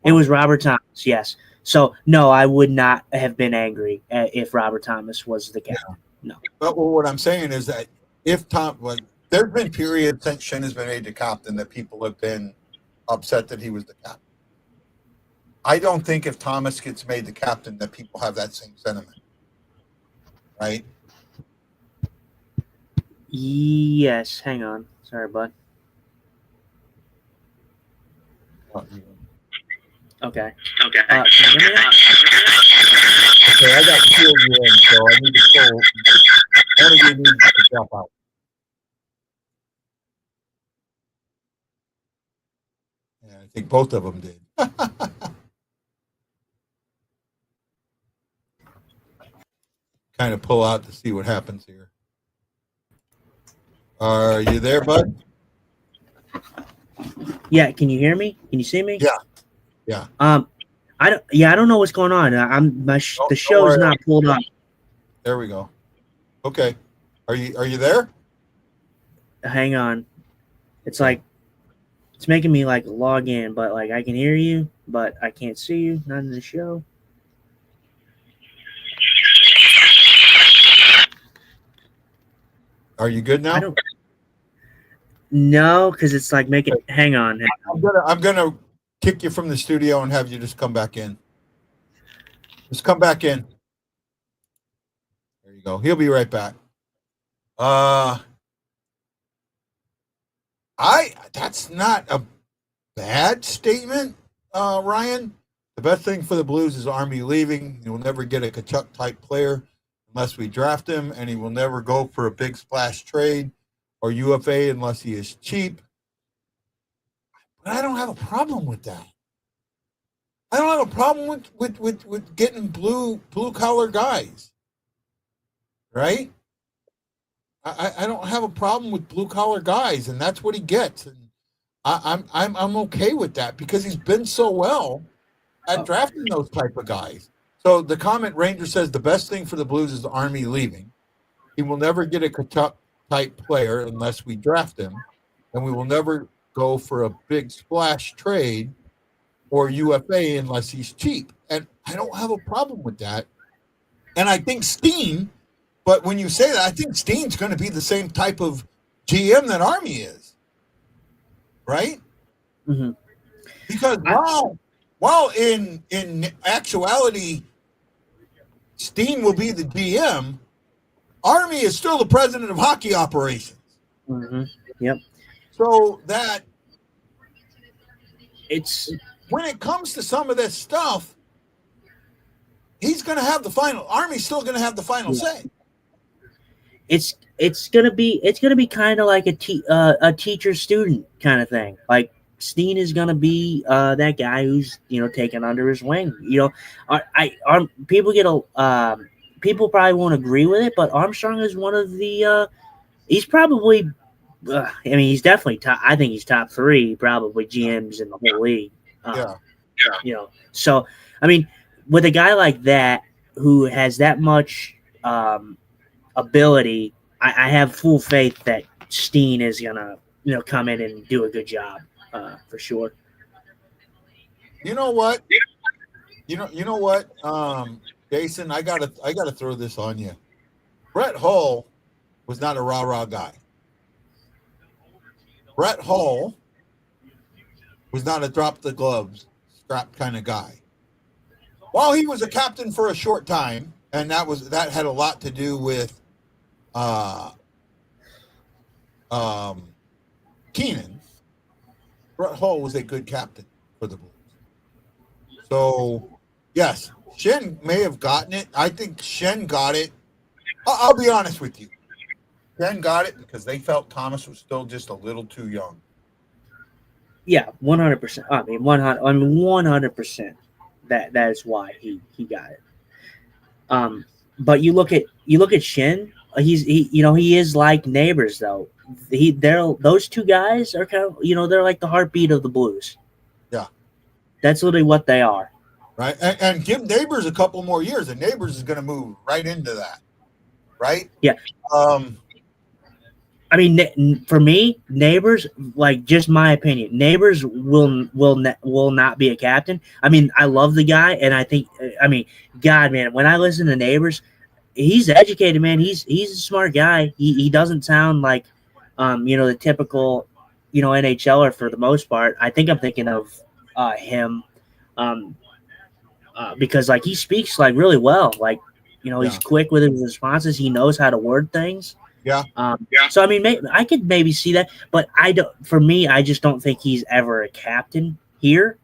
It was Robert Thomas, yes. So, no, I would not have been angry if Robert Thomas was the captain. No. But what I'm saying is that there's been periods since Shen has been made the captain that people have been upset that he was the captain. I don't think if Thomas gets made the captain that people have that same sentiment. Right? Yes. Hang on. Sorry, bud. Okay. Okay, I got two of you in, so I need to pull. One of you needs to drop out. Yeah, I think both of them did. Kind of pull out to see what happens here. Are you there, bud? Yeah, can you hear me? Can you see me? Yeah. Yeah. I don't know what's going on. The show is not pulled up. There we go. Okay. Are you there? Hang on. It's like it's making me like log in, but like I can hear you, but I can't see you. Not in the show. Are you good now? No, because it's like making. Hang on. I'm gonna kick you from the studio and have you just come back in. Just come back in. There you go. He'll be right back. That's not a bad statement, Ryan. The best thing for the Blues is Army leaving. He will never get a Kachuk type player unless we draft him, and he will never go for a big splash trade or UFA unless he is cheap. But I don't have a problem with that. I don't have a problem with getting blue collar guys, right? I don't have a problem with blue collar guys, and that's what he gets, and I'm okay with that because he's been so well at drafting those type of guys. So the comment Ranger says the best thing for the Blues is the Army leaving. He will never get a Kachuk type player unless we draft him, and we will never go for a big splash trade or UFA unless he's cheap. And I don't have a problem with that. And I think Steen, but when you say that, I think Steen's going to be the same type of GM that Army is. Right? Mm-hmm. Because while in actuality, Steen will be the GM, Army is still the president of hockey operations. Mm-hmm. Yep. So that it's when it comes to some of this stuff, he's going to have the final. Army's still going to have the final say. It's gonna be kind of like a teacher student kind of thing. Like Steen is gonna be that guy who's taken under his wing. People probably won't agree with it, but Armstrong is one of the. He's probably. He's definitely top. I think he's top 3 probably GMs in the whole league. So with a guy like that who has that much ability I have full faith that Steen is gonna come in and do a good job for sure. You know what? You know what? Jason, I gotta throw this on you. Brett Hull was not a rah-rah guy. Brett Hull was not a drop the gloves, scrap kind of guy. While he was a captain for a short time, and that had a lot to do with Keenan, Brett Hull was a good captain for the Blues. So, yes, Shen may have gotten it. I think Shen got it. I'll be honest with you. Shen got it because they felt Thomas was still just a little too young. Yeah, 100%. I mean, 100%. That is why he got it. But you look at Shin. He is like Neighbors though. Those two guys are kind of they're like the heartbeat of the Blues. Yeah, that's literally what they are. Right, and give Neighbors a couple more years, and Neighbors is going to move right into that. Right. Yeah. I mean, for me, Neighbors, like just my opinion, Neighbors will not be a captain. I mean, I love the guy, and I think, God, man, when I listen to Neighbors, he's educated, man. He's a smart guy. He doesn't sound like, the typical, NHLer for the most part. I think I'm thinking of him, because like he speaks like really well, like he's quick with his responses. He knows how to word things. Yeah. So I mean, I could maybe see that, but I don't. For me, I just don't think he's ever a captain here.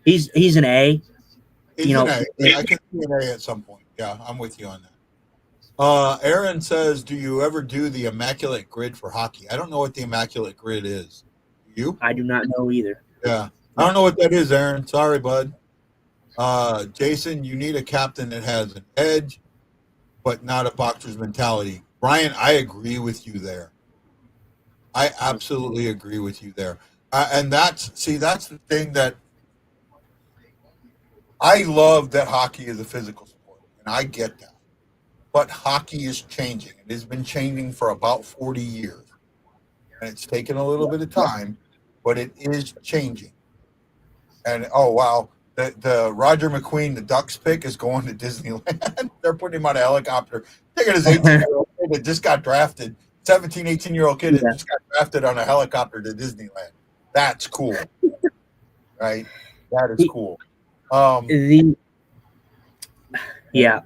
He's an A. He's an A. Yeah, I can see an A at some point. Yeah, I'm with you on that. Aaron says, "Do you ever do the immaculate grid for hockey?" I don't know what the immaculate grid is. You? I do not know either. Yeah, I don't know what that is, Aaron. Sorry, bud. Jason, you need a captain that has an edge, but not a boxer's mentality. Brian, I agree with you there. I absolutely agree with you there. And that's the thing that I love, that hockey is a physical sport, and I get that. But hockey is changing. It has been changing for about 40 years. And it's taken a little bit of time, but it is changing. And, oh, wow. The Roger McQueen, the Ducks pick, is going to Disneyland. They're putting him on a helicopter. Look at his 18-year-old kid that just got drafted, 17, 18-year-old kid that just got drafted on a helicopter to Disneyland. That's cool. Right? That is cool. Yeah.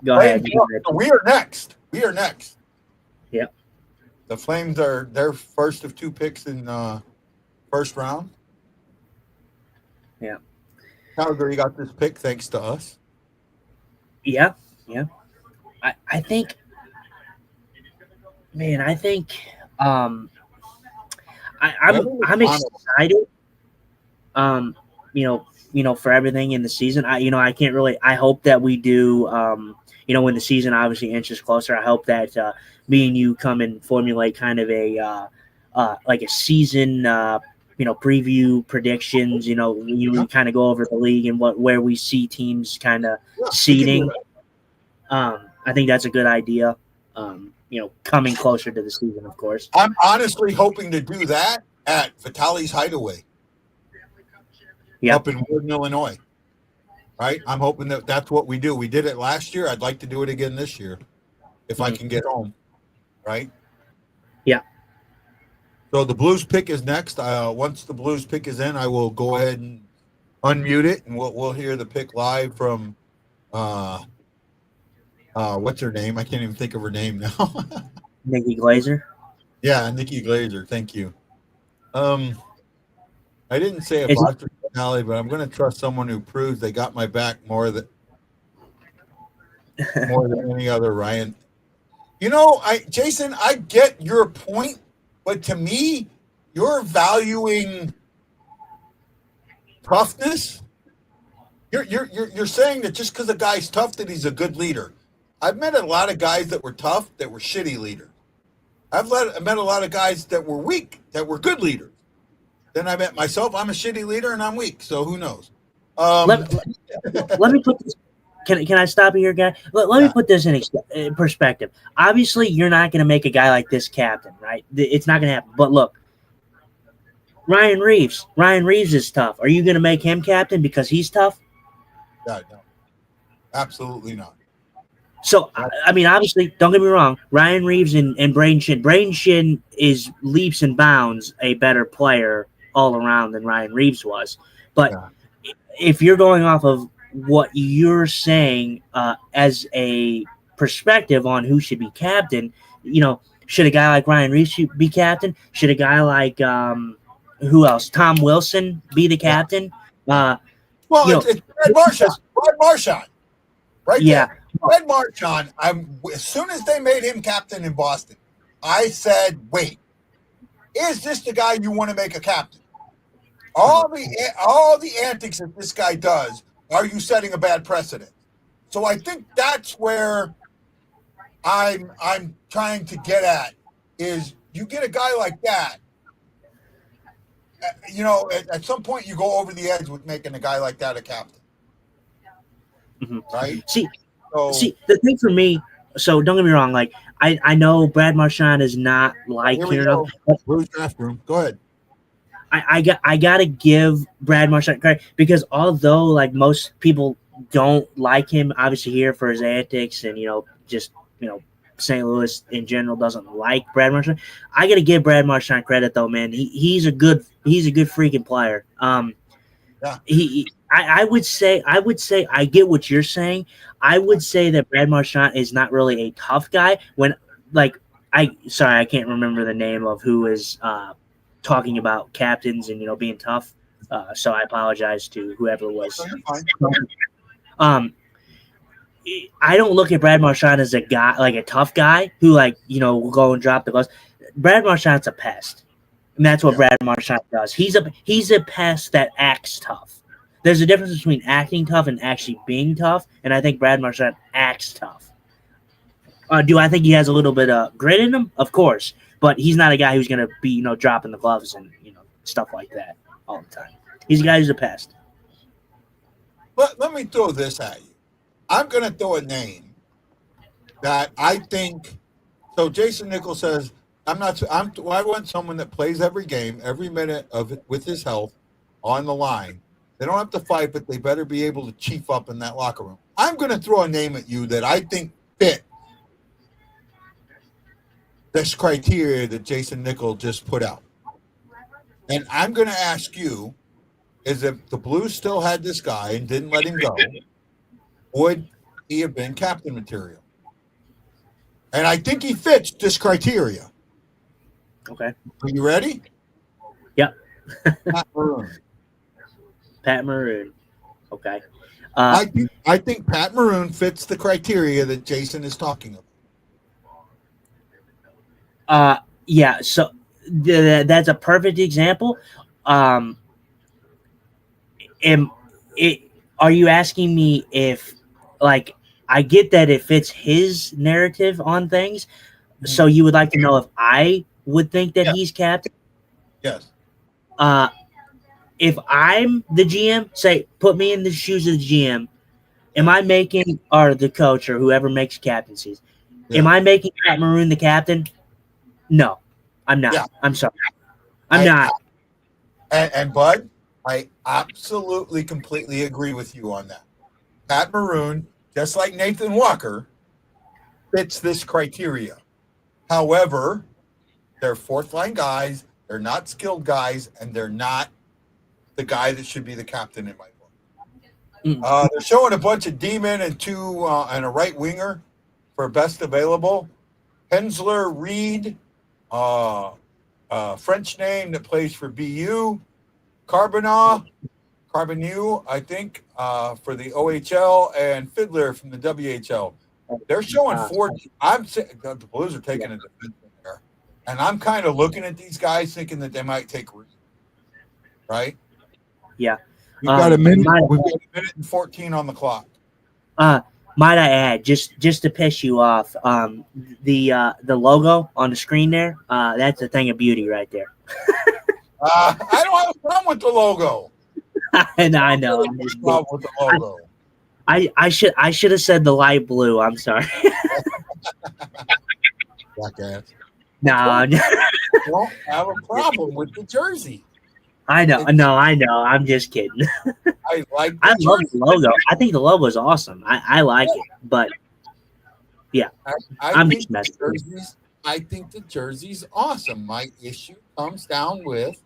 Go ahead. We are next. Yeah. The Flames are their first of two picks in first round. Yeah. Calgary got this pick thanks to us. Yeah. I think, man, I'm excited. For everything in the season. I can't really. I hope that we do. When the season obviously inches closer, I hope that me and you come and formulate kind of a like a season. Preview predictions. You kind of go over the league and where we see teams kind of seeding. I think that's a good idea. Coming closer to the season, of course. I'm honestly hoping to do that at Vitaly's Hideaway. Up in Warden, Illinois. Right? I'm hoping that that's what we do. We did it last year. I'd like to do it again this year if I can get home. Right? Yeah. So the Blues pick is next. Once the Blues pick is in, I will go ahead and unmute it, and we'll hear the pick live from what's her name? I can't even think of her name now. Nikki Glazer. Yeah, Nikki Glazer. Thank you. I didn't say a boxer personality, but I'm going to trust someone who proves they got my back more than any other. Ryan, Jason, I get your point, but to me, you're valuing toughness. You're saying that just because a guy's tough that he's a good leader. I've met a lot of guys that were tough that were shitty leaders. I've met a lot of guys that were weak that were good leaders. Then I met myself. I'm a shitty leader and I'm weak. So who knows? Let me put this. Can I stop you here, guy? Let me put this in perspective. Obviously, you're not going to make a guy like this captain, right? It's not going to happen. But look, Ryan Reeves. Ryan Reeves is tough. Are you going to make him captain because he's tough? No, absolutely not. So, I mean, obviously, don't get me wrong. Ryan Reeves and Braden Shin. Braden Shin is leaps and bounds a better player all around than Ryan Reeves was. But if you're going off of what you're saying as a perspective on who should be captain, should a guy like Ryan Reeves be captain? Should a guy like who else? Tom Wilson be the captain? Well, it's Brad Marchand. Brad Marchand, right there. Brad Marchand. As soon as they made him captain in Boston, I said, "Wait, is this the guy you want to make a captain?" All the antics that this guy does, are you setting a bad precedent? So I think that's where I'm trying to get at is you get a guy like that. At some point you go over the edge with making a guy like that a captain, right? See, the thing for me. So don't get me wrong. Like I know Brad Marchand is not like Go ahead. I gotta give Brad Marchand credit because although like most people don't like him, obviously here for his antics and St. Louis in general doesn't like Brad Marchand. I gotta give Brad Marchand credit though, man. He's a good freaking player. I would say I get what you're saying. I would say that Brad Marchand is not really a tough guy. When I can't remember the name of who is talking about captains and being tough. So I apologize to whoever was. I don't look at Brad Marchand as a guy like a tough guy who will go and drop the gloves. Brad Marchand's a pest, and that's what Brad Marchand does. He's a pest that acts tough. There's a difference between acting tough and actually being tough, and I think Brad Marchand acts tough. Do I think he has a little bit of grit in him? Of course, but he's not a guy who's going to be dropping the gloves and stuff like that all the time. He's a guy who's a pest. Let me throw this at you. I'm going to throw a name that I think. So Jason Nichols says, I want someone that plays every game, every minute of it with his health on the line. They don't have to fight, but they better be able to chief up in that locker room. I'm going to throw a name at you that I think fit this criteria that Jason Nichols just put out. And I'm going to ask you, is if the Blues still had this guy and didn't let him go, would he have been captain material? And I think he fits this criteria. Okay. Are you ready? Yep. Pat Maroon. Pat Maroon. Okay. I think Pat Maroon fits the criteria that Jason is talking about. Yeah. So that's a perfect example. Are you asking me if, I get that it fits his narrative on things. So you would like to know if I would think that he's captain? Yes. If I'm the GM, say, put me in the shoes of the GM, am I making, or the coach or whoever makes captaincies, am I making Pat Maroon the captain? No, I'm not. Yeah. I'm sorry. I'm not. And Bud, I absolutely, completely agree with you on that. Pat Maroon, just like Nathan Walker, fits this criteria. However, they're fourth-line guys, they're not skilled guys, and they're not the guy that should be the captain in my book. They're showing a bunch of D-men and two and a right winger for best available. Hensler, Reed, French name that plays for BU. Carbonneau, I think, for the OHL, and Fiddler from the WHL. They're showing 40. I'm saying the Blues are taking a defenseman there, and I'm kind of looking at these guys thinking that they might take Reed. Right? Yeah. We've got a minute. We've got a minute and 14 on the clock. Might I add, just to piss you off, the logo on the screen there, that's a thing of beauty right there. I don't have a problem with the logo. I know. I'm just problem with the logo. I should have said the light blue. I'm sorry. Jackass. No, Don't have a problem with the jersey. I know. No, I know. I'm just kidding. I like. I love the logo. I think the logo is awesome. I like it, but yeah, I'm just messing with you. I think the jersey's awesome. My issue comes down with: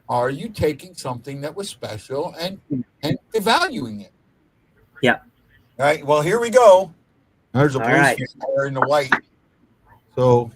are you taking something that was special and devaluing it? Yeah. All right. Well, here we go. There's a All Blues right. fan wearing the white. So,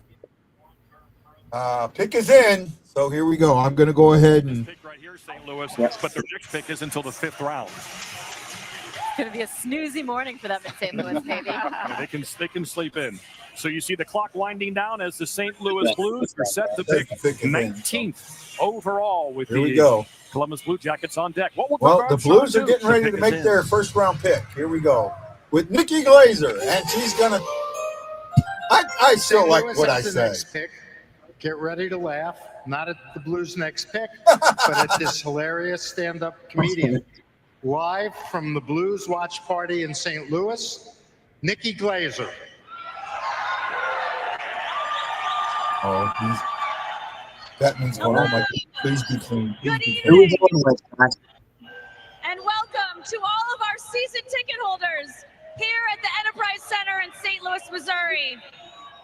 pick is in. So here we go. I'm going to go ahead and. Pick right here, St. Louis, but their next pick is until the 5th round. It's going to be a snoozy morning for them in St. Louis, maybe. Yeah, they can sleep in. So you see the clock winding down as the St. Louis Blues are set to pick 19th overall with the Columbus Blue Jackets on deck. What will the Blues are getting ready to make their first round pick. Here we go with Nikki Glazer, and she's gonna. I still like what I say. Pick. Get ready to laugh. Not at the Blues' next pick, but at this hilarious stand-up comedian. Live from the Blues Watch Party in St. Louis, Nikki Glazer. Oh, that means going on like, please be clean. Good evening. And welcome to all of our season ticket holders here at the Enterprise Center in St. Louis, Missouri.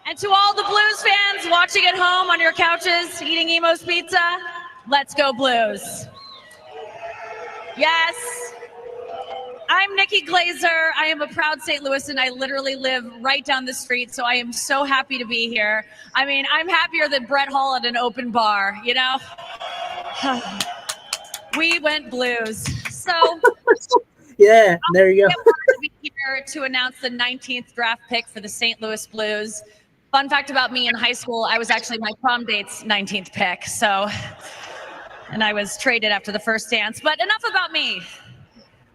And to all the Blues fans watching at home on your couches, eating Emo's pizza, let's go Blues. Yes, I'm Nikki Glazer. I am a proud St. Louisan. I literally live right down the street, so I am so happy to be here. I mean, I'm happier than Brett Hull at an open bar, you know? We went Blues. So yeah, there you go. I'm to be here to announce the 19th draft pick for the St. Louis Blues. Fun fact about me in high school, I was actually my prom date's 19th pick. So, and I was traded after the first dance. But enough about me.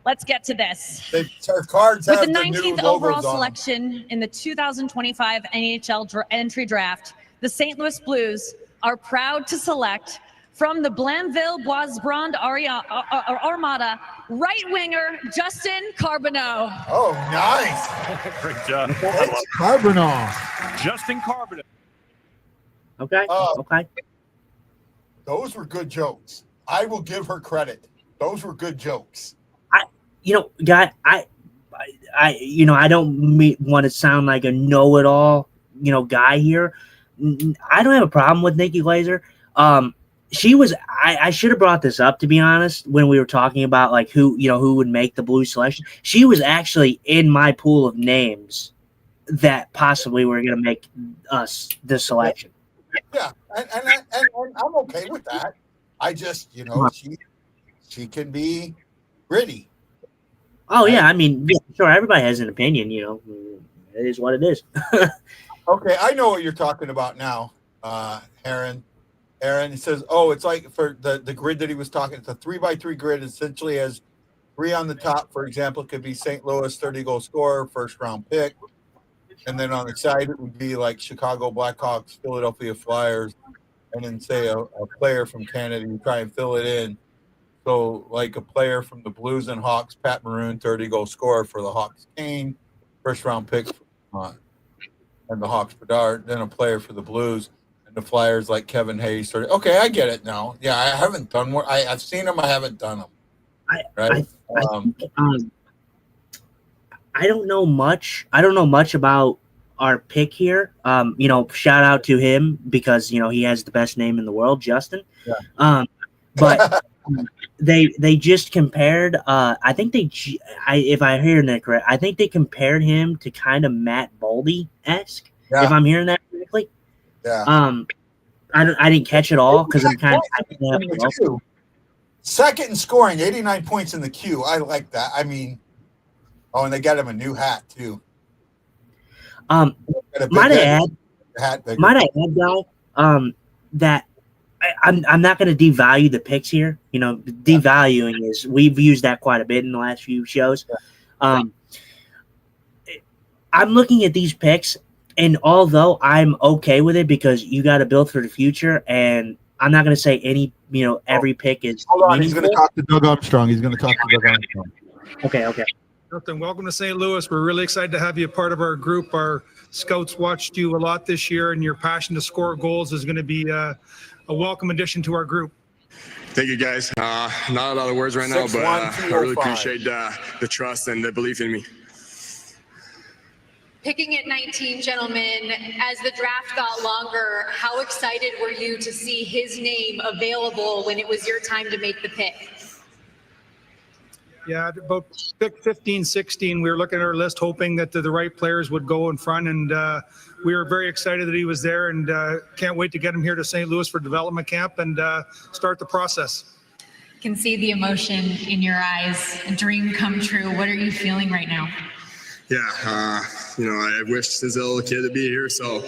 Let's get to this. Our cards With have the the 19th new overall logos on them. selection in the 2025 NHL entry draft, the St. Louis Blues are proud to select from the Blainville-Boisbrand Armada right winger Justin Carbonneau. Oh, nice. Great job. Carbonneau. Justin Carbonneau. Okay. Okay. Those were good jokes. I will give her credit. Those were good jokes. Guy, I don't want to sound like a know-it-all, guy here. I don't have a problem with Nikki Glazer. She was. I should have brought this up, to be honest, when we were talking about like who would make the Blues selection. She was actually in my pool of names that possibly were going to make us the selection. Yeah, and I'm okay with that. I just, she can be gritty. Oh yeah, I mean, yeah, sure. Everybody has an opinion. It is what it is. Okay, I know what you're talking about now, Aaron. He says, "Oh, it's like for the grid that he was talking. It's a 3x3 grid. Essentially, has 3 on the top. For example, it could be St. Louis 30-goal scorer, first round pick, and then on the side it would be like Chicago Blackhawks, Philadelphia Flyers, and then say a player from Canada. You try and fill it in." So, like a player from the Blues and Hawks, Pat Maroon, 30-goal scorer for the Hawks, Kane, first-round pick, and the Hawks, Bedard. Then a player for the Blues and the Flyers, like Kevin Hayes. Okay, I get it now. Yeah, I haven't done one. I've seen them. I haven't done them. Right? I don't know much. I don't know much about our pick here. Shout out to him because he has the best name in the world, Justin. Yeah. But. They just compared. I think if I hear that correct, I think they compared him to kind of Matt Boldy-esque. Yeah. If I'm hearing that correctly. Yeah. I didn't catch it all because I'm kind of second in scoring, 89 points in the queue. I like that. I mean, and they got him a new hat too. Might I add, guy, that. I'm not going to devalue the picks here. Devaluing is we've used that quite a bit in the last few shows. I'm looking at these picks, and although I'm okay with it because you got to build for the future, and I'm not going to say every pick is. Hold on, he's going to talk to Doug Armstrong. Okay. Nothing. Welcome to St. Louis. We're really excited to have you a part of our group. Our scouts watched you a lot this year, and your passion to score goals is going to be a welcome addition to our group. Thank you, guys. Not a lot of words right now, but I really appreciate the trust and the belief in me. Picking at 19, gentlemen, as the draft got longer, how excited were you to see his name available when it was your time to make the pick? Yeah, about pick 15, 16, we were looking at our list hoping that the right players would go in front, and we were very excited that he was there, and can't wait to get him here to St. Louis for development camp and start the process. Can see the emotion in your eyes, a dream come true. What are you feeling right now? Yeah, I wished since a little kid to be here, so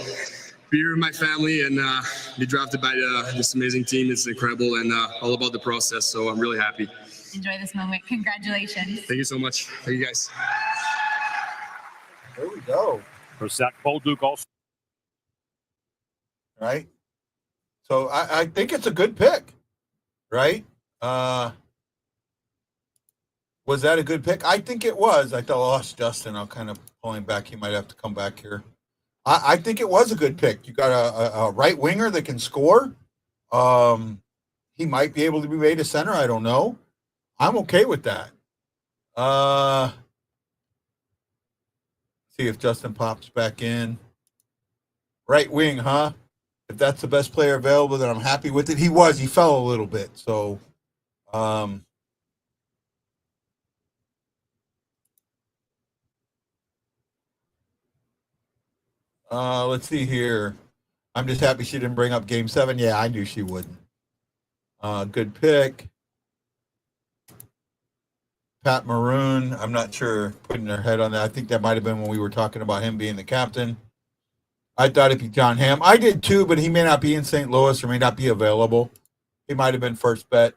be here with my family and be drafted by this amazing team. It's incredible and all about the process, so I'm really happy. Enjoy this moment. Congratulations. Thank you so much. Thank you, guys. There we go. For Zach Bolduc also. Right. So I think it's a good pick, right? Was that a good pick? I think it was. I lost Justin. I'll kind of pull him back. He might have to come back here. I think it was a good pick. You got a right winger that can score. He might be able to be made a center. I don't know. I'm okay with that. See if Justin pops back in. Right wing, huh? If that's the best player available, then I'm happy with it. He was. He fell a little bit. So, let's see here. I'm just happy she didn't bring up Game 7. Yeah, I knew she wouldn't. Good pick. Pat Maroon, I'm not sure putting her head on that. I think that might have been when we were talking about him being the captain. I thought it'd be John Hamm. I did too, but he may not be in St. Louis or may not be available. He might have been first bet.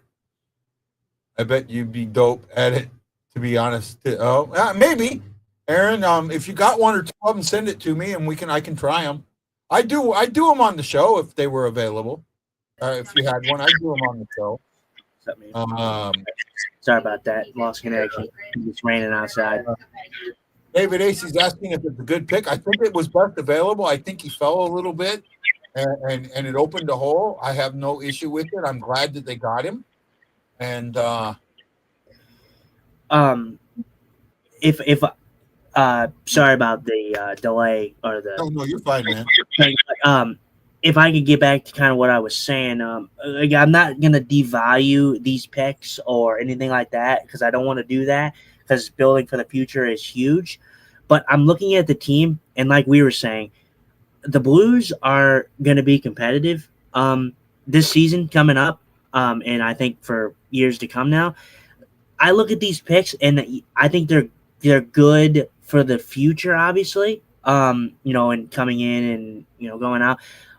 I bet you'd be dope at it, to be honest. Oh, maybe. Aaron, if you got one or two of them, send it to me and I can try them. I do them on the show if they were available. If you had one, I do them on the show. Sorry about that. Lost connection. It's raining outside. David Acey's asking if it's a good pick. I think it was best available. I think he fell a little bit and it opened a hole. I have no issue with it. I'm glad that they got him. And if sorry about the delay or the. No, you're fine, man. If I could get back to kind of what I was saying, I'm not gonna devalue these picks or anything like that because I don't want to do that because building for the future is huge. But I'm looking at the team, and like we were saying, the Blues are gonna be competitive this season coming up, and I think for years to come now. I look at these picks, and I think they're good for the future, obviously. And coming in and going out.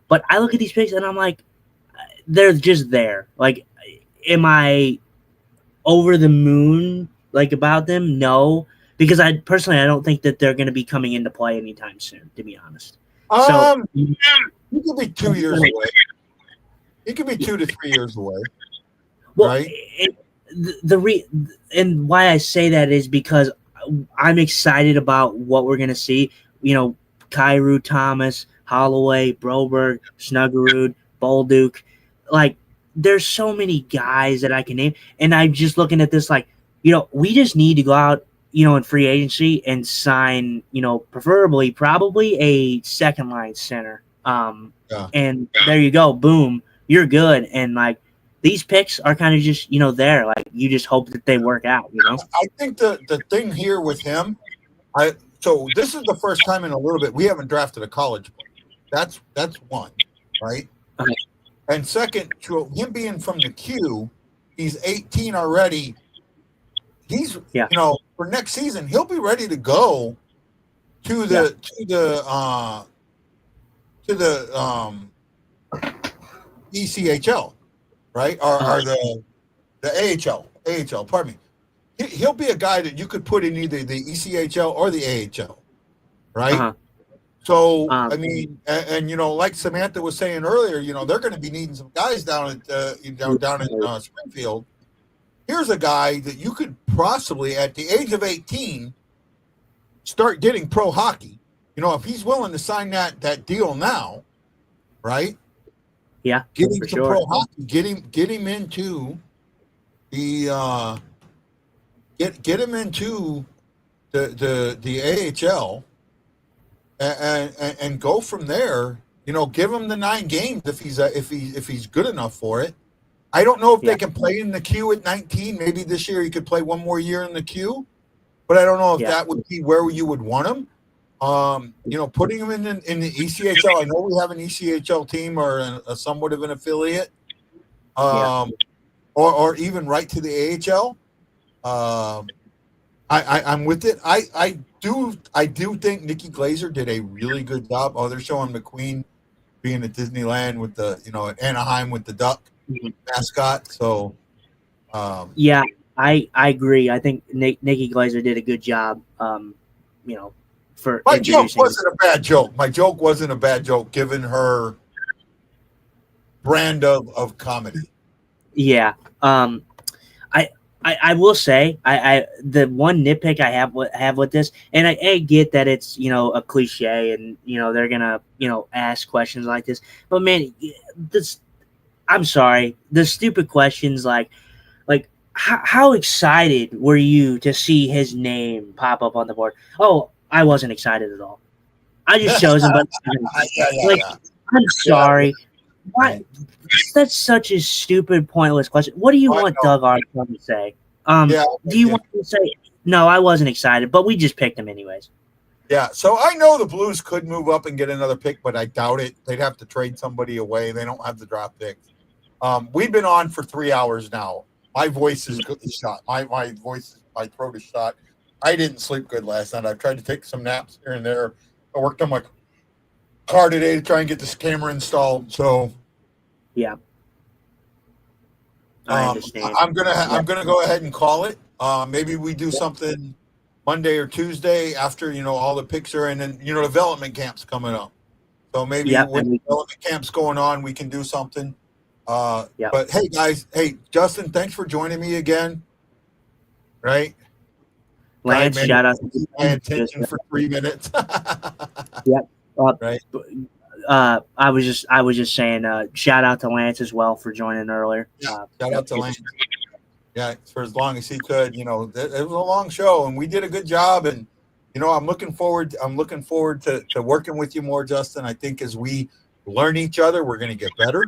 But I look at these picks and I'm like, they're just there. Like, am I over the moon about them? No, because I don't think that they're going to be coming into play anytime soon. To be honest, he could be 2 years away. He could be 2 to 3 years away. Well, right? And why I say that is because I'm excited about what we're going to see. Kyrou, Thomas, Holloway, Broberg, Snuggerud, Bolduc. There's so many guys that I can name. And I'm just looking at this we just need to go out, in free agency and sign, probably a second line center. And there you go. Boom. You're good. And these picks are kind of just, there. You just hope that they work out, I think the thing here with him, so this is the first time in a little bit we haven't drafted a college player. That's one, right? Okay. And second, to him being from the Q, he's 18 already. He's for next season he'll be ready to go to the ECHL, right? Or the AHL. Pardon me. He'll be a guy that you could put in either the ECHL or the AHL, right? Uh-huh. So, I mean, and like Samantha was saying earlier, they're going to be needing some guys down at down in Springfield. Here's a guy that you could possibly at the age of 18 start getting pro hockey. If he's willing to sign that deal now, right? Yeah, Get him for some sure. pro hockey. Get him into the get him into the AHL and go from there. Give him the 9 games if he's good enough for it. I don't know if they can play in the queue at 19. Maybe this year he could play one more year in the queue, but I don't know if that would be where you would want him. Putting him in the ECHL. I know we have an ECHL team or a somewhat of an affiliate, or even right to the AHL. I'm with it. I do think Nikki Glazer did a really good job. Oh, they're showing McQueen being at Disneyland with the at Anaheim with the duck mascot. So yeah, I agree. I think Nikki Glazer did a good job. For my joke introducing. wasn't a bad joke. My joke wasn't a bad joke given her brand of comedy. Yeah. I will say I the one nitpick I have with this, and I get that it's a cliche, and they're gonna ask questions like this, but man, I'm sorry, the stupid questions like how excited were you to see his name pop up on the board? Oh, I wasn't excited at all. I just chose him, but I'm sorry. Why? That's such a stupid, pointless question. What do you want Doug Armstrong to say? Do you want to say, no, I wasn't excited, but we just picked him anyways? Yeah, so I know the Blues could move up and get another pick, but I doubt it. They'd have to trade somebody away. They don't have the draft picks. We've been on for 3 hours now. My voice is shot. My throat is shot. I didn't sleep good last night. I've tried to take some naps here and there. I worked on my car today to try and get this camera installed. So yeah, I understand. I'm gonna go ahead and call it. Maybe we do something Monday or Tuesday after all the picks are in, and development camp's coming up. So maybe when development camp's going on, we can do something. But hey guys, Justin, thanks for joining me again. Right, Lance, shout out to my attention for 3 minutes. Yep. Right. I was just saying, shout out to Lance as well for joining earlier. Shout out to Lance. Yeah, for as long as he could. It was a long show, and we did a good job. And I'm looking forward to working with you more, Justin. I think as we learn each other, we're going to get better.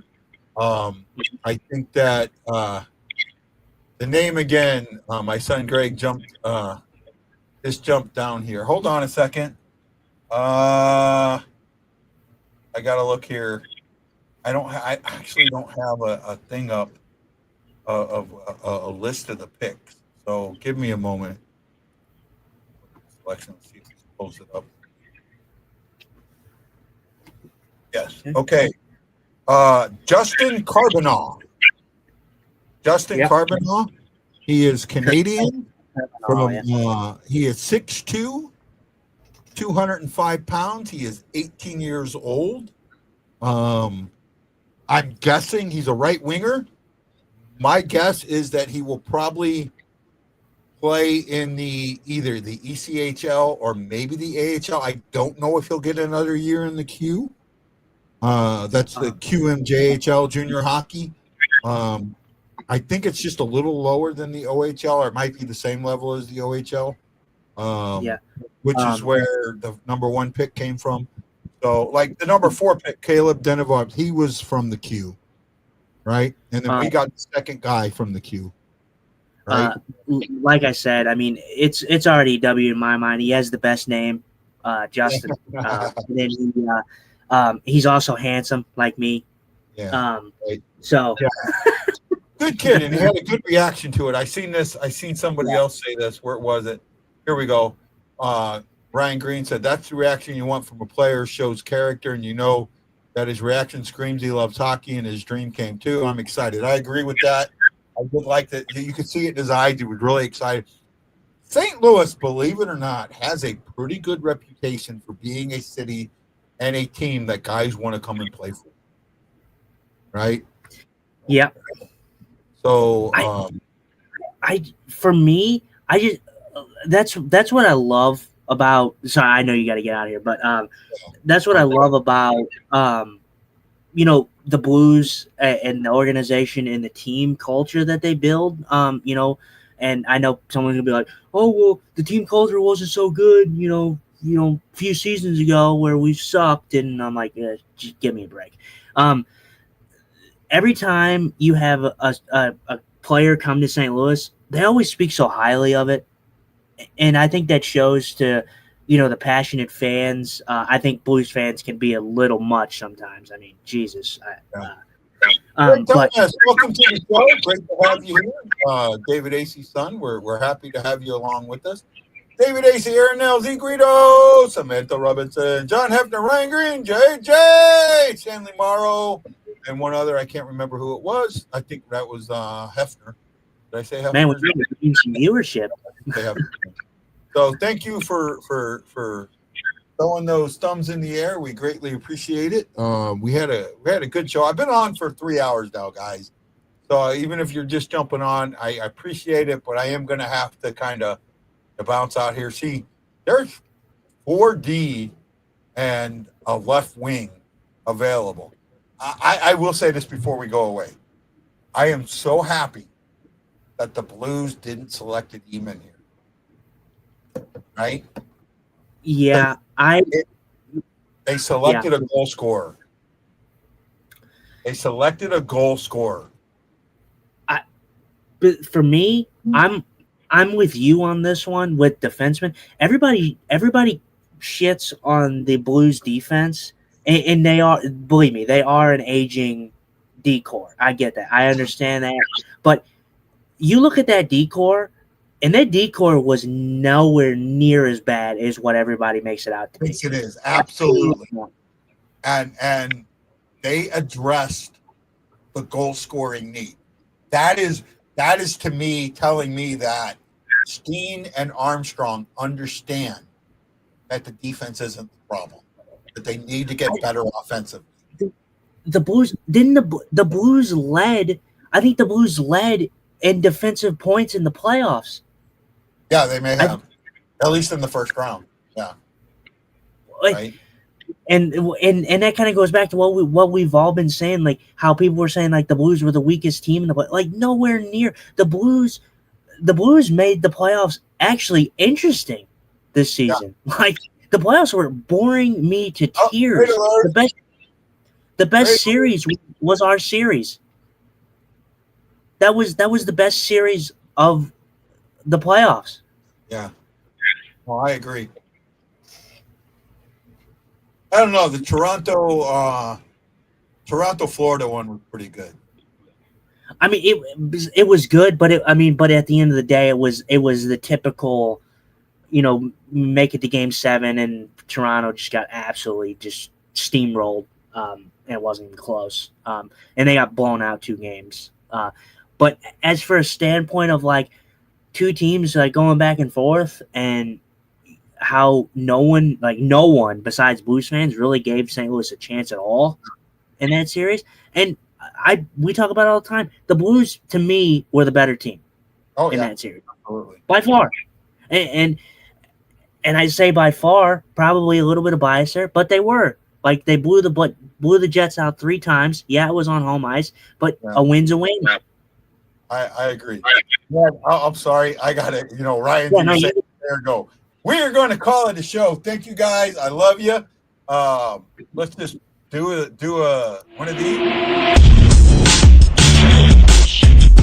I think that the name again, my son Greg jumped down here. Hold on a second. I gotta look here. I actually don't have a thing up of a list of the picks. So give me a moment. Selection. Let's see if he pulls it up. Yes. Okay. Justin Carbonneau. Carbonneau. He is Canadian. He is 6'2", 205 pounds. He is 18 years old. I'm guessing he's a right winger. My guess is that he will probably play in either the ECHL or maybe the AHL. I don't know if he'll get another year in the Q. That's the QMJHL junior hockey. I think it's just a little lower than the OHL, or it might be the same level as the OHL. Which is where the number 1 pick came from. So, like the number 4 pick, Caleb Denevard, he was from the Q, right? And then we got the second guy from the Q, right? Like I said, I mean, it's already W in my mind. He has the best name, Justin. And then he's also handsome like me. Yeah. So. Yeah. Good kid, and he had a good reaction to it. I seen somebody else say this. Where was it? Here we go. Ryan Green said, that's the reaction you want from a player, shows character, and that his reaction screams he loves hockey and his dream came true. I'm excited. I agree with that. I would like that. You could see it in his eyes. He was really excited. St. Louis, believe it or not, has a pretty good reputation for being a city and a team that guys want to come and play for. Right? Yeah. So, for me, I just that's what I love about. Sorry, I know you got to get out of here, but that's what I love about the Blues and the organization and the team culture that they build. And I know someone's gonna be like, "Oh, well, the team culture wasn't so good," a few seasons ago where we sucked, and I'm like, just give me a break. Every time you have a player come to St. Louis, they always speak so highly of it, and I think that shows to the passionate fans. I think Blues fans can be a little much sometimes. I mean, Jesus. Welcome to the show. Great to have you here, David Acey's son. We're happy to have you along with us. David Acey, Aaron Nels, Guido, Samantha Robinson, John Hefner, Ryan Green, JJ, Stanley Morrow, and one other. I can't remember who it was. I think that was Hefner. Did I say Hefner? Man, we're getting some viewership. So thank you for throwing those thumbs in the air. We greatly appreciate it. We had a good show. I've been on for 3 hours now, guys. So even if you're just jumping on, I appreciate it, but I am going to have to kind of bounce out here. See, there's 4D and a left wing available. I will say this before we go away. I am so happy that the Blues didn't select an Eman here. Right? Yeah, they selected a goal scorer. They selected a goal scorer. But for me, I'm with you on this one with defensemen. Everybody shits on the Blues defense, and they are, believe me, they are an aging decor. I get that. I understand that. But you look at that decor, and that decor was nowhere near as bad as what everybody makes it out to be. It is, absolutely. And they addressed the goal scoring need. That is to me telling me that Steen and Armstrong understand that the defense isn't the problem, that they need to get better offensively. The Blues didn't the Blues led. I think the Blues led in defensive points in the playoffs. Yeah, they may have, at least in the first round. Yeah, right. And that kind of goes back to what we've all been saying, like how people were saying like the Blues were the weakest team in the play. Like nowhere near. The Blues made the playoffs actually interesting this season. Yeah. Like the playoffs were boring me to tears. The best series was our series. That was the best series of the playoffs. Yeah. Well, I agree. I don't know. The Toronto, Florida one was pretty good. I mean, it was good, but but at the end of the day, it was the typical, make it to Game 7, and Toronto just got absolutely just steamrolled. And it wasn't even close. And they got blown out 2 games. But as for a standpoint of like two teams like going back and forth, and how no one besides Blues fans really gave St. Louis a chance at all in that series. And we talk about it all the time. The Blues, to me, were the better team in that series. Absolutely. By far. And I say by far, probably a little bit of bias there, but they were. Like they blew the Jets out 3 times. Yeah, it was on home ice, but a win's a win. I agree. Yeah, I'm sorry. I got it. Ryan, there go. We are going to call it a show. Thank you guys. I love you. Let's just do a one of these.